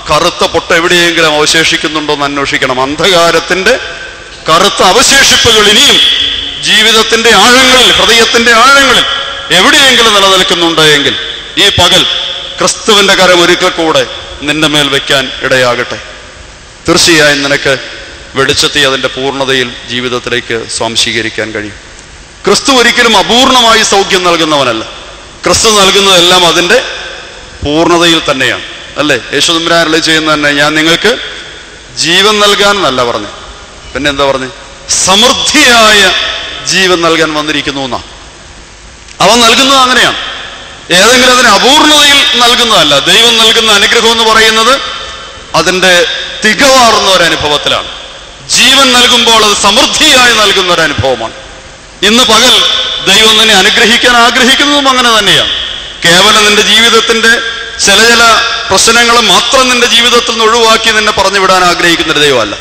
കറുത്ത പൊട്ട് എവിടെയെങ്കിലും അവശേഷിക്കുന്നുണ്ടോ എന്ന് അന്വേഷിക്കണം. അന്ധകാരത്തിന്റെ കറുത്ത അവശേഷിപ്പുകൾ ഇനിയും ജീവിതത്തിന്റെ ആഴങ്ങളിൽ, ഹൃദയത്തിന്റെ ആഴങ്ങളിൽ എവിടെയെങ്കിലും നിലനിൽക്കുന്നുണ്ട് എങ്കിൽ ഈ പകൽ ക്രിസ്തുവിന്റെ കരം ഒരിക്കൽ കൂടെ നിന്റെ മേൽ വയ്ക്കാൻ ഇടയാകട്ടെ. തീർച്ചയായും നിനക്ക് വെളിച്ചത്തെ അതിൻ്റെ പൂർണ്ണതയിൽ ജീവിതത്തിലേക്ക് സ്വാംശീകരിക്കാൻ കഴിയും. ക്രിസ്തു ഒരിക്കലും അപൂർണമായി സൗഖ്യം നൽകുന്നവനല്ല. ക്രിസ്തു നൽകുന്നതെല്ലാം അതിൻ്റെ പൂർണ്ണതയിൽ തന്നെയാണ്, അല്ലേ? യേശുദമ്പുരാൻ അരുളി ചെയ്യുന്നത് തന്നെ, ഞാൻ നിങ്ങൾക്ക് ജീവൻ നൽകാൻ എന്നല്ല പറഞ്ഞു, പിന്നെ എന്താ പറഞ്ഞു? സമൃദ്ധിയായ ജീവൻ നൽകാൻ വന്നിരിക്കുന്നു എന്നാ. അവൻ നൽകുന്നത് അങ്ങനെയാണ്, ഏതെങ്കിലും അതിന് അപൂർണതയിൽ നൽകുന്നതല്ല. ദൈവം നൽകുന്ന അനുഗ്രഹം എന്ന് പറയുന്നത് അതിൻ്റെ തികവാർന്ന ഒരനുഭവത്തിലാണ്. ജീവൻ നൽകുമ്പോൾ അത് സമൃദ്ധിയായി നൽകുന്ന ഒരനുഭവമാണ്. ഇന്ന് പകൽ ദൈവം നിന്നെ അനുഗ്രഹിക്കാൻ ആഗ്രഹിക്കുന്നതും അങ്ങനെ തന്നെയാണ്. കേവലം നിന്റെ ജീവിതത്തിന്റെ ചില പ്രശ്നങ്ങൾ മാത്രം നിന്റെ ജീവിതത്തിൽ നിന്ന് ഒഴിവാക്കി നിന്നെ പറഞ്ഞു വിടാൻ ആഗ്രഹിക്കുന്ന ഒരു ദൈവമല്ല.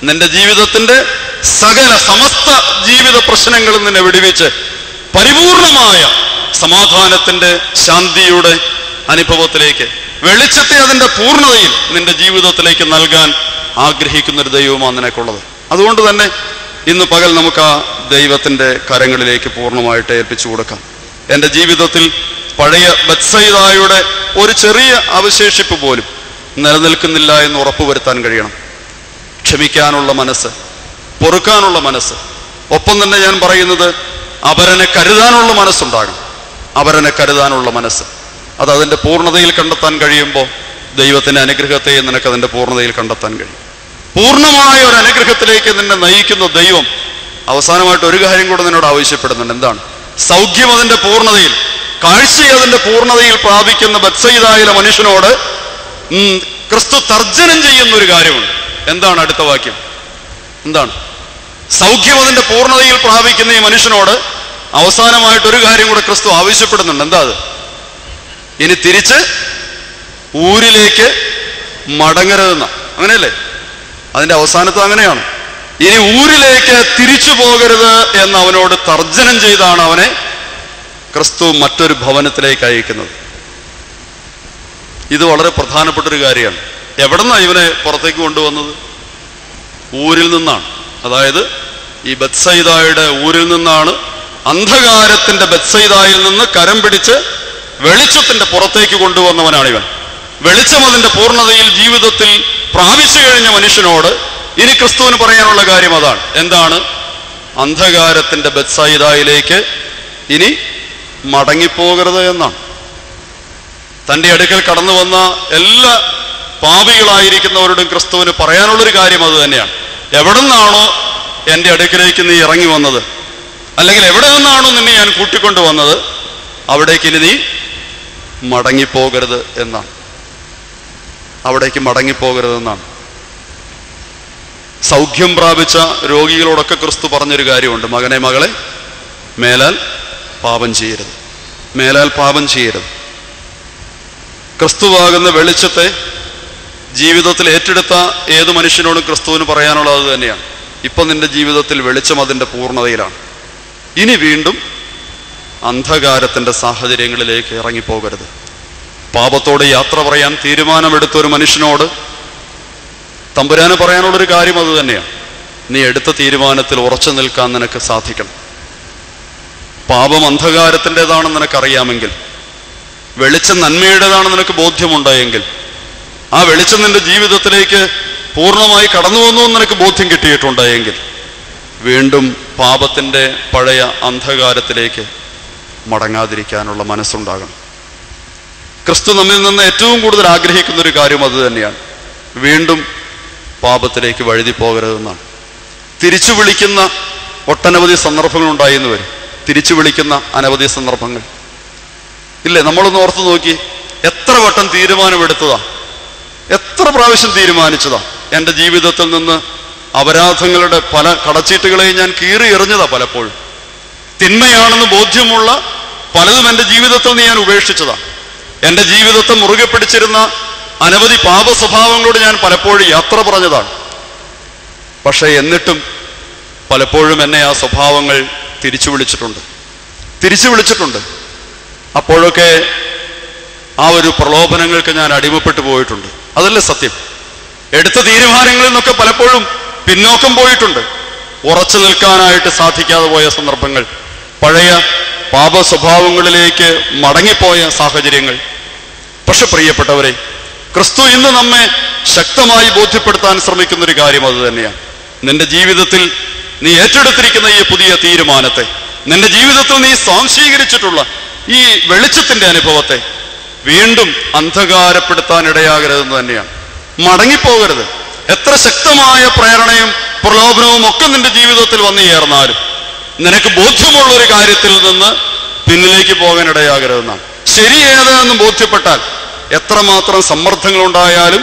നിന്റെ ജീവിതത്തിന്റെ സമസ്ത ജീവിത പ്രശ്നങ്ങളിൽ നിന്നെ വിടുവിച്ച് പരിപൂർണമായ സമാധാനത്തിന്റെ, ശാന്തിയുടെ അനുഭവത്തിലേക്ക്, വെളിച്ചത്തെ അതിൻ്റെ പൂർണ്ണതയിൽ നിന്റെ ജീവിതത്തിലേക്ക് നൽകാൻ ആഗ്രഹിക്കുന്ന ഒരു ദൈവമാണ് നിനക്കുള്ളത്. അതുകൊണ്ട് തന്നെ ഇന്ന് പകൽ നമുക്ക് ആ ദൈവത്തിന്റെ കരങ്ങളിലേക്ക് പൂർണ്ണമായിട്ട് ഏൽപ്പിച്ചു കൊടുക്കാം. എൻ്റെ ജീവിതത്തിൽ പഴയ ബത്സയിദായുടെ ഒരു ചെറിയ അവശേഷിപ്പ് പോലും നിലനിൽക്കുന്നില്ല എന്ന് ഉറപ്പുവരുത്താൻ കഴിയണം. ക്ഷമിക്കാനുള്ള മനസ്സ്, പൊറുക്കാനുള്ള മനസ്സ്, ഒപ്പം തന്നെ ഞാൻ പറയുന്നത് അവരനെ കരുതാനുള്ള മനസ്സുണ്ടാകണം. അവരനെ കരുതാനുള്ള മനസ്സ്, അത് അതിൻ്റെ പൂർണ്ണതയിൽ കണ്ടെത്താൻ കഴിയുമ്പോൾ ദൈവത്തിൻ്റെ അനുഗ്രഹത്തെ നിനക്കതിൻ്റെ പൂർണ്ണതയിൽ കണ്ടെത്താൻ കഴിയും. പൂർണ്ണമായ ഒരു അനുഗ്രഹത്തിലേക്ക് നിന്നെ നയിക്കുന്ന ദൈവം അവസാനമായിട്ട് ഒരു കാര്യം കൂടെ നിന്നോട് ആവശ്യപ്പെടുന്നുണ്ട്. എന്താണ്? സൗഖ്യം അതിൻ്റെ പൂർണ്ണതയിൽ, കാഴ്ച അതിൻ്റെ പൂർണ്ണതയിൽ പ്രാപിക്കുന്ന ബത്സയിദായിലെ മനുഷ്യനോട് ക്രിസ്തു തർജ്ജനം ചെയ്യുന്ന ഒരു കാര്യമുണ്ട്. എന്താണ് അടുത്ത വാക്യം? എന്താണ്? സൗഖ്യം അതിൻ്റെ പൂർണ്ണതയിൽ പ്രാപിക്കുന്ന ഈ മനുഷ്യനോട് അവസാനമായിട്ട് ഒരു കാര്യം കൂടെ ക്രിസ്തു ആവശ്യപ്പെടുന്നുണ്ട്. എന്താ അത്? ഇനി തിരിച്ച് ഊരിലേക്ക് മടങ്ങരുതെന്ന, അങ്ങനെയല്ലേ? അതിൻ്റെ അവസാനത്ത് അങ്ങനെയാണ്. ഇനി ഊരിലേക്ക് തിരിച്ചു പോകരുത് എന്ന് അവനോട് തർജ്ജനം ചെയ്താണ് അവനെ ക്രിസ്തു മറ്റൊരു ഭവനത്തിലേക്ക് അയക്കുന്നത്. ഇത് വളരെ പ്രധാനപ്പെട്ടൊരു കാര്യമാണ്. എവിടെന്നാണ് ഇവനെ പുറത്തേക്ക് കൊണ്ടുവന്നത്? ഊരിൽ നിന്നാണ്. അതായത് ഈ ബത്സയിദായുടെ ഊരിൽ നിന്നാണ്. അന്ധകാരത്തിന്റെ ബത്സയിദായിൽ നിന്ന് കരം പിടിച്ച് വെളിച്ചത്തിന്റെ പുറത്തേക്ക് കൊണ്ടുവന്നവനാണ് ഇവൻ. വെളിച്ചം അതിന്റെ പൂർണ്ണതയിൽ ജീവിതത്തിൽ പ്രാപിച്ചു കഴിഞ്ഞ മനുഷ്യനോട് ഇനി ക്രിസ്തുവിന് പറയാനുള്ള കാര്യം അതാണ്. എന്താണ്? അന്ധകാരത്തിന്റെ ബെത്സയിദയിലേക്ക് ഇനി മടങ്ങിപ്പോകരുത് എന്നാണ്. തൻ്റെ അടുക്കൽ കടന്നു വന്ന എല്ലാ പാപികളായിരിക്കുന്നവരോടും ക്രിസ്തുവിന് പറയാനുള്ളൊരു കാര്യം അത് തന്നെയാണ്. എവിടെ നിന്നാണോ എൻ്റെ അടുക്കലേക്ക് നീ ഇറങ്ങി വന്നത്, അല്ലെങ്കിൽ എവിടെ നിന്നാണോ നിന്നെ ഞാൻ കൂട്ടിക്കൊണ്ടു വന്നത്, അവിടേക്ക് ഇനി നീ മടങ്ങിപ്പോകരുത് എന്നാണ്. അവിടേക്ക് മടങ്ങിപ്പോകരുതെന്നാണ്. സൗഖ്യം പ്രാപിച്ച രോഗികളോടൊക്കെ ക്രിസ്തു പറഞ്ഞൊരു കാര്യമുണ്ട്: മകനെ, മകളെ, മേലാൽ പാപം ചെയ്യരുത്, മേലാൽ പാപം ചെയ്യരുത്. ക്രിസ്തുവാകുന്ന വെളിച്ചത്തെ ജീവിതത്തിൽ ഏറ്റെടുത്ത ഏതു മനുഷ്യനോടും ക്രിസ്തുവിന് പറയാനുള്ളത് അത് തന്നെയാണ്. ഇപ്പം നിന്റെ ജീവിതത്തിൽ വെളിച്ചം അതിൻ്റെ പൂർണ്ണതയിലാണ്. ഇനി വീണ്ടും അന്ധകാരത്തിൻ്റെ സാഹചര്യങ്ങളിലേക്ക് ഇറങ്ങിപ്പോകരുത്. പാപത്തോടെ യാത്ര പറയാൻ തീരുമാനമെടുത്തൊരു മനുഷ്യനോട് തമ്പുരാന് പറയാനുള്ളൊരു കാര്യം അത് തന്നെയാണ്. നീ എടുത്ത തീരുമാനത്തിൽ ഉറച്ചു നിൽക്കാൻ നിനക്ക് സാധിക്കണം. പാപം അന്ധകാരത്തിൻ്റെതാണെന്ന് നിനക്കറിയാമെങ്കിൽ, വെളിച്ചം നന്മയുടേതാണെന്ന് നിനക്ക് ബോധ്യമുണ്ടായെങ്കിൽ, ആ വെളിച്ചം നിന്റെ ജീവിതത്തിലേക്ക് പൂർണ്ണമായി കടന്നു വന്നു എന്ന് നിനക്ക് ബോധ്യം കിട്ടിയിട്ടുണ്ടായെങ്കിൽ, വീണ്ടും പാപത്തിൻ്റെ പഴയ അന്ധകാരത്തിലേക്ക് മടങ്ങാതിരിക്കാനുള്ള മനസ്സുണ്ടാകണം. ക്രിസ്തു നമ്മിൽ നിന്ന് ഏറ്റവും കൂടുതൽ ആഗ്രഹിക്കുന്നൊരു കാര്യം അത് തന്നെയാണ്. വീണ്ടും പാപത്തിലേക്ക് വഴുതി പോകരുതെന്നാണ്. തിരിച്ചു വിളിക്കുന്ന ഒട്ടനവധി സന്ദർഭങ്ങൾ ഉണ്ടായെന്ന് വരും. തിരിച്ചു വിളിക്കുന്ന അനവധി സന്ദർഭങ്ങൾ ഇല്ലേ? നമ്മളൊന്ന് ഓർത്ത് നോക്കി. എത്ര വട്ടം തീരുമാനമെടുത്തതാ, എത്ര പ്രാവശ്യം തീരുമാനിച്ചതാ. എൻ്റെ ജീവിതത്തിൽ നിന്ന് അപരാധങ്ങളുടെ പല കടച്ചീട്ടുകളെയും ഞാൻ കീറി എറിഞ്ഞതാ. പലപ്പോഴും തിന്മയാണെന്ന് ബോധ്യമുള്ള പലതും എൻ്റെ ജീവിതത്തിൽ നിന്ന് ഞാൻ ഉപേക്ഷിച്ചതാ. എൻ്റെ ജീവിതത്തെ മുറുകെ പിടിച്ചിരുന്ന അനവധി പാപ സ്വഭാവങ്ങളോട് ഞാൻ പലപ്പോഴും യാത്ര പറഞ്ഞതാണ്. പക്ഷേ എന്നിട്ടും പലപ്പോഴും എന്നെ ആ സ്വഭാവങ്ങൾ തിരിച്ചു വിളിച്ചിട്ടുണ്ട്. അപ്പോഴൊക്കെ ആ ഒരു പ്രലോഭനങ്ങൾക്ക് ഞാൻ അടിമപ്പെട്ടു പോയിട്ടുണ്ട്. അതല്ലേ സത്യം? എടുത്ത തീരുമാനങ്ങളിൽ നിന്നൊക്കെ പലപ്പോഴും പിന്നോക്കം പോയിട്ടുണ്ട്. ഉറച്ചു നിൽക്കാനായിട്ട് സാധിക്കാതെ പോയ സന്ദർഭങ്ങൾ, പഴയ പാപ സ്വഭാവങ്ങളിലേക്ക് മടങ്ങിപ്പോയ സാഹചര്യങ്ങൾ. പക്ഷെ പ്രിയപ്പെട്ടവരെ, ക്രിസ്തു ഇന്ന് നമ്മെ ശക്തമായി ബോധ്യപ്പെടുത്താൻ ശ്രമിക്കുന്നൊരു കാര്യം അത് തന്നെയാണ്. നിന്റെ ജീവിതത്തിൽ നീ ഏറ്റെടുത്തിരിക്കുന്ന ഈ പുതിയ തീരുമാനത്തെ, നിന്റെ ജീവിതത്തിൽ നീ സ്വാംശീകരിച്ചിട്ടുള്ള ഈ വെളിച്ചത്തിന്റെ അനുഭവത്തെ വീണ്ടും അന്ധകാരപ്പെടുത്താൻ ഇടയാകരുതെന്ന് തന്നെയാണ്. മടങ്ങിപ്പോകരുത്. എത്ര ശക്തമായ പ്രേരണയും പ്രലോഭനവും ഒക്കെ നിന്റെ ജീവിതത്തിൽ വന്നു ചേർന്നാലും നിനക്ക് ബോധ്യമുള്ള ഒരു കാര്യത്തിൽ നിന്ന് പിന്നിലേക്ക് പോകാൻ ഇടയാകരുതെന്നാണ്. ശരി ഏതാണെന്ന് ബോധ്യപ്പെട്ടാൽ എത്രമാത്രം സമ്മർദ്ദങ്ങൾ ഉണ്ടായാലും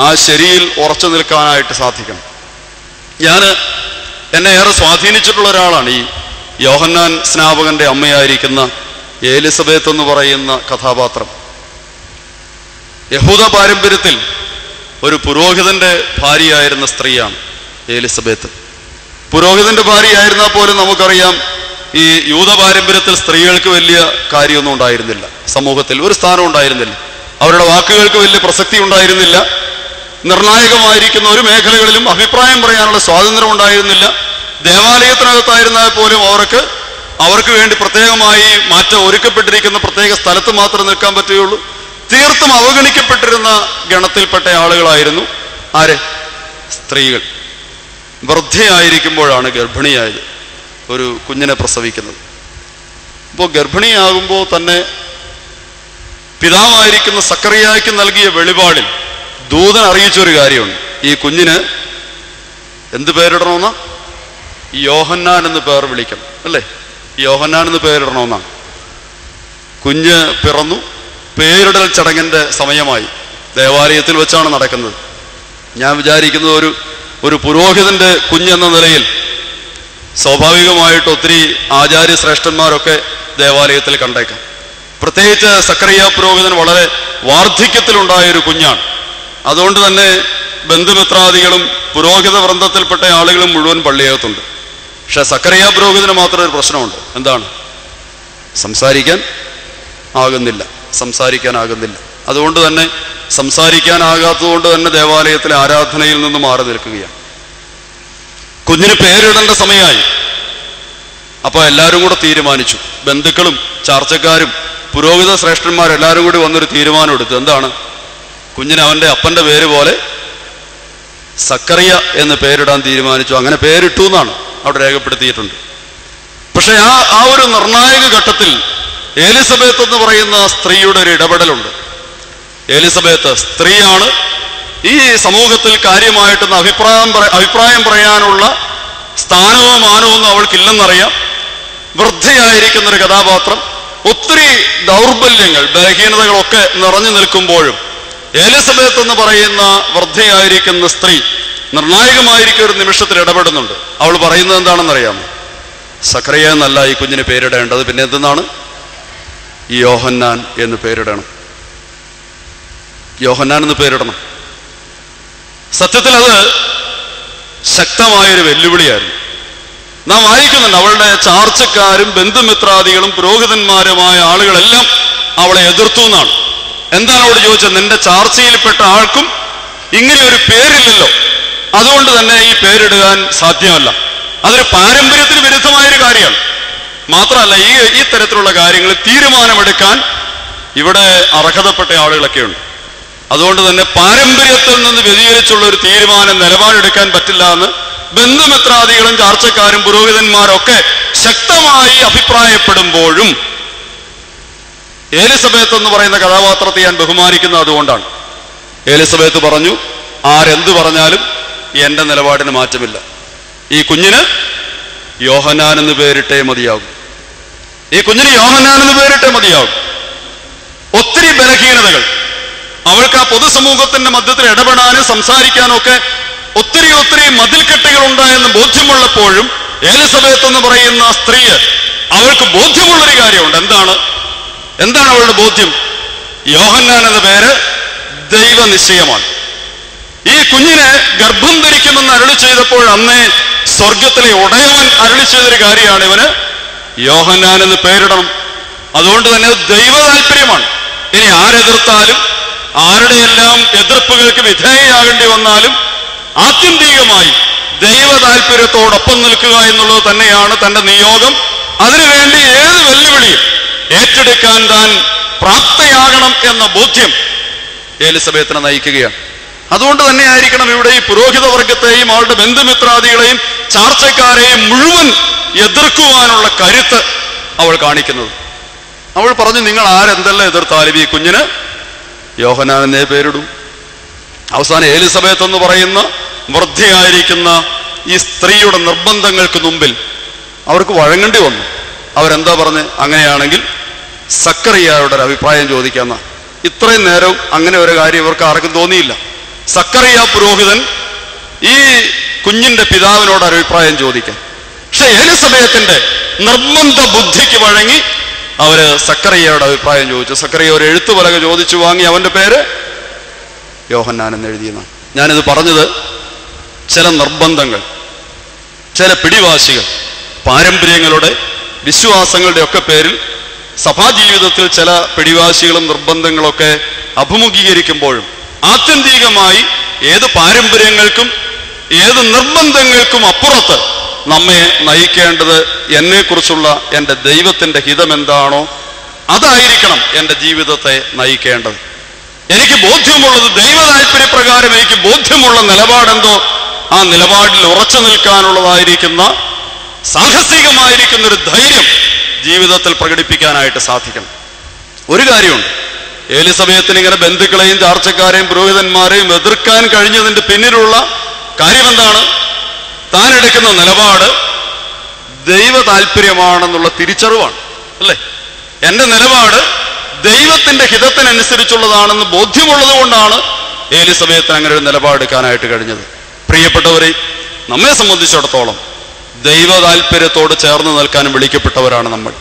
ആ ശരിയിൽ ഉറച്ചു നിൽക്കാനായിട്ട് സാധിക്കണം. എന്നെ ഏറെ സ്വാധീനിച്ചിട്ടുള്ള ഒരാളാണ് ഈ യോഹന്നാൻ സ്നാപകന്റെ അമ്മയായിരിക്കുന്ന എലിസബത്ത് എന്ന് പറയുന്ന കഥാപാത്രം. യഹൂദ പാരമ്പര്യത്തിൽ ഒരു പുരോഹിതന്റെ ഭാര്യയായിരുന്ന സ്ത്രീയാണ് എലിസബത്ത്. പുരോഹിതന്റെ ഭാര്യയായിരുന്നാൽ പോലും നമുക്കറിയാം, ഈ യൂത പാരമ്പര്യത്തിൽ സ്ത്രീകൾക്ക് വലിയ കാര്യമൊന്നും ഉണ്ടായിരുന്നില്ല. സമൂഹത്തിൽ ഒരു സ്ഥാനം ഉണ്ടായിരുന്നില്ല. അവരുടെ വാക്കുകൾക്ക് വലിയ പ്രസക്തി ഉണ്ടായിരുന്നില്ല. നിർണായകമായിരിക്കുന്ന ഒരു മേഖലകളിലും അഭിപ്രായം പറയാനുള്ള സ്വാതന്ത്ര്യം ഉണ്ടായിരുന്നില്ല. ദേവാലയത്തിനകത്തായിരുന്നാൽ പോലും അവർക്ക് വേണ്ടി പ്രത്യേകമായി മാറ്റം ഒരുക്കപ്പെട്ടിരിക്കുന്ന പ്രത്യേക സ്ഥലത്ത് മാത്രമേ നിൽക്കാൻ പറ്റുകയുള്ളൂ. തീർത്തും അവഗണിക്കപ്പെട്ടിരുന്ന ഗണത്തിൽപ്പെട്ട ആളുകളായിരുന്നു ആര്? സ്ത്രീകൾ. വൃദ്ധയായിരിക്കുമ്പോഴാണ് ഗർഭിണിയായത്, ഒരു കുഞ്ഞിനെ പ്രസവിക്കുന്നത്. അപ്പോൾ ഗർഭിണിയാകുമ്പോൾ തന്നെ പിതാവായിരിക്കുന്ന സക്കറിയായ്ക്ക് നൽകിയ വെളിപാടിൽ ദൂതൻ അറിയിച്ചൊരു കാര്യമുണ്ട്. ഈ കുഞ്ഞിന് എന്ത് പേരിടണമെന്നാ? യോഹന്നാൻ എന്ന് പേർ വിളിക്കണം, അല്ലേ? യോഹന്നാൻ എന്ന് പേരിടണമെന്നാണ്. കുഞ്ഞ് പിറന്നു. പേരിടൽ ചടങ്ങിന്റെ സമയമായി. ദേവാലയത്തിൽ വെച്ചാണ് നടക്കുന്നത്. ഞാൻ വിചാരിക്കുന്നത് ഒരു പുരോഹിതന്റെ കുഞ്ഞെന്ന നിലയിൽ സ്വാഭാവികമായിട്ട് ഒത്തിരി ആചാര്യ ശ്രേഷ്ഠന്മാരൊക്കെ ദേവാലയത്തിൽ കണ്ടേക്കാം. പ്രത്യേകിച്ച് സക്കറിയ പുരോഹിതൻ വളരെ വാർദ്ധക്യത്തിലുണ്ടായൊരു കുഞ്ഞാണ്. അതുകൊണ്ട് തന്നെ ബന്ധുമിത്രാദികളും പുരോഹിത വൃന്ദത്തിൽപ്പെട്ട ആളുകളും മുഴുവൻ പള്ളിയകത്തുണ്ട്. പക്ഷെ സക്കറിയ പുരോഹിതന് മാത്രം ഒരു പ്രശ്നമുണ്ട്. എന്താണ്? സംസാരിക്കാൻ ആകുന്നില്ല. അതുകൊണ്ട് തന്നെ സംസാരിക്കാനാകാത്തതുകൊണ്ട് തന്നെ ദേവാലയത്തിലെ ആരാധനയിൽ നിന്ന് മാറി നിൽക്കുകയാണ്. കുഞ്ഞിന് പേരിടേണ്ട സമയമായി. അപ്പൊ എല്ലാവരും കൂടെ തീരുമാനിച്ചു. ബന്ധുക്കളും ചാർച്ചക്കാരും പുരോഹിത ശ്രേഷ്ഠന്മാരെല്ലാവരും കൂടി വന്നൊരു തീരുമാനം എടുത്തു. എന്താണ്? കുഞ്ഞിന് അവന്റെ അപ്പന്റെ പേര് പോലെ സക്കറിയ എന്ന് പേരിടാൻ തീരുമാനിച്ചു. അങ്ങനെ പേരിട്ടു എന്നാണ് അവിടെ രേഖപ്പെടുത്തിയിട്ടുണ്ട്. പക്ഷെ ആ ഒരു നിർണായക ഘട്ടത്തിൽ എലിസബത്ത് എന്ന് പറയുന്ന സ്ത്രീയുടെ ഒരു ഇടപെടലുണ്ട്. എലിസബത്ത് സ്ത്രീയാണ്. ഈ സമൂഹത്തിൽ കാര്യമായിട്ടൊന്ന് അഭിപ്രായം പറയാനുള്ള സ്ഥാനവും മാനവും അവൾക്കില്ലെന്നറിയാം. വൃദ്ധയായിരിക്കുന്നൊരു കഥാപാത്രം, ഒത്തിരി ദൗർബല്യങ്ങൾ, ബലഹീനതകളൊക്കെ നിറഞ്ഞു നിൽക്കുമ്പോഴും എലിസബത്ത് എന്ന് പറയുന്ന വൃദ്ധയായിരിക്കുന്ന സ്ത്രീ നിർണായകമായിരിക്കും ഒരു നിമിഷത്തിൽ ഇടപെടുന്നുണ്ട്. അവൾ പറയുന്നത് എന്താണെന്നറിയാമോ? സക്കറിയ എന്നല്ല ഈ കുഞ്ഞിന് പേരിടേണ്ടത്, പിന്നെ എന്തെന്നാണ്? യോഹന്നാൻ എന്ന് പേരിടണം. യോഹന്നാൻ എന്ന് പേരിടണം. സത്യത്തിൽ അത് ശക്തമായൊരു വെല്ലുവിളിയായിരുന്നു. നാം വായിക്കുന്നുണ്ട്, അവളുടെ ചാർച്ചക്കാരും ബന്ധുമിത്രാദികളും പുരോഹിതന്മാരുമായ ആളുകളെല്ലാം അവളെ എതിർത്തു എന്നാണ്. എന്താണ് അവളോട് ചോദിച്ചത്? നിന്റെ ചാർച്ചയിൽപ്പെട്ട ആൾക്കും ഇങ്ങനെ ഒരു പേരില്ലല്ലോ, അതുകൊണ്ട് തന്നെ ഈ പേരിടുവാൻ സാധ്യമല്ല. അതൊരു പാരമ്പര്യത്തിന് വിരുദ്ധമായൊരു കാര്യമാണ്. മാത്രമല്ല, ഈ തരത്തിലുള്ള കാര്യങ്ങളിൽ തീരുമാനമെടുക്കാൻ ഇവിടെ അർഹതപ്പെട്ട ആളുകളൊക്കെ ഉണ്ട്. അതുകൊണ്ട് തന്നെ പാരമ്പര്യത്തിൽ നിന്ന് വ്യതിചലിച്ചുള്ള ഒരു തീരുമാനം, നിലപാടെടുക്കാൻ പറ്റില്ല എന്ന് ബന്ധുമിത്രാദികളും ചാർച്ചക്കാരും പുരോഹിതന്മാരും ഒക്കെ ശക്തമായി അഭിപ്രായപ്പെടുമ്പോഴും എലിസബത്ത് എന്ന് പറയുന്ന കഥാപാത്രത്തെ ഞാൻ ബഹുമാനിക്കുന്നത് അതുകൊണ്ടാണ്. എലിസബത്ത് പറഞ്ഞു, ആരെന്ത് പറഞ്ഞാലും എന്റെ നിലപാടിന് മാറ്റമില്ല. ഈ കുഞ്ഞിന് യോഹന്നാൻ എന്ന് പേരിട്ടേ മതിയാകും. ഈ കുഞ്ഞിന് യോഹന്നാൻ എന്ന് പേരിട്ടേ മതിയാകും. ഒത്തിരി ബലഹീനതകൾ, അവൾക്ക് ആ പൊതുസമൂഹത്തിന്റെ മധ്യത്തിൽ ഇടപെടാനും സംസാരിക്കാനും ഒക്കെ ഒത്തിരി മതിൽക്കെട്ടുകൾ ഉണ്ടായെന്ന് ബോധ്യമുള്ളപ്പോഴും എലിസബത്ത് എന്ന് പറയുന്ന സ്ത്രീ, അവൾക്ക് ബോധ്യമുള്ളൊരു കാര്യമുണ്ട്. എന്താണ് അവളുടെ ബോധ്യം? യോഹന്നാൻ എന്ന പേര് ദൈവനിശ്ചയമാണ്. ഈ കുഞ്ഞിനെ ഗർഭം ധരിക്കുമെന്ന് അരുളി ചെയ്തപ്പോൾ അന്നേ സ്വർഗത്തിലെ ഉടയവൻ അരുളി ചെയ്തൊരു കാര്യമാണ്, ഇവന് യോഹന്നാൻ എന്ന് പേരിടണം. അതുകൊണ്ട് തന്നെ ദൈവ താല്പര്യമാണ്. ഇനി ആരെതിർത്താലും ആരുടെയെല്ലാം എതിർപ്പുകൾക്ക് വിധേയയാകേണ്ടി വന്നാലും ആത്യന്തികമായി ദൈവ താല്പര്യത്തോടൊപ്പം നിൽക്കുക എന്നുള്ളത് തന്നെയാണ് തന്റെ നിയോഗം. അതിനുവേണ്ടി ഏത് വെല്ലുവിളിയും ഏറ്റെടുക്കാൻ താൻ പ്രാപ്തയാകണം എന്ന ബോധ്യം എലിസബത്തിനെ നയിക്കുകയാണ്. അതുകൊണ്ട് തന്നെ ആയിരിക്കണം ഇവിടെ ഈ പുരോഹിത വർഗത്തെയും അവരുടെ ബന്ധുമിത്രാദികളെയും ചാർച്ചക്കാരെയും മുഴുവൻ എതിർക്കുവാനുള്ള കരുത്ത് അവൾ കാണിക്കുന്നത്. അവൾ പറഞ്ഞു, നിങ്ങൾ ആരെന്തെല്ലാം എതിർത്താലും ഈ കുഞ്ഞിന് യോഹന്നാൻ എന്നേ പേരിടും. അവസാനം എലിസബത്ത് എന്ന് പറയുന്ന വൃദ്ധയായിരിക്കുന്ന ഈ സ്ത്രീയുടെ നിർബന്ധങ്ങൾക്ക് മുമ്പിൽ അവർക്ക് വഴങ്ങേണ്ടി വന്നു. അവരെന്താ പറഞ്ഞ്? അങ്ങനെയാണെങ്കിൽ സക്കറിയായുടെ ഒരു അഭിപ്രായം ചോദിക്കാമെന്ന. ഇത്രയും നേരം അങ്ങനെ ഒരു കാര്യം ഇവർക്ക് ആർക്കും തോന്നിയില്ല. സക്കറിയ പുരോഹിതൻ ഈ കുഞ്ഞിന്റെ പിതാവിനോട് അഭിപ്രായം ചോദിക്കാൻ. പക്ഷെ എലിസബത്തിന്റെ നിർബന്ധ ബുദ്ധിക്ക് വഴങ്ങി അവര് സക്കറിയയുടെ അഭിപ്രായം ചോദിച്ചു. സക്കറിയ ഒരു എഴുത്തുപലക ചോദിച്ചു വാങ്ങി, അവന്റെ പേര് യോഹന്നാൻ എന്ന് എഴുതിയെന്നാണ്. ഞാനിത് പറഞ്ഞത്, ചില നിർബന്ധങ്ങൾ, ചില പിടിവാശികൾ, പാരമ്പര്യങ്ങളുടെ വിശ്വാസങ്ങളുടെ ഒക്കെ പേരിൽ സഭാജീവിതത്തിൽ ചില പിടിവാശികളും നിർബന്ധങ്ങളൊക്കെ അഭിമുഖീകരിക്കുമ്പോഴും ആത്യന്തികമായി ഏത് പാരമ്പര്യങ്ങൾക്കും ഏത് നിർബന്ധങ്ങൾക്കും അപ്പുറത്ത് നമ്മെ നയിക്കേണ്ടത് എന്നെക്കുറിച്ചുള്ള എൻ്റെ ദൈവത്തിൻ്റെ ഹിതം എന്താണോ അതായിരിക്കണം എൻ്റെ ജീവിതത്തെ നയിക്കേണ്ടത്. എനിക്ക് ബോധ്യമുള്ളത്, ദൈവ താല്പര്യപ്രകാരം എനിക്ക് ബോധ്യമുള്ള നിലപാടെന്തോ ആ നിലപാടിൽ ഉറച്ചു നിൽക്കാനുള്ളതായിരിക്കുന്ന സാഹസികമായിരിക്കുന്ന ഒരു ധൈര്യം ജീവിതത്തിൽ പ്രകടിപ്പിക്കാനായിട്ട് സാധിക്കണം. ഒരു കാര്യമുണ്ട്, എലിസബത്തിന് ഇങ്ങനെ ബന്ധുക്കളെയും ചാർച്ചക്കാരെയും പുരോഹിതന്മാരെയും എതിർക്കാൻ കഴിഞ്ഞതിന്റെ പിന്നിലുള്ള കാര്യം എന്താണ്? താൻ എടുക്കുന്ന നിലപാട് ദൈവ താല്പര്യമാണെന്നുള്ള തിരിച്ചറിവാണ്, അല്ലേ? എൻ്റെ നിലപാട് ദൈവത്തിന്റെ ഹിതത്തിനനുസരിച്ചുള്ളതാണെന്ന് ബോധ്യമുള്ളത് കൊണ്ടാണ് എലിസബത്തിന് അങ്ങനെ ഒരു നിലപാടെടുക്കാനായിട്ട് കഴിഞ്ഞത്. പ്രിയപ്പെട്ടവരെ, നമ്മെ സംബന്ധിച്ചിടത്തോളം ദൈവ താല്പര്യത്തോട് ചേർന്ന് നിൽക്കാനും വിളിക്കപ്പെട്ടവരാണ് നമ്മൾ.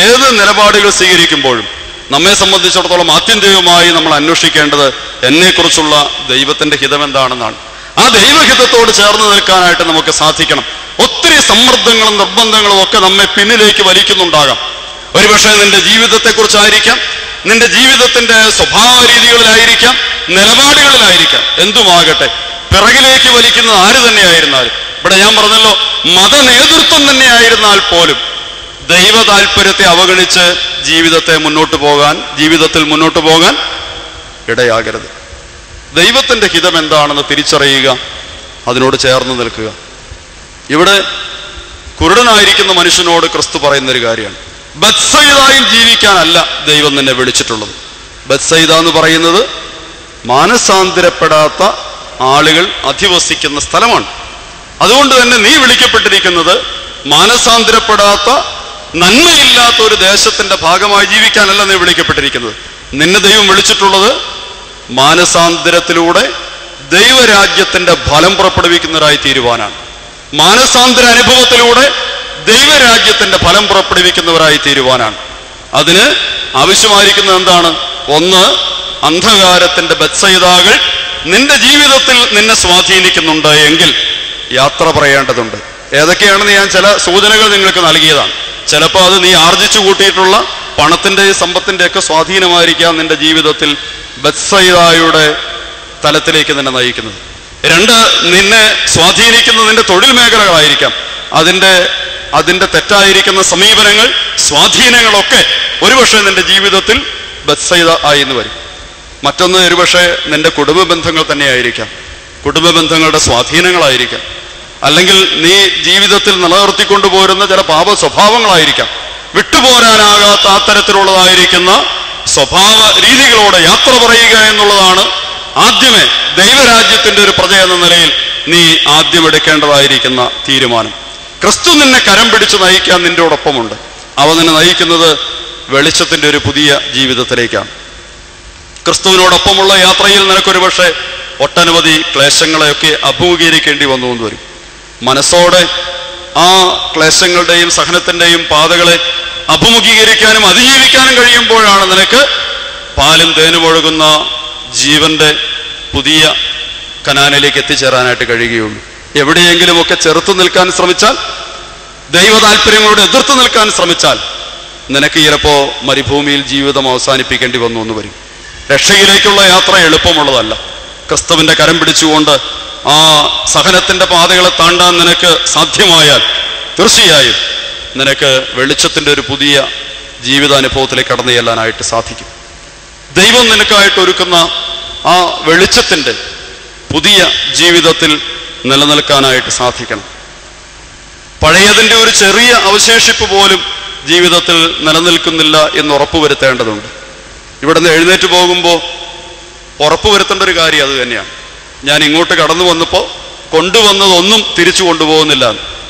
ഏത് നിലപാടുകൾ സ്വീകരിക്കുമ്പോഴും നമ്മെ സംബന്ധിച്ചിടത്തോളം ആത്യന്തികമായി നമ്മൾ അന്വേഷിക്കേണ്ടത് എന്നെക്കുറിച്ചുള്ള ദൈവത്തിന്റെ ഹിതം എന്താണെന്നാണ്. ആ ദൈവഹിതത്തോട് ചേർന്ന് നിൽക്കാനായിട്ട് നമുക്ക് സാധിക്കണം. ഒത്തിരി സമ്മർദ്ദങ്ങളും നിർബന്ധങ്ങളും ഒക്കെ നമ്മെ പിന്നിലേക്ക് വലിക്കുന്നുണ്ടാകാം. ഒരുപക്ഷെ നിന്റെ ജീവിതത്തെക്കുറിച്ചായിരിക്കാം, നിന്റെ ജീവിതത്തിന്റെ സ്വഭാവ രീതികളിലായിരിക്കാം, നിലപാടുകളിലായിരിക്കാം, എന്തുമാകട്ടെ പിറകിലേക്ക് വലിക്കുന്നത് ആര് തന്നെയായിരുന്നാലും, ഇവിടെ ഞാൻ പറഞ്ഞല്ലോ, മതനേതൃത്വം തന്നെയായിരുന്നാൽ പോലും ദൈവ താല്പര്യത്തെ അവഗണിച്ച് ജീവിതത്തിൽ മുന്നോട്ട് പോകാൻ ഇടയാകരുത്. ദൈവത്തിന്റെ ഹിതം എന്താണെന്ന് തിരിച്ചറിയുക, അതിനോട് ചേർന്ന് നിൽക്കുക. ഇവിടെ കുരുടനായിരിക്കുന്ന മനുഷ്യനോട് ക്രിസ്തു പറയുന്നൊരു കാര്യമാണ്, ബത്സയിദായിൽ ജീവിക്കാനല്ല ദൈവം നിന്നെ വിളിച്ചിട്ടുള്ളത്. ബത്സയിദ എന്ന് പറയുന്നത് മാനസാന്തരപ്പെടാത്ത ആളുകൾ അധിവസിക്കുന്ന സ്ഥലമാണ്. അതുകൊണ്ട് തന്നെ നീ വിളിക്കപ്പെട്ടിരിക്കുന്നത് മാനസാന്തരപ്പെടാത്ത നന്മയില്ലാത്ത ഒരു ദേശത്തിന്റെ ഭാഗമായി ജീവിക്കാനല്ല നീ വിളിക്കപ്പെട്ടിരിക്കുന്നത്. നിന്നെ ദൈവം വിളിച്ചിട്ടുള്ളത് മാനസാന്തരത്തിലൂടെ ദൈവരാജ്യത്തിന്റെ ഫലം പുറപ്പെടുവിക്കുന്നവരായി തീരുവാനാണ്. മാനസാന്തര അനുഭവത്തിലൂടെ ദൈവരാജ്യത്തിന്റെ ഫലം പുറപ്പെടുവിക്കുന്നവരായി തീരുവാനാണ്. അതിന് ആവശ്യമായിരിക്കുന്നത് എന്താണ്? ഒന്ന്, അന്ധകാരത്തിന്റെ ബത്സയിദാകൾ നിന്റെ ജീവിതത്തിൽ നിന്നെ സ്വാധീനിക്കുന്നുണ്ട് എങ്കിൽ യാത്ര പറയേണ്ടതുണ്ട്. ഏതൊക്കെയാണെന്ന് ഞാൻ ചില സൂചനകൾ നിങ്ങൾക്ക് നൽകിയതാണ്. ചിലപ്പോൾ അത് നീ ആർജിച്ചു കൂട്ടിയിട്ടുള്ള പണത്തിന്റെ സമ്പത്തിന്റെ ഒക്കെ സ്വാധീനമായിരിക്കാം നിന്റെ ജീവിതത്തിൽ ബത്സയിദായുടെ തലത്തിലേക്ക് നിന്നെ നയിക്കുന്നത്. രണ്ട്, നിന്നെ സ്വാധീനിക്കുന്ന നിന്റെ തൊഴിൽ മേഖലകളായിരിക്കാം. അതിന്റെ തെറ്റായിരിക്കുന്ന സമീപനങ്ങൾ, സ്വാധീനങ്ങളൊക്കെ ഒരുപക്ഷെ നിന്റെ ജീവിതത്തിൽ ബത്സയിദ ആയി എന്ന് വരും. മറ്റൊന്ന്, ഒരുപക്ഷെ നിന്റെ കുടുംബ ബന്ധങ്ങൾ തന്നെയായിരിക്കാം, കുടുംബ ബന്ധങ്ങളുടെ സ്വാധീനങ്ങളായിരിക്കാം. അല്ലെങ്കിൽ നീ ജീവിതത്തിൽ നിലനിർത്തിക്കൊണ്ടുപോരുന്ന ചില പാപ സ്വഭാവങ്ങളായിരിക്കാം. വിട്ടുപോരാനാകാത്ത അത്തരത്തിലുള്ളതായിരിക്കുന്ന സ്വഭാവ രീതികളോടെ യാത്ര പറയുക എന്നുള്ളതാണ് ആദ്യമേ ദൈവരാജ്യത്തിന്റെ ഒരു പ്രജ എന്ന നിലയിൽ നീ ആദ്യം എടുക്കേണ്ടതായിരിക്കുന്ന തീരുമാനം. ക്രിസ്തു നിന്നെ കരം പിടിച്ച് നയിക്കാൻ നിന്റെയോടൊപ്പമുണ്ട്. അവ നിന്നെ നയിക്കുന്നത് വെളിച്ചത്തിന്റെ ഒരു പുതിയ ജീവിതത്തിലേക്കാണ്. ക്രിസ്തുവിനോടൊപ്പമുള്ള യാത്രയിൽ നിനക്കൊരു പക്ഷേ ഒട്ടനവധി ക്ലേശങ്ങളെയൊക്കെ അഭിമുഖീകരിക്കേണ്ടി വന്നു എന്ന് വരും. മനസ്സോടെ ആ ക്ലേശങ്ങളുടെയും സഹനത്തിന്റെയും പാതകളെ അഭിമുഖീകരിക്കാനും അതിജീവിക്കാനും കഴിയുമ്പോഴാണ് നിനക്ക് പാലും തേനും ഒഴുകുന്ന ജീവന്റെ പുതിയ കനാനിലേക്ക് എത്തിച്ചേരാനായിട്ട് കഴിയുകയുള്ളൂ. എവിടെയെങ്കിലുമൊക്കെ ചെറുത്തു നിൽക്കാൻ ശ്രമിച്ചാൽ, ദൈവ താല്പര്യങ്ങളോട് എതിർത്ത് നിൽക്കാൻ ശ്രമിച്ചാൽ നിനക്ക് ചിലപ്പോ മരുഭൂമിയിൽ ജീവിതം അവസാനിപ്പിക്കേണ്ടി വന്നു എന്ന് വരും. രക്ഷയിലേക്കുള്ള യാത്ര എളുപ്പമുള്ളതല്ല. ക്രിസ്തുവിന്റെ കരം പിടിച്ചുകൊണ്ട് ആ സഹനത്തിന്റെ പാതകളെ താണ്ടാൻ നിനക്ക് സാധ്യമായാൽ തീർച്ചയായും നിനക്ക് വെളിച്ചത്തിന്റെ ഒരു പുതിയ ജീവിതാനുഭവത്തിലേക്ക് കടന്നു ചെല്ലാനായിട്ട് സാധിക്കും. ദൈവം നിനക്കായിട്ട് ഒരുക്കുന്ന ആ വെളിച്ചത്തിന്റെ പുതിയ ജീവിതത്തിൽ നിലനിൽക്കാനായിട്ട് സാധിക്കണം. പഴയതിൻ്റെ ഒരു ചെറിയ അവശേഷിപ്പ് പോലും ജീവിതത്തിൽ നിലനിൽക്കുന്നില്ല എന്ന് ഉറപ്പുവരുത്തേണ്ടതുണ്ട്. ഇവിടുന്ന് എഴുന്നേറ്റ് പോകുമ്പോൾ ഉറപ്പുവരുത്തേണ്ട ഒരു കാര്യം അത് തന്നെയാണ്. ഞാൻ ഇങ്ങോട്ട് കടന്നു വന്നപ്പോൾ കൊണ്ടുവന്നതൊന്നും തിരിച്ചു കൊണ്ടുപോകുന്നില്ല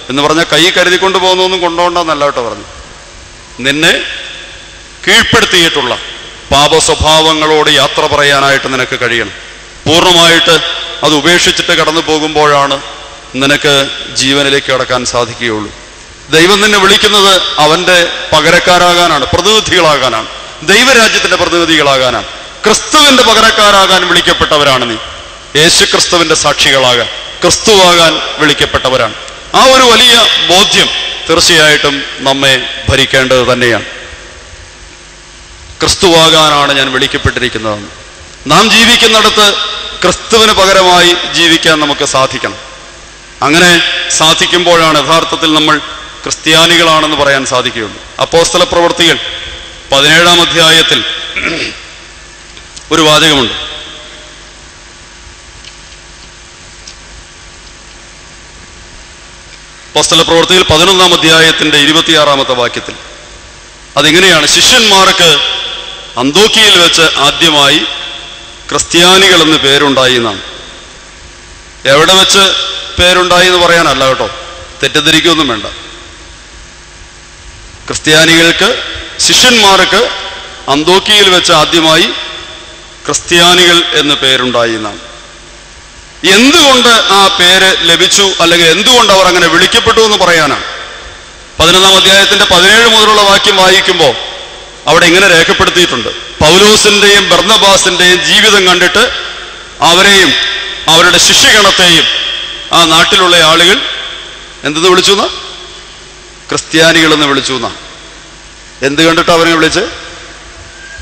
എന്ന് പറഞ്ഞാൽ കൈ കരുതി കൊണ്ടുപോകുന്നതൊന്നും കൊണ്ടുപോകണ്ടെന്നല്ല കേട്ടോ പറഞ്ഞു. നിന്നെ കീഴ്പ്പെടുത്തിയിട്ടുള്ള പാപസ്വഭാവങ്ങളോട് യാത്ര പറയാനായിട്ട് നിനക്ക് കഴിയണം. പൂർണ്ണമായിട്ട് അത് ഉപേക്ഷിച്ചിട്ട് കടന്നു പോകുമ്പോഴാണ് നിനക്ക് ജീവനിലേക്ക് കടക്കാൻ സാധിക്കുകയുള്ളൂ. ദൈവം നിന്നെ വിളിക്കുന്നത് അവന്റെ പകരക്കാരാകാനാണ്, പ്രതിനിധികളാകാനാണ്, ദൈവരാജ്യത്തിന്റെ പ്രതിനിധികളാകാനാണ്. ക്രിസ്തുവിന്റെ പകരക്കാരാകാൻ വിളിക്കപ്പെട്ടവരാണ് നീ. യേശു ക്രിസ്തുവിന്റെ സാക്ഷികളാകാൻ, ക്രിസ്തുവാകാൻ വിളിക്കപ്പെട്ടവരാണ്. ആ ഒരു വലിയ ബോധ്യം തീർച്ചയായിട്ടും നമ്മെ ഭരിക്കേണ്ടത് തന്നെയാണ്. ക്രിസ്തുവാകാനാണ് ഞാൻ വിളിക്കപ്പെട്ടിരിക്കുന്നതെന്ന്. നാം ജീവിക്കുന്നിടത്ത് ക്രിസ്തുവിന് പകരമായി ജീവിക്കാൻ നമുക്ക് സാധിക്കണം. അങ്ങനെ സാധിക്കുമ്പോഴാണ് യഥാർത്ഥത്തിൽ നമ്മൾ ക്രിസ്ത്യാനികളാണെന്ന് പറയാൻ സാധിക്കുകയുള്ളൂ. അപ്പോസ്തല പ്രവൃത്തികൾ 17-ാം അധ്യായത്തിൽ ഒരു വാചകമുണ്ട്. അപ്പോസ്തല പ്രവൃത്തിയിൽ 11-ാം അധ്യായത്തിന്റെ 26-ാമത്തെ വാക്യത്തിൽ അതിങ്ങനെയാണ്: ശിഷ്യന്മാർക്ക് അന്തോക്കിയയിൽ വെച്ച് ആദ്യമായി ക്രിസ്ത്യാനികൾ എന്ന് പേരുണ്ടായി എന്നാണ്. എവിടെ വെച്ച് പേരുണ്ടായി എന്ന് പറയാനല്ല കേട്ടോ, തെറ്റിദ്ധരിക്കൊന്നും വേണ്ട. ക്രിസ്ത്യാനികൾക്ക്, ശിഷ്യന്മാർക്ക് അന്തോക്കിയയിൽ വെച്ച് ആദ്യമായി ക്രിസ്ത്യാനികൾ എന്ന് പേരുണ്ടായി എന്നാണ്. എന്തുകൊണ്ട് ആ പേര് ലഭിച്ചു, അല്ലെങ്കിൽ എന്തുകൊണ്ട് അവർ അങ്ങനെ വിളിക്കപ്പെട്ടു എന്ന് പറയാനാണ്. 11-ാം അധ്യായത്തിന്റെ 17 മുതലുള്ള വാക്യം വായിക്കുമ്പോൾ അവിടെ ഇങ്ങനെ രേഖപ്പെടുത്തിയിട്ടുണ്ട്: പൗലോസിന്റെയും ബർന്നബാസിന്റെയും ജീവിതം കണ്ടിട്ട് അവരെയും അവരുടെ ശിഷ്യഗണത്തെയും ആ നാട്ടിലുള്ള ആളുകൾ എന്തെന്ന് വിളിച്ചു എന്നാ? ക്രിസ്ത്യാനികളെന്ന് വിളിച്ചു എന്നാ. എന്ത് കണ്ടിട്ട് അവരെ വിളിച്ച്?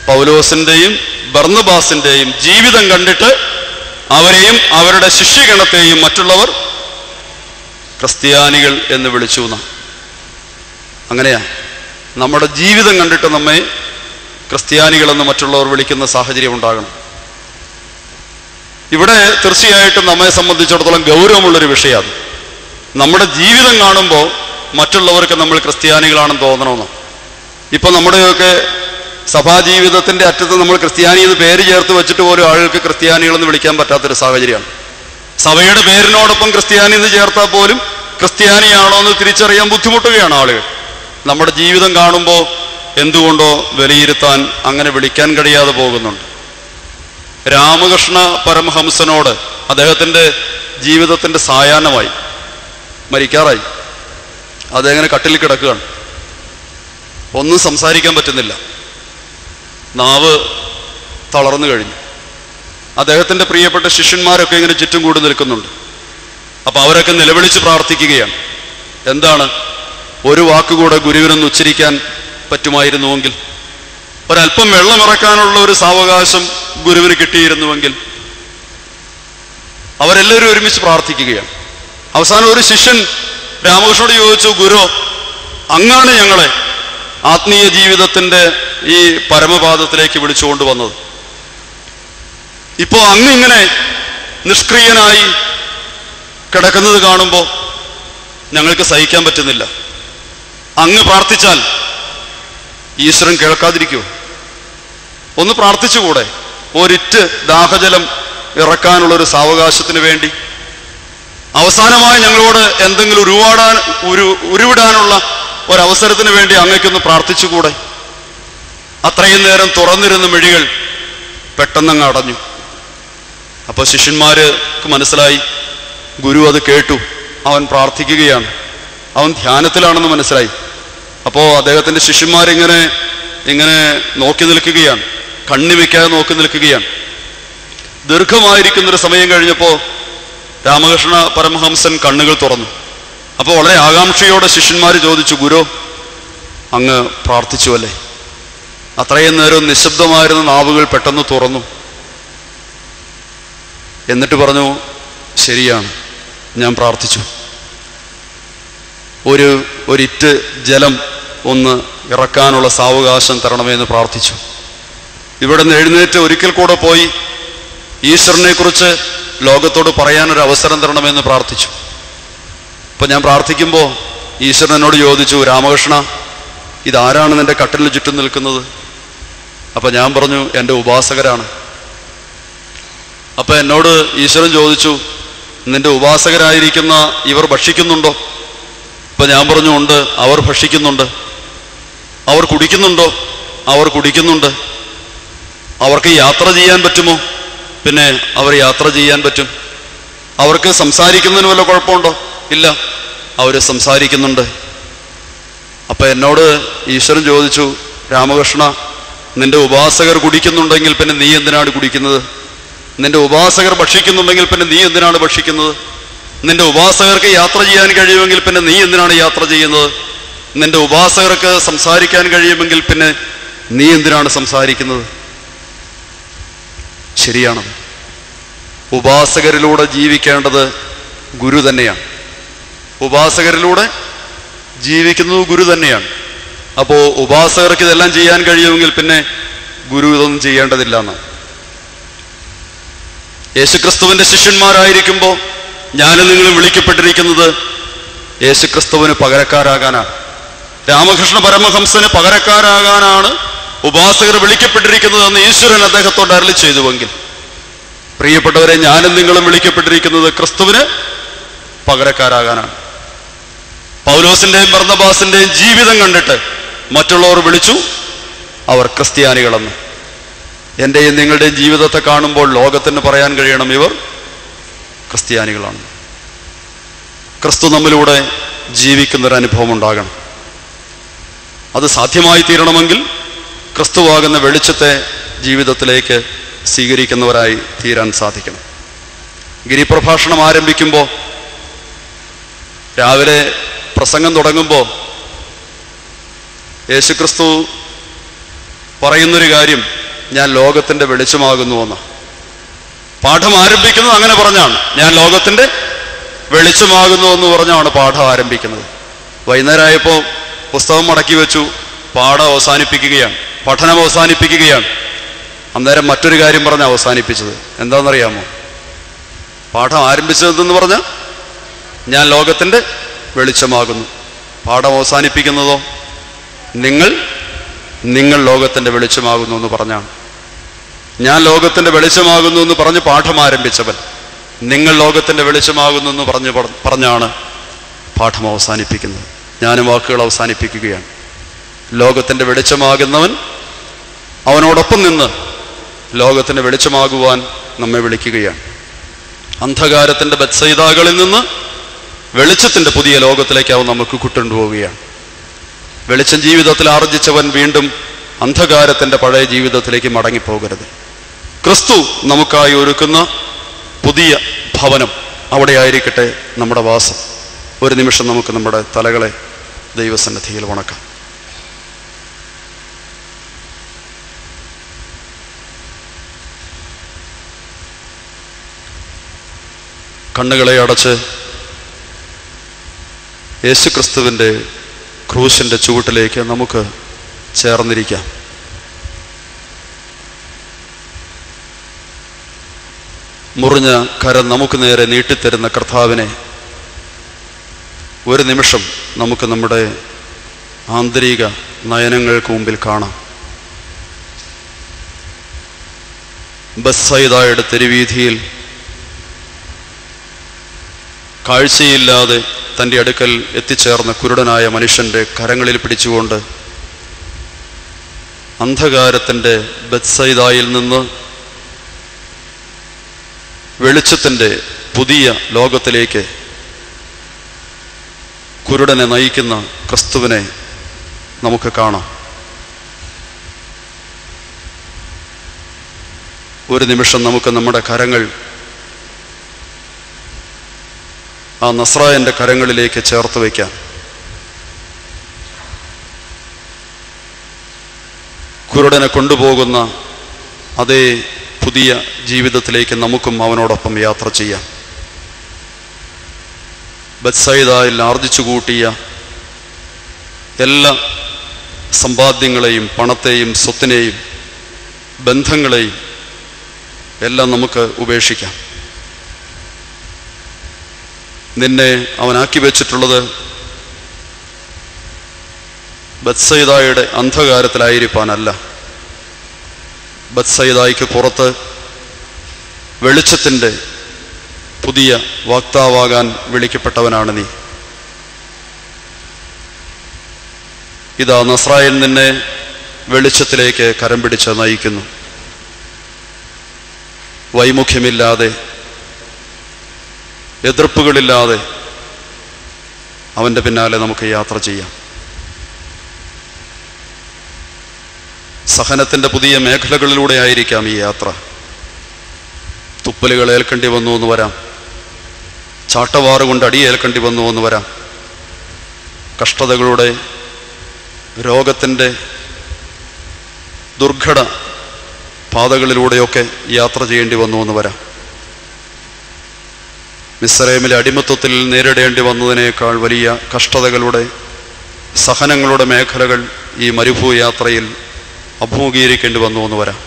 പൗലോസിന്റെയും ബർന്നബാസിന്റെയും ജീവിതം കണ്ടിട്ട് അവരെയും അവരുടെ ശിഷ്യഗണത്തെയും മറ്റുള്ളവർ ക്രിസ്ത്യാനികൾ എന്ന് വിളിച്ചു എന്നാ. അങ്ങനെയാ നമ്മുടെ ജീവിതം കണ്ടിട്ട് നമ്മെ ക്രിസ്ത്യാനികളെന്ന് മറ്റുള്ളവർ വിളിക്കുന്ന സാഹചര്യം ഉണ്ടാകണം. ഇവിടെ തീർച്ചയായിട്ടും നമ്മെ സംബന്ധിച്ചിടത്തോളം ഗൗരവമുള്ളൊരു വിഷയമാണ്. നമ്മുടെ ജീവിതം കാണുമ്പോൾ മറ്റുള്ളവർക്ക് നമ്മൾ ക്രിസ്ത്യാനികളാണെന്ന് തോന്നണമെന്ന്. ഇപ്പൊ നമ്മുടെയൊക്കെ സഭാജീവിതത്തിന്റെ അറ്റത്ത് നമ്മൾ ക്രിസ്ത്യാനി എന്ന് പേര് ചേർത്ത് വെച്ചിട്ട് പോലും ആളുകൾക്ക് ക്രിസ്ത്യാനികളെന്ന് വിളിക്കാൻ പറ്റാത്തൊരു സാഹചര്യമാണ്. സഭയുടെ പേരിനോടൊപ്പം ക്രിസ്ത്യാനി എന്ന് ചേർത്താൽ പോലും ക്രിസ്ത്യാനിയാണോ എന്ന് തിരിച്ചറിയാൻ ബുദ്ധിമുട്ടുകയാണ് ആളുകൾ. നമ്മുടെ ജീവിതം കാണുമ്പോൾ എന്തുകൊണ്ടോ വിലയിരുത്താൻ അങ്ങനെ വിളിക്കാൻ കഴിയാതെ പോകുന്നുണ്ട്. രാമകൃഷ്ണ പരമഹംസനോട് അദ്ദേഹത്തിന്റെ ജീവിതത്തിന്റെ സായാഹ്നമായി, മരിക്കാറായി, അദ്ദേഹം കട്ടിൽ കിടക്കുകയാണ്. ഒന്നും സംസാരിക്കാൻ പറ്റുന്നില്ല, നാവ് തളർന്നു കഴിഞ്ഞു. അദ്ദേഹത്തിന്റെ പ്രിയപ്പെട്ട ശിഷ്യന്മാരൊക്കെ ഇങ്ങനെ ചുറ്റും കൂടി നിൽക്കുന്നുണ്ട്. അപ്പൊ അവരൊക്കെ നിലവിളിച്ച് പ്രാർത്ഥിക്കുകയാണ്. എന്താണ്? ഒരു വാക്കുകൂടെ ഗുരുവിനൊന്ന് ഉച്ചരിക്കാൻ പറ്റുമായിരുന്നുവെങ്കിൽ, ഒരല്പം വെള്ളമിറക്കാനുള്ള ഒരു സാവകാശം ഗുരുവിന് കിട്ടിയിരുന്നുവെങ്കിൽ. അവരെല്ലാവരും ഒരുമിച്ച് പ്രാർത്ഥിക്കുകയാണ്. അവസാനം ഒരു ശിഷ്യൻ രാമകൃഷ്ണനോട് ചോദിച്ചു, ഗുരു, അങ്ങാണ് ഞങ്ങളെ ആത്മീയ ജീവിതത്തിന്റെ ഈ പരമപാദത്തിലേക്ക് വിളിച്ചുകൊണ്ടുവന്നത്. ഇപ്പോ അങ്ങ് ഇങ്ങനെ നിഷ്ക്രിയനായി കിടക്കുന്നത് കാണുമ്പോൾ ഞങ്ങൾക്ക് സഹിക്കാൻ പറ്റുന്നില്ല. അങ്ങ് പ്രാർത്ഥിച്ചാൽ ഈശ്വരൻ കേൾക്കാതിരിക്കുമോ? ഒന്ന് പ്രാർത്ഥിച്ചുകൂടെ? ഒരിറ്റ് ദാഹജലം ഇറക്കാനുള്ളൊരു സാവകാശത്തിന് വേണ്ടി, അവസാനമായി ഞങ്ങളോട് എന്തെങ്കിലും ഉരുവിടാനുള്ള ഒരവസരത്തിന് വേണ്ടി അങ്ങയ്ക്കൊന്ന് പ്രാർത്ഥിച്ചുകൂടെ? അത്രയും നേരം തുറന്നിരുന്ന മിഴികൾ പെട്ടെന്നങ്ങ് അടഞ്ഞു. അപ്പോൾ ശിഷ്യന്മാർക്ക് മനസ്സിലായി, ഗുരു അത് കേട്ടു, അവൻ പ്രാർത്ഥിക്കുകയാണ്, അവൻ ധ്യാനത്തിലാണെന്ന് മനസ്സിലായി. അപ്പോൾ അദ്ദേഹത്തിന്റെ ശിഷ്യന്മാരിങ്ങനെ ഇങ്ങനെ നോക്കി നിൽക്കുകയാണ്, കണ്ണി വയ്ക്കാതെ നോക്കി നിൽക്കുകയാണ്. ദീർഘമായിരിക്കുന്നൊരു സമയം കഴിഞ്ഞപ്പോൾ രാമകൃഷ്ണ പരമഹംസൻ കണ്ണുകൾ തുറന്നു. അപ്പോൾ വളരെ ആകാംക്ഷയോടെ ശിഷ്യന്മാർ ചോദിച്ചു, ഗുരു, അങ്ങ് പ്രാർത്ഥിച്ചു അല്ലേ? അത്രയും നേരം നിശബ്ദമായിരുന്ന നാവുകൾ പെട്ടെന്ന് തുറന്നു. എന്നിട്ട് ശരിയാണ്, ഞാൻ പ്രാർത്ഥിച്ചു. ഒരിറ്റ് ജലം ഒന്ന് ഇറക്കാനുള്ള സാവകാശം തരണമെന്ന് പ്രാർത്ഥിച്ചു. ഇവിടെ നിന്ന് എഴുന്നേറ്റ് ഒരിക്കൽ കൂടെ പോയി ഈശ്വരനെ കുറിച്ച് ലോകത്തോട് പറയാനൊരു അവസരം തരണമെന്ന് പ്രാർത്ഥിച്ചു. അപ്പൊ ഞാൻ പ്രാർത്ഥിക്കുമ്പോൾ ഈശ്വരൻ എന്നോട് ചോദിച്ചു, രാമകൃഷ്ണ, ഇതാരാണ് നിന്റെ കട്ടിലിന് ചുറ്റും നിൽക്കുന്നത്? അപ്പൊ ഞാൻ പറഞ്ഞു, എൻ്റെ ഉപാസകരാണ്. അപ്പൊ എന്നോട് ഈശ്വരൻ ചോദിച്ചു, നിന്റെ ഉപാസകരായിരിക്കുന്ന ഇവർ ഭക്ഷിക്കുന്നുണ്ടോ? അപ്പൊ ഞാൻ പറഞ്ഞു, ഉണ്ട്, അവർ ഭക്ഷിക്കുന്നുണ്ട്. അവർ കുടിക്കുന്നുണ്ടോ? അവർ കുടിക്കുന്നുണ്ട്. അവർക്ക് യാത്ര ചെയ്യാൻ പറ്റുമോ? പിന്നെ അവർ യാത്ര ചെയ്യാൻ പറ്റും. അവർക്ക് സംസാരിക്കുന്നതിന് വല്ല കുഴപ്പമുണ്ടോ? ഇല്ല, അവർ സംസാരിക്കുന്നുണ്ട്. അപ്പൊ എന്നോട് ഈശ്വരൻ ചോദിച്ചു, രാമകൃഷ്ണ, നിന്റെ ഉപാസകർ കുടിക്കുന്നുണ്ടെങ്കിൽ പിന്നെ നീ എന്തിനാണ് കുടിക്കുന്നത്? നിന്റെ ഉപാസകർ ഭക്ഷിക്കുന്നുണ്ടെങ്കിൽ പിന്നെ നീ എന്തിനാണ് ഭക്ഷിക്കുന്നത്? നിന്റെ ഉപാസകർക്ക് യാത്ര ചെയ്യാൻ കഴിയുമെങ്കിൽ പിന്നെ നീ എന്തിനാണ് യാത്ര ചെയ്യുന്നത്? നിന്റെ ഉപാസകർക്ക് സംസാരിക്കാൻ കഴിയുമെങ്കിൽ പിന്നെ നീ എന്തിനാണ് സംസാരിക്കുന്നത്? ശരിയാണത്. ഉപാസകരിലൂടെ ജീവിക്കേണ്ടത് ഗുരു തന്നെയാണ്. ഉപാസകരിലൂടെ ജീവിക്കുന്നത് ഗുരു തന്നെയാണ്. അപ്പോ ഉപാസകർക്ക് ഇതെല്ലാം ചെയ്യാൻ കഴിയുമെങ്കിൽ പിന്നെ ഗുരു ഇതൊന്നും ചെയ്യേണ്ടതില്ല എന്നാണ്. യേശുക്രിസ്തുവിന്റെ ശിഷ്യന്മാരായിരിക്കുമ്പോൾ ഞാനും നിങ്ങളും വിളിക്കപ്പെട്ടിരിക്കുന്നത് യേശുക്രിസ്തുവിന് പകരക്കാരാകാനാണ്. രാമകൃഷ്ണ പരമഹംസന് പകരക്കാരാകാനാണ് ഉപാസകർ വിളിക്കപ്പെട്ടിരിക്കുന്നതെന്ന് ഈശ്വരൻ അദ്ദേഹത്തോട് അരുളി ചെയ്തുവെങ്കിൽ, പ്രിയപ്പെട്ടവരെ, ഞാനും നിങ്ങളും വിളിക്കപ്പെട്ടിരിക്കുന്നത് ക്രിസ്തുവിന് പകരക്കാരാകാനാണ്. പൗലോസിന്റെയും ബർന്നബാസിന്റെയും ജീവിതം കണ്ടിട്ട് മറ്റുള്ളവർ വിളിച്ചു അവർ ക്രിസ്ത്യാനികളെന്ന്. എന്റെയും നിങ്ങളുടെയും ജീവിതത്തെ കാണുമ്പോൾ ലോകത്തിന് പറയാൻ കഴിയണം, ഇവർ ക്രിസ്ത്യാനികളാണ്. ക്രിസ്തു നമ്മിലൂടെ ജീവിക്കുന്നൊരനുഭവം ഉണ്ടാകണം. അത് സാധ്യമായി തീരണമെങ്കിൽ ക്രിസ്തുവാകുന്ന വെളിച്ചത്തെ ജീവിതത്തിലേക്ക് സ്വീകരിക്കുന്നവരായി തീരാൻ സാധിക്കണം. ഗിരിപ്രഭാഷണം ആരംഭിക്കുമ്പോൾ, രാവിലെ പ്രസംഗം തുടങ്ങുമ്പോൾ യേശുക്രിസ്തു പറയുന്നൊരു കാര്യം, ഞാൻ ലോകത്തിന്റെ വെളിച്ചമാകുന്നുവെന്ന്. പാഠം ആരംഭിക്കുന്നത് അങ്ങനെ പറഞ്ഞാണ്, ഞാൻ ലോകത്തിന്റെ വെളിച്ചമാകുന്നു എന്ന് പറഞ്ഞാണ് പാഠം ആരംഭിക്കുന്നത്. വൈകുന്നേരമായപ്പോൾ പുസ്തകം മടക്കി വെച്ചു, പാഠം അവസാനിപ്പിക്കുകയാണ്, പഠനം അവസാനിപ്പിക്കുകയാണ്. അന്നേരം മറ്റൊരു കാര്യം പറഞ്ഞ് അവസാനിപ്പിച്ചത് എന്താണെന്നറിയാമോ? പാഠം ആരംഭിച്ചതെന്ന് പറഞ്ഞാൽ ഞാൻ ലോകത്തിൻ്റെ വെളിച്ചമാകുന്നു. പാഠം അവസാനിപ്പിക്കുന്നതോ നിങ്ങൾ ലോകത്തിൻ്റെ വെളിച്ചമാകുന്നു എന്ന് പറഞ്ഞാണ്. ഞാൻ ലോകത്തിൻ്റെ വെളിച്ചമാകുന്നു എന്ന് പറഞ്ഞ് പാഠം ആരംഭിച്ചവൻ നിങ്ങൾ ലോകത്തിൻ്റെ വെളിച്ചമാകുന്നു എന്ന് പറഞ്ഞാണ് പാഠം അവസാനിപ്പിക്കുന്നത്. ഞാനും വാക്കുകൾ അവസാനിപ്പിക്കുകയാണ്. ലോകത്തിൻ്റെ വെളിച്ചമാകുന്നവൻ അവനോടൊപ്പം നിന്ന് ലോകത്തിൻ്റെ വെളിച്ചമാകുവാൻ നമ്മെ വിളിക്കുകയാണ്. അന്ധകാരത്തിൻ്റെ ബത്സയിദാകളിൽ നിന്ന് വെളിച്ചത്തിൻ്റെ പുതിയ ലോകത്തിലേക്ക് അവൻ നമുക്ക് കൊണ്ടുപോവുകയാണ്. വെളിച്ചം ജീവിതത്തിൽ ആർജിച്ചവൻ വീണ്ടും അന്ധകാരത്തിൻ്റെ പഴയ ജീവിതത്തിലേക്ക് മടങ്ങിപ്പോകരുത്. ക്രിസ്തു നമുക്കായി ഒരുക്കുന്ന പുതിയ ഭവനം അവിടെ ആയിരിക്കട്ടെ നമ്മുടെ വാസം. ഒരു നിമിഷം നമുക്ക് നമ്മുടെ തലകളെ ദൈവസന്നിധിയിൽ വണക്കാം. കണ്ണുകളെ അടച്ച് യേശുക്രിസ്തുവിൻ്റെ ക്രൂശിൻ്റെ ചുവട്ടിലേക്ക് നമുക്ക് ചേർന്നിരിക്കാം. മുറിഞ്ഞ കരം നമുക്ക് നേരെ നീട്ടിത്തരുന്ന കർത്താവിനെ ഒരു നിമിഷം നമുക്ക് നമ്മുടെ ആന്തരിക നയനങ്ങൾക്ക് മുമ്പിൽ കാണാം. ബത്സയിദായുടെ തെരുവീഥിയിൽ കാഴ്ചയില്ലാതെ തൻ്റെ അടുക്കൽ എത്തിച്ചേർന്ന കുരുടനായ മനുഷ്യൻ്റെ കരങ്ങളിൽ പിടിച്ചുകൊണ്ട് അന്ധകാരത്തിൻ്റെ ബത്സയിദായിൽ നിന്ന് വെളിച്ചത്തിൻ്റെ പുതിയ ലോകത്തിലേക്ക് കുരുടനെ നയിക്കുന്ന ക്രിസ്തുവിനെ നമുക്ക് കാണാം. ഒരു നിമിഷം നമുക്ക് നമ്മുടെ കരങ്ങൾ ആ നസ്രായൻ്റെ കരങ്ങളിലേക്ക് ചേർത്ത് വയ്ക്കാം. കുരുടനെ കൊണ്ടുപോകുന്ന അതേ പുതിയ ജീവിതത്തിലേക്ക് നമുക്കും അവനോടൊപ്പം യാത്ര ചെയ്യാം. ബത്സയിദായിൽ ആർജിച്ചു കൂട്ടിയ എല്ലാ സമ്പാദ്യങ്ങളെയും പണത്തെയും സ്വത്തിനെയും ബന്ധങ്ങളെയും എല്ലാം നമുക്ക് ഉപേക്ഷിക്കാം. നിന്നെ അവനാക്കി വെച്ചിട്ടുള്ളത് ബത്സയിദായുടെ അന്ധകാരത്തിലായിരിക്കാനല്ല. ബത്സയിദായ്ക്ക് പുറത്ത് വെളിച്ചത്തിൻ്റെ പുതിയ വക്താവാകാൻ വിളിക്കപ്പെട്ടവനാണ് നീ. ഇതാ നസ്രായൻ നിന്നെ വെളിച്ചത്തിലേക്ക് കരം പിടിച്ച് നയിക്കുന്നു. വൈമുഖ്യമില്ലാതെ എതിർപ്പുകളില്ലാതെ അവൻ്റെ പിന്നാലെ നമുക്ക് യാത്ര ചെയ്യാം. സഹനത്തിൻ്റെ പുതിയ മേഖലകളിലൂടെ ആയിരിക്കാം ഈ യാത്ര. തുപ്പലുകൾ ഏൽക്കേണ്ടി വന്നു എന്ന് വരാം, ചാട്ടവാറുകൊണ്ട് അടിയേൽക്കേണ്ടി വന്നു എന്ന് വരാം, കഷ്ടതകളുടെ രോഗത്തിൻ്റെ ദുർഘട പാതകളിലൂടെയൊക്കെ യാത്ര ചെയ്യേണ്ടി വന്നു എന്ന് വരാം. മിസ്രൈമിലെ അടിമത്വത്തിൽ നേരിടേണ്ടി വന്നതിനേക്കാൾ വലിയ കഷ്ടതകളുടെ സഹനങ്ങളുടെ മേഖലകൾ ഈ മരുഭൂയാത്രയിൽ അഭിമുഖീകരിക്കേണ്ടി വന്നു എന്ന് വരാം.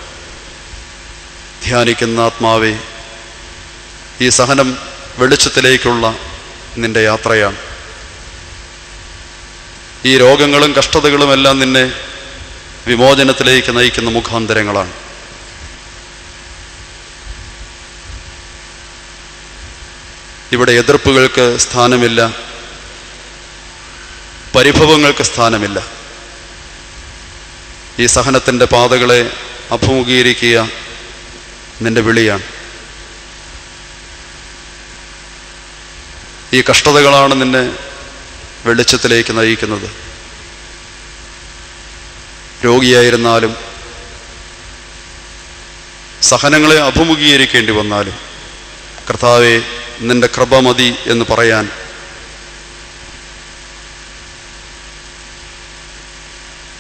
ധ്യാനിക്കുന്ന ആത്മാവേ, ഈ സഹനം വെളിച്ചത്തിലേക്കുള്ള നിന്റെ യാത്രയാണ്. ഈ രോഗങ്ങളും കഷ്ടതകളും എല്ലാം നിന്നെ വിമോചനത്തിലേക്ക് നയിക്കുന്ന മുഖാന്തരങ്ങളാണ്. ഇവിടെ എതിർപ്പുകൾക്ക് സ്ഥാനമില്ല, പരിഭവങ്ങൾക്ക് സ്ഥാനമില്ല. ഈ സഹനത്തിൻ്റെ പാതകളെ അഭിമുഖീകരിക്കുക നിന്റെ വിളിയാണ്. ഈ കഷ്ടതകളാണ് നിന്നെ വെളിച്ചത്തിലേക്ക് നയിക്കുന്നത്. രോഗിയായിരുന്നാലും സഹനങ്ങളെ അഭിമുഖീകരിക്കേണ്ടി വന്നാലും കർത്താവേ നിന്റെ കൃപ മതി എന്ന് പറയാൻ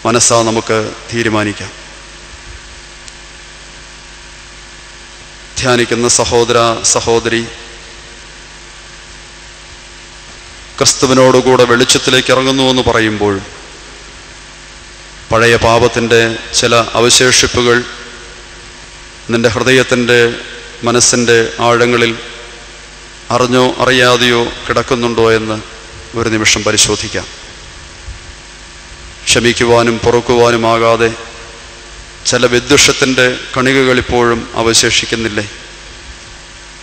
മനസ്സാ നമുക്ക് തീരുമാനിക്കാം. ധ്യാനിക്കുന്ന സഹോദര സഹോദരി, ക്രിസ്തുവിനോടുകൂടെ വെളിച്ചത്തിലേക്ക് ഇറങ്ങുന്നുവെന്ന് പറയുമ്പോൾ പഴയ പാപത്തിൻ്റെ ചില അവശേഷിപ്പുകൾ നിന്റെ ഹൃദയത്തിൻ്റെ മനസ്സിൻ്റെ ആഴങ്ങളിൽ അറിഞ്ഞോ അറിയാതെയോ കിടക്കുന്നുണ്ടോ എന്ന് ഒരു നിമിഷം പരിശോധിക്കാം. ക്ഷമിക്കുവാനും പൊറുക്കുവാനുമാകാതെ ചില വിദ്വേഷത്തിൻ്റെ കണികകൾ ഇപ്പോഴും അവശേഷിക്കുന്നില്ലേ?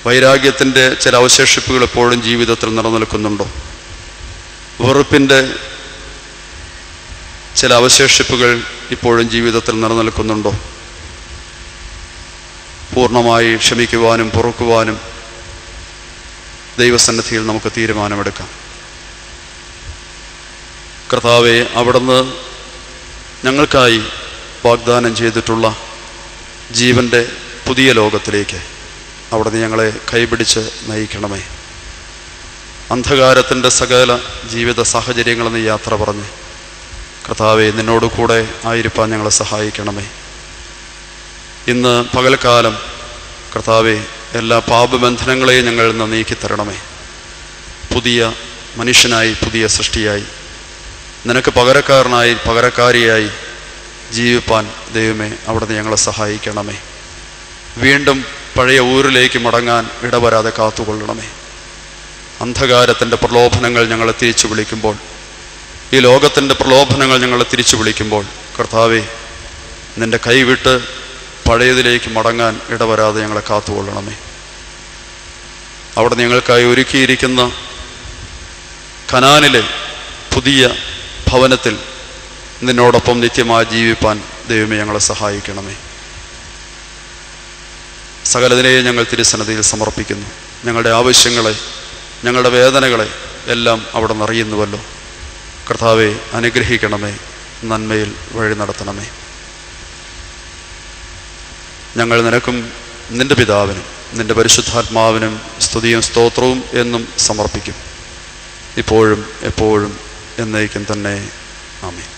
വൈരാഗ്യത്തിൻ്റെ ചില അവശേഷിപ്പുകൾ എപ്പോഴും ജീവിതത്തിൽ നിലനിൽക്കുന്നുണ്ടോ? വെറുപ്പിൻ്റെ ചില അവശേഷിപ്പുകൾ ഇപ്പോഴും ജീവിതത്തിൽ നിലനിൽക്കുന്നുണ്ടോ? പൂർണ്ണമായി ക്ഷമിക്കുവാനും പൊറുക്കുവാനും ദൈവസന്നിധിയിൽ നമുക്ക് തീരുമാനമെടുക്കാം. കർത്താവേ, അവിടുന്ന് ഞങ്ങൾക്കായി വാഗ്ദാനം ചെയ്തിട്ടുള്ള ജീവൻ്റെ പുതിയ ലോകത്തിലേക്ക് അവിടുന്ന് ഞങ്ങളെ കൈപിടിച്ച് നയിക്കണമേ. അന്ധകാരത്തിൻ്റെ സകല ജീവിത സാഹചര്യങ്ങളിൽ നിന്ന് യാത്ര പറഞ്ഞ് കർത്താവെ, നിന്നോട് കൂടെ ആയിരിക്കാൻ ഞങ്ങളെ സഹായിക്കണമേ. ഇന്ന് പകൽക്കാലം കർത്താവെ, എല്ലാ പാപബന്ധനങ്ങളെയും ഞങ്ങളിൽ നിന്ന് നീക്കിത്തരണമേ. പുതിയ മനുഷ്യനായി, പുതിയ സൃഷ്ടിയായി, നിനക്ക് പകരക്കാരിയായി ജീവിപ്പാൻ ദൈവമേ അവിടുന്ന് ഞങ്ങളെ സഹായിക്കണമേ. വീണ്ടും പഴയ ഊരിലേക്ക് മടങ്ങാൻ ഇടവരാതെ കാത്തുകൊള്ളണമേ. അന്ധകാരത്തിൻ്റെ പ്രലോഭനങ്ങൾ ഞങ്ങളെ തിരിച്ചു വിളിക്കുമ്പോൾ, ഈ ലോകത്തിൻ്റെ പ്രലോഭനങ്ങൾ ഞങ്ങളെ തിരിച്ചു വിളിക്കുമ്പോൾ കർത്താവേ, നിൻ്റെ കൈവിട്ട് പഴയതിലേക്ക് മടങ്ങാൻ ഇടവരാതെ ഞങ്ങളെ കാത്തുകൊള്ളണമേ. അവിടെ ഞങ്ങൾക്കായി ഒരുക്കിയിരിക്കുന്ന കനാനിലെ പുതിയ ഭവനത്തിൽ നിന്നോടൊപ്പം നിത്യമായി ജീവിപ്പാൻ ദൈവമേ ഞങ്ങളെ സഹായിക്കണമേ. സകലതിനെയും ഞങ്ങൾ തിരുസന്നിധിയിൽ സമർപ്പിക്കുന്നു. ഞങ്ങളുടെ ആവശ്യങ്ങളെ, ഞങ്ങളുടെ വേദനകളെ എല്ലാം അവിടെ നിറയുന്നുവല്ലോ. കർത്താവെ, അനുഗ്രഹിക്കണമേ, നന്മയിൽ വഴി നടത്തണമേ. ഞങ്ങൾ നിനക്കും നിൻ്റെ പിതാവിനും നിൻ്റെ പരിശുദ്ധാത്മാവിനും സ്തുതിയും സ്തോത്രവും എന്നും സമർപ്പിക്കും, ഇപ്പോഴും എപ്പോഴും എന്നേക്കും തന്നെ. ആമേൻ.